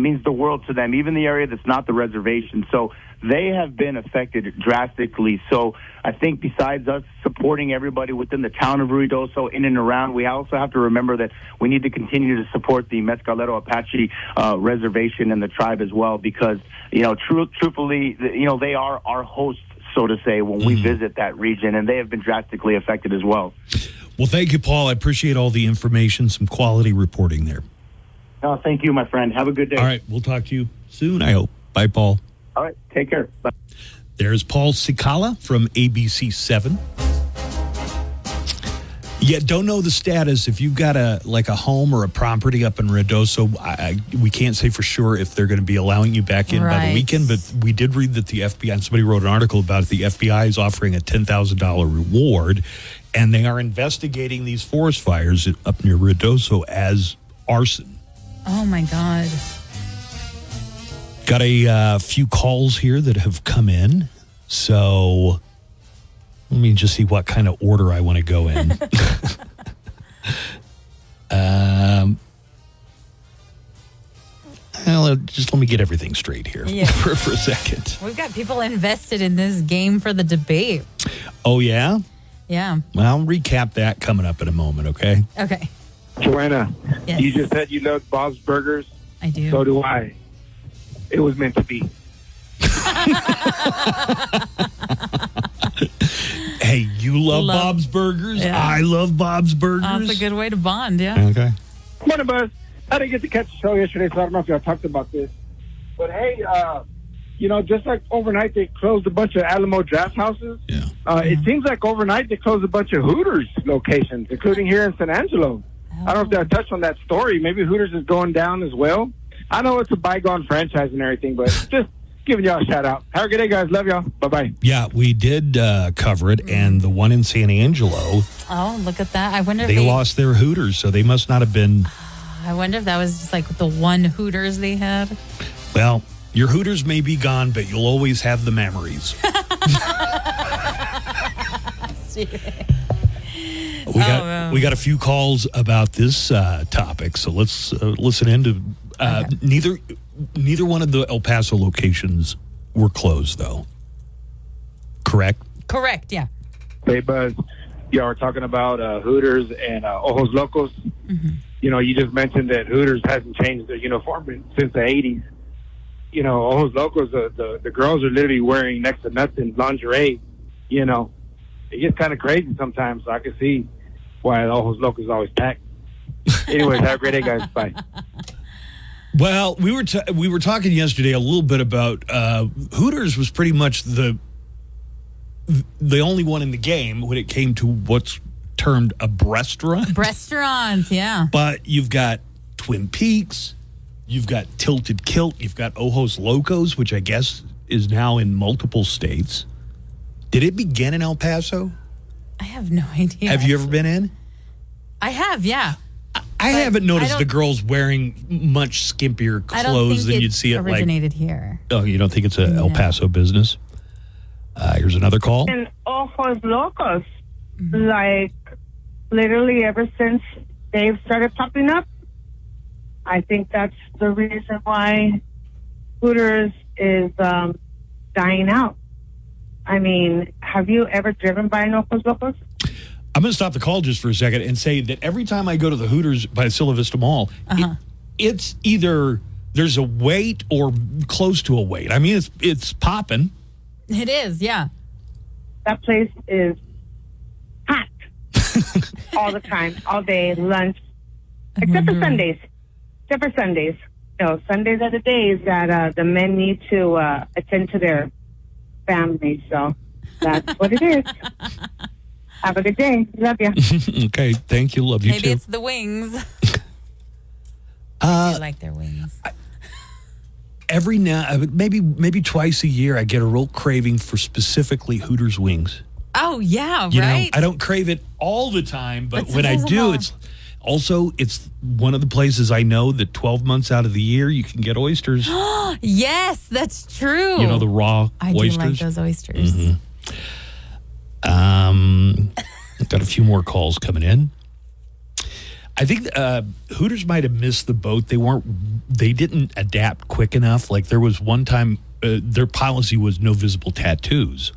means the world to them, even the area that's not the reservation. So they have been affected drastically. So I think besides us supporting everybody within the town of Ruidoso, in and around, we also have to remember that we need to continue to support the Mescalero Apache reservation and the tribe as well, because truthfully, they are our hosts, so to say, when we visit that region, and they have been drastically affected as well. Well, thank you, Paul. I appreciate all the information, some quality reporting there. Oh, thank you, my friend. Have a good day. All right, we'll talk to you soon, I hope. Bye, Paul. All right, take care. Bye. There's Paul Cicala from ABC7. Yeah, don't know the status. If you've got a home or a property up in Ruidoso, we can't say for sure if they're going to be allowing you back in by the weekend, but we did read that the FBI, and somebody wrote an article about it, the FBI is offering a $10,000 reward, and they are investigating these forest fires up near Ruidoso as arson. Oh, my God. Got a few calls here that have come in, so let me just see what kind of order I want to go in. Just let me get everything straight here for a second. We've got people invested in this game for the debate. Oh, yeah? Yeah. Well, I'll recap that coming up in a moment, okay? Okay. Joanna, yes. You just said you love Bob's Burgers. I do. So do I. It was meant to be. Hey, you love Bob's Burgers? Yeah. I love Bob's Burgers. That's a good way to bond, yeah. Okay. Morning, Buzz. I didn't get to catch the show yesterday, so I don't know if y'all talked about this. But, hey, just like overnight they closed a bunch of Alamo Draft houses, it seems like overnight they closed a bunch of Hooters locations, including here in San Angelo. I don't know if I touched on that story. Maybe Hooters is going down as well. I know it's a bygone franchise and everything, but just giving y'all a shout out. Have a good day, guys. Love y'all. Bye-bye. Yeah, we did cover it, and the one in San Angelo, Oh, look at that. I wonder if they lost their Hooters, so they must not have been... I wonder if that was just like the one Hooters they had. Well, your Hooters may be gone, but you'll always have the memories. We got a few calls about this topic, so let's listen into. Neither one of the El Paso locations were closed, though. Correct. Correct. Yeah. Hey, Buzz. Y'all are talking about Hooters and Ojos Locos. Mm-hmm. You know, you just mentioned that Hooters hasn't changed their uniform since the 80s. You know, Ojos Locos, the girls are literally wearing next to nothing lingerie. You know, it gets kind of crazy sometimes, so I can see why Ojos Locos is always packed. Anyways, have a great day, guys. Bye. Well, we were talking yesterday a little bit about Hooters was pretty much the only one in the game when it came to what's termed a breastaurant. Restaurants, yeah. But you've got Twin Peaks, you've got Tilted Kilt, you've got Ojos Locos, which I guess is now in multiple states. Did it begin in El Paso? I have no idea. Have you ever been in? I have, yeah. I haven't noticed the girls wearing much skimpier clothes than you'd see it originated here. Oh, you don't think it's a El Paso business? Here's another call. And Ojos Locos, like literally ever since they've started popping up, I think that's the reason why Hooters is dying out. I mean, have you ever driven by an Ojos Locos? I'm going to stop the call just for a second and say that every time I go to the Hooters by Silla Vista Mall, it's either there's a wait or close to a wait. I mean, it's popping. It is, yeah. That place is packed all the time, all day, lunch, except for Sundays. Except for Sundays. No, Sundays are the days that the men need to attend to their families. So that's what it is. Have a good day. Love you. Okay, thank you. Love you Maybe too. it's the wings. I do like their wings. Every now, maybe twice a year, I get a real craving for specifically Hooters wings. Oh, yeah, You right? know, I don't crave it all the time, but But when I sometimes do, I'm it's one of the places I know that 12 months out of the year you can get oysters. Yes, that's true. You know, the raw I oysters. do like those oysters. Mhm. Got a few more calls coming in. I think Hooters might have missed the boat. They didn't adapt quick enough. Like there was one time their policy was no visible tattoos.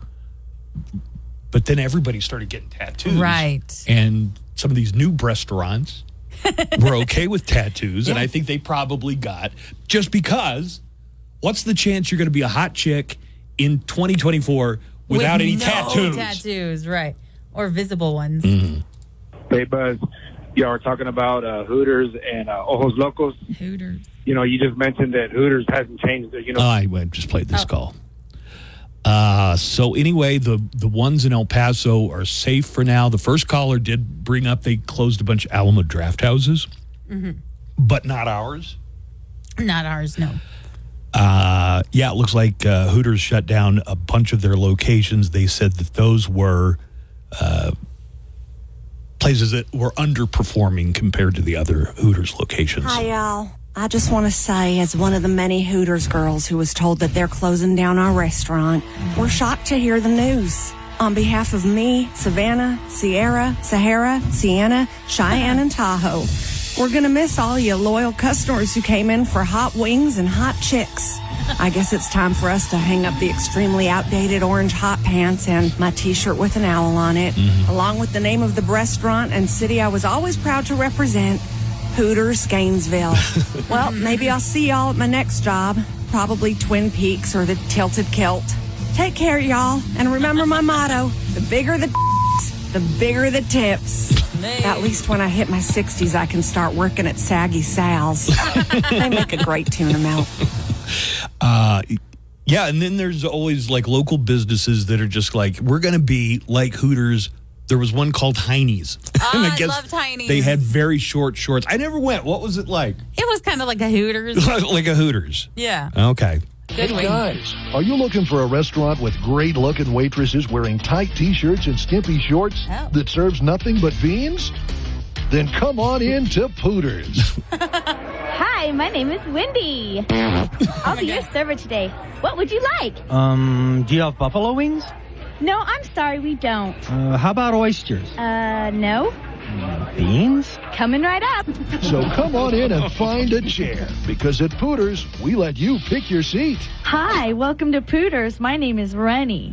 But then everybody started getting tattoos. Right. And some of these new restaurants were okay with tattoos. And I think they probably got, just because, what's the chance you're going to be a hot chick in 2024 without any tattoos? Tattoos, right. Or visible ones. Hey, Buzz. Y'all are talking about Hooters and Ojos Locos. Hooters. You know, you just mentioned that Hooters hasn't changed their uniform. I just played this call. So anyway, the ones in El Paso are safe for now. The first caller did bring up they closed a bunch of Alamo draft houses, but not ours. Not ours, no. Yeah, it looks like Hooters shut down a bunch of their locations. They said that those were places that were underperforming compared to the other Hooters locations. Hi, y'all. I just want to say, as one of the many Hooters girls who was told that they're closing down our restaurant, we're shocked to hear the news. On behalf of me, Savannah, Sierra, Sahara, Sienna, Cheyenne, and Tahoe, we're going to miss all you loyal customers who came in for hot wings and hot chicks. I guess it's time for us to hang up the extremely outdated orange hot pants and my T-shirt with an owl on it, along with the name of the restaurant and city I was always proud to represent, Hooters, Gainesville. Well, maybe I'll see y'all at my next job, probably Twin Peaks or the Tilted Kilt. Take care, y'all, and remember my motto, the bigger the bigger the tips. At least when I hit my 60s, I can start working at Saggy Sal's. They make a great tuna melt. Yeah, and then there's always like local businesses that are just like, we're going to be like Hooters, There was one called Heine's. Oh, I loved Heine's. They had very short shorts. I never went. What was it like? It was kind of like a Hooters. Like a Hooters. Yeah. Okay. Good wings. Guys, are you looking for a restaurant with great-looking waitresses wearing tight T-shirts and skimpy shorts that serves nothing but beans? Then come on in to Pooters. Hi, my name is Wendy. I'll be your server today. What would you like? Do you have buffalo wings? No, I'm sorry, we don't. How about oysters? No. Beans? Coming right up. So come on in and find a chair, because at Pooters, we let you pick your seat. Hi, welcome to Pooters. My name is Ronnie.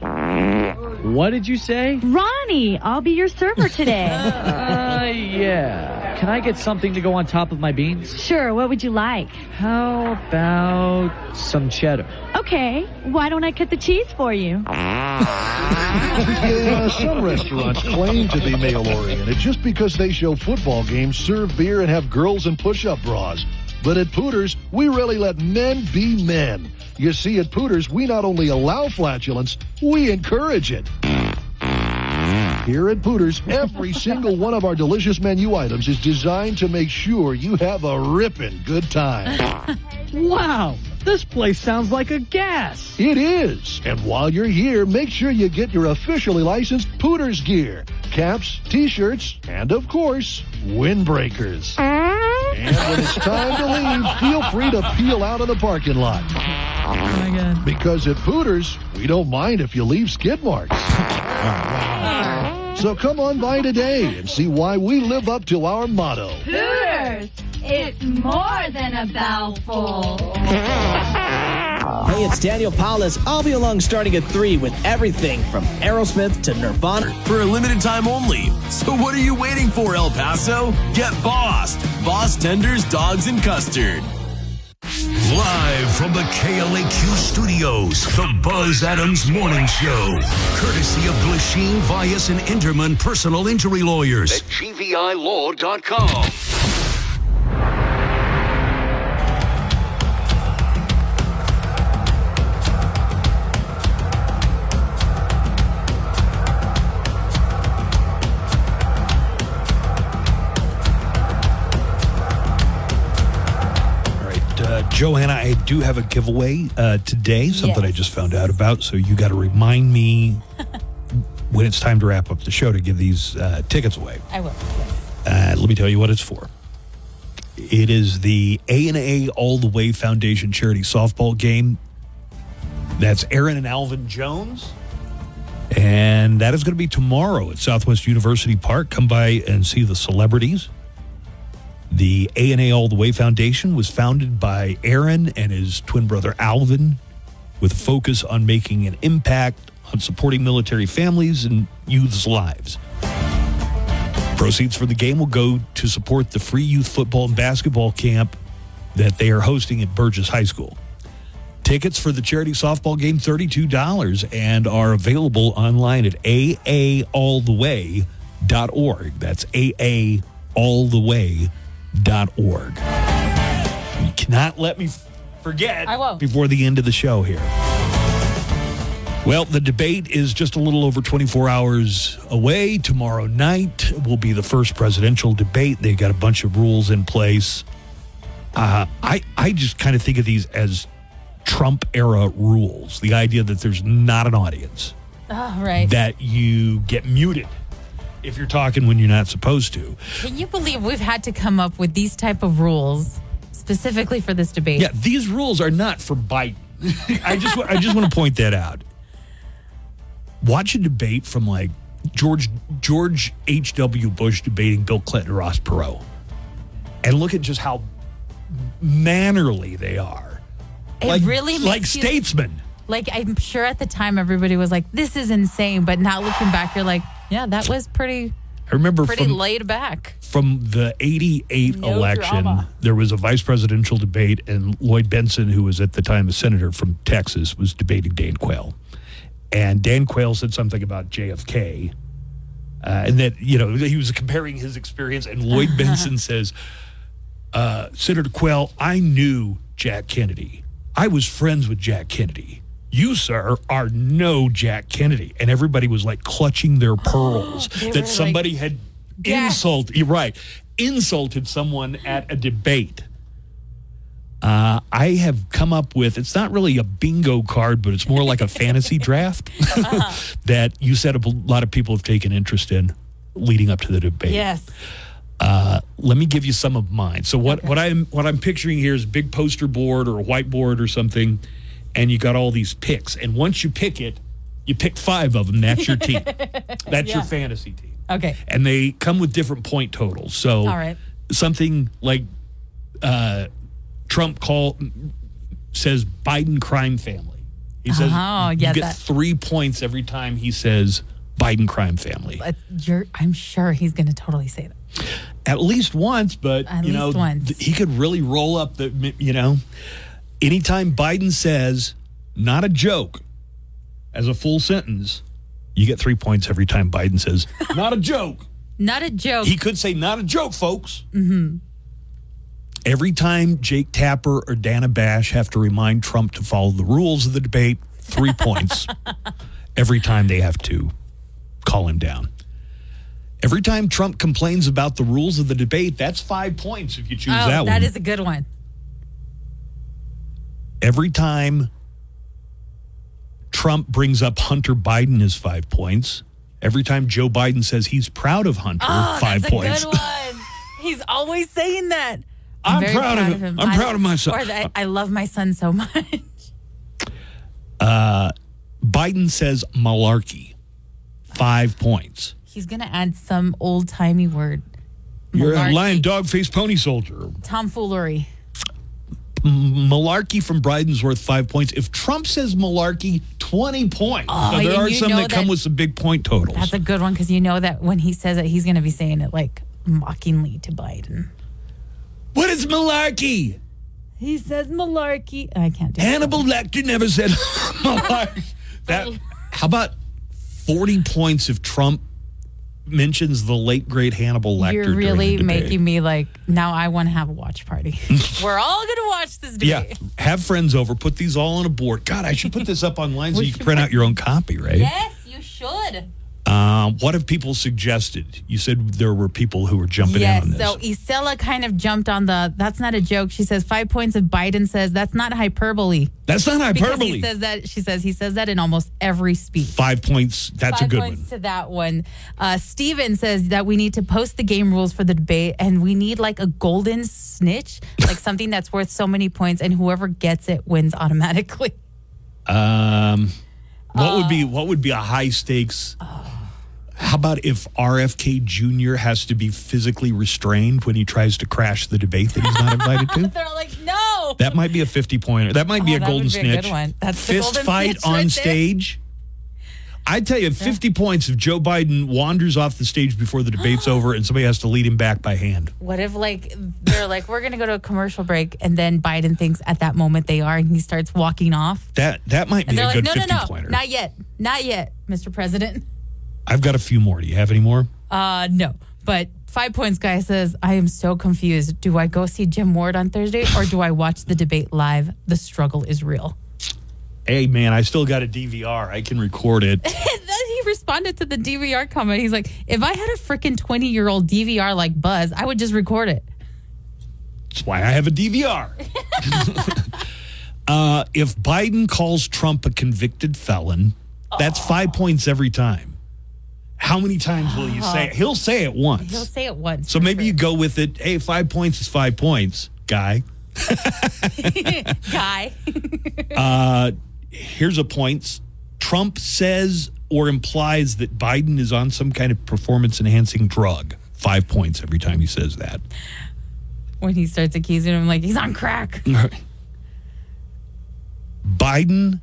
What did you say? Ronnie, I'll be your server today. Yeah. Can I get something to go on top of my beans? Sure, what would you like? How about some cheddar? Okay, why don't I cut the cheese for you? Yeah, some restaurants claim to be male-oriented just because they show football games, serve beer, and have girls in push-up bras. But at Pooters, we really let men be men. You see, at Pooters, we not only allow flatulence, we encourage it. Here at Pooters, every single one of our delicious menu items is designed to make sure you have a ripping good time. Wow, this place sounds like a gas. It is. And while you're here, make sure you get your officially licensed Pooters gear. Caps, T-shirts, and of course, windbreakers. And when it's time to leave, feel free to peel out of the parking lot. Oh my God. Because at Pooters, we don't mind if you leave skid marks. So come on by today and see why we live up to our motto. Pooters, it's more than a bowlful. Hey, it's Daniel Paulus. I'll be along starting at 3 with everything from Aerosmith to Nirvana. For a limited time only. So what are you waiting for, El Paso? Get Bossed. Boss Tenders, Dogs, and Custard. Live from the KLAQ studios, the Buzz Adams Morning Show. Courtesy of Glasheen, Vyas, and Interman Personal Injury Lawyers at GVILaw.com. Johanna, I do have a giveaway today, something I just found out about, so you got to remind me when it's time to wrap up the show to give these tickets away. I will. Let me tell you what it's for. It is the A&A All the Way Foundation charity softball game. That's Aaron and Alvin Jones. And that is going to be tomorrow at Southwest University Park. Come by and see the celebrities. The A&A All the Way Foundation was founded by Aaron and his twin brother Alvin with a focus on making an impact on supporting military families and youth's lives. Proceeds for the game will go to support the free youth football and basketball camp that they are hosting at Burgess High School. Tickets for the charity softball game, $32, and are available online at aaalltheway.org. That's aaalltheway.org. You cannot let me forget before the end of the show here. Well, the debate is just a little over 24 hours away. Tomorrow night will be the first presidential debate. They've got a bunch of rules in place. I just kind of think of these as Trump-era rules. The idea that there's not an audience. Oh, right. That you get muted if you're talking when you're not supposed to. Can you believe we've had to come up with these type of rules specifically for this debate? Yeah, these rules are not for Biden. I just want to point that out. Watch a debate from like George H.W. Bush debating Bill Clinton or Ross Perot, and look at just how mannerly they are. It really makes like statesmen. Like, I'm sure at the time everybody was like, "This is insane," but now looking back, you're like, "Yeah, that was pretty." I remember pretty laid back. From the 88 election, drama. There was a vice presidential debate, and Lloyd Benson, who was at the time a senator from Texas, was debating Dan Quayle. And Dan Quayle said something about JFK, and that, he was comparing his experience, and Lloyd Benson says, Senator Quayle, I knew Jack Kennedy. I was friends with Jack Kennedy. you, sir, are no Jack Kennedy. And everybody was like clutching their pearls that somebody had insulted someone at a debate. I have come up with, it's not really a bingo card, but it's more like a fantasy draft that you said a lot of people have taken interest in leading up to the debate. Yes. Let me give you some of mine. So what I'm picturing here is a big poster board or a whiteboard or something, and you got all these picks. And once you pick it, you pick 5 of them. That's your team. That's your fantasy team. Okay. And they come with different point totals. So all right. Something like Trump says Biden crime family. He says you get 3 points every time he says Biden crime family. I'm sure he's going to totally say that. At least once, but he could really roll up anytime Biden says not a joke as a full sentence, you get 3 points every time Biden says not a joke. Not a joke. He could say not a joke, folks. Mm-hmm. Every time Jake Tapper or Dana Bash have to remind Trump to follow the rules of the debate, 3 points. Every time they have to call him down. Every time Trump complains about the rules of the debate, that's 5 points if you choose that one. That is a good one. Every time Trump brings up Hunter Biden is 5 points. Every time Joe Biden says he's proud of Hunter, 5 points. That's a good one. He's always saying that. I'm proud of him. I'm proud of my son. Or I love my son so much. Biden says malarkey, 5 points. He's going to add some old-timey word. You're a lion, dog, face, pony soldier. Tomfoolery. Malarkey from Biden's worth 5 points. If Trump says malarkey, 20 points. So there are some that come with some big point totals. That's a good one because you know that when he says it, he's going to be saying it like mockingly to Biden. What is malarkey? He says malarkey. I can't do it. Hannibal Lecter never said malarkey. How about 40 points if Trump mentions the late great Hannibal Lecter? You're really making me like, now I want to have a watch party. We're all going to watch this debate. Yeah, have friends over, put these all on a board. God, I should put this up online so you can print out your own copy, right? Yes, you should. What have people suggested? You said there were people who were jumping in on this. So Isela kind of jumped on that's not a joke. She says 5 points if Biden says that's not hyperbole. That's not hyperbole. Because he says that, he says that in almost every speech. 5 points, that's a good one. 5 points to that one. Steven says that we need to post the game rules for the debate and we need like a golden snitch, like something that's worth so many points and whoever gets it wins automatically. What would be a high stakes? How about if RFK Jr. has to be physically restrained when he tries to crash the debate that he's not invited to? They're like, no. That might be a 50-pointer. That might be a golden snitch. A good one. That's fist the fight snitch on right stage. I tell you, 50 points if Joe Biden wanders off the stage before the debate's over and somebody has to lead him back by hand. What if they're like, we're going to go to a commercial break, and then Biden thinks at that moment they are, and he starts walking off? That might be a good 50-pointer. Not yet, Mr. President. I've got a few more. Do you have any more? No. But 5 points guy says, I am so confused. Do I go see Jim Ward on Thursday or do I watch the debate live? The struggle is real. Hey, man, I still got a DVR. I can record it. Then he responded to the DVR comment. He's like, if I had a freaking 20-year-old DVR like Buzz, I would just record it. That's why I have a DVR. If Biden calls Trump a convicted felon, that's 5 points every time. How many times will you say it? He'll say it once. He'll say it once. So maybe you go with it. Hey, 5 points is 5 points, guy. Guy. Here's a point. Trump says or implies that Biden is on some kind of performance-enhancing drug. 5 points every time he says that. When he starts accusing him like he's on crack. Biden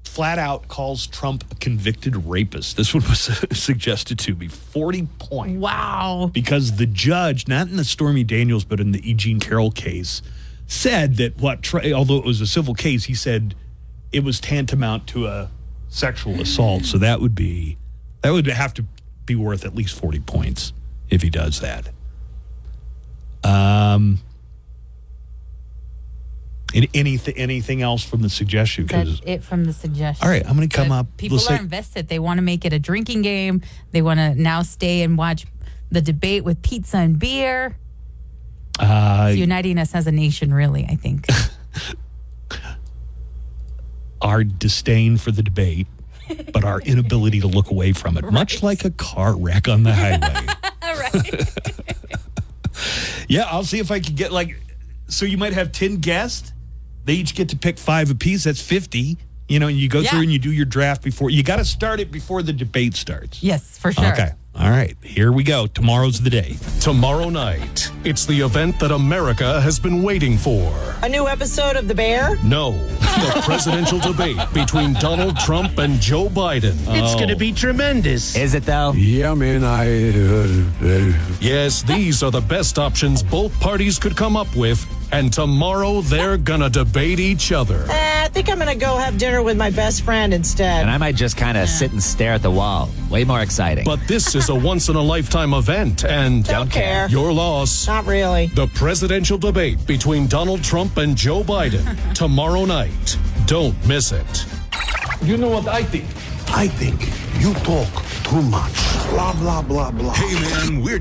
flat out calls Trump a convicted rapist. This one was suggested to me. 40 points. Wow. Because the judge, not in the Stormy Daniels, but in the E. Jean Carroll case, said that although it was a civil case, he said it was tantamount to a sexual assault. So that would have to be worth at least 40 points if he does that. Anything else from the suggestion? That's it from the suggestion. All right, I'm going to come up. People are invested. They want to make it a drinking game. They want to now stay and watch the debate with pizza and beer. It's uniting us as a nation, really, I think. Our disdain for the debate, but our inability to look away from it, much like a car wreck on the highway. Yeah, I'll see if I can get so you might have 10 guests. They each get to pick 5 apiece. That's 50. And you go through and you do your draft before. You got to start it before the debate starts. Yes, for sure. Okay. All right, here we go. Tomorrow's the day. Tomorrow night, it's the event that America has been waiting for. A new episode of The Bear? No, the presidential debate between Donald Trump and Joe Biden. It's going to be tremendous. Is it, though? Yeah, man, Yes, these are the best options both parties could come up with, and tomorrow they're gonna debate each other. I think I'm gonna go have dinner with my best friend instead. And I might just kind of sit and stare at the wall. Way more exciting. But this is a once-in-a-lifetime event, and Don't care. Your loss. Not really. The presidential debate between Donald Trump and Joe Biden tomorrow night. Don't miss it. You know what I think? I think you talk too much. Blah, blah, blah, blah. Hey, man, we're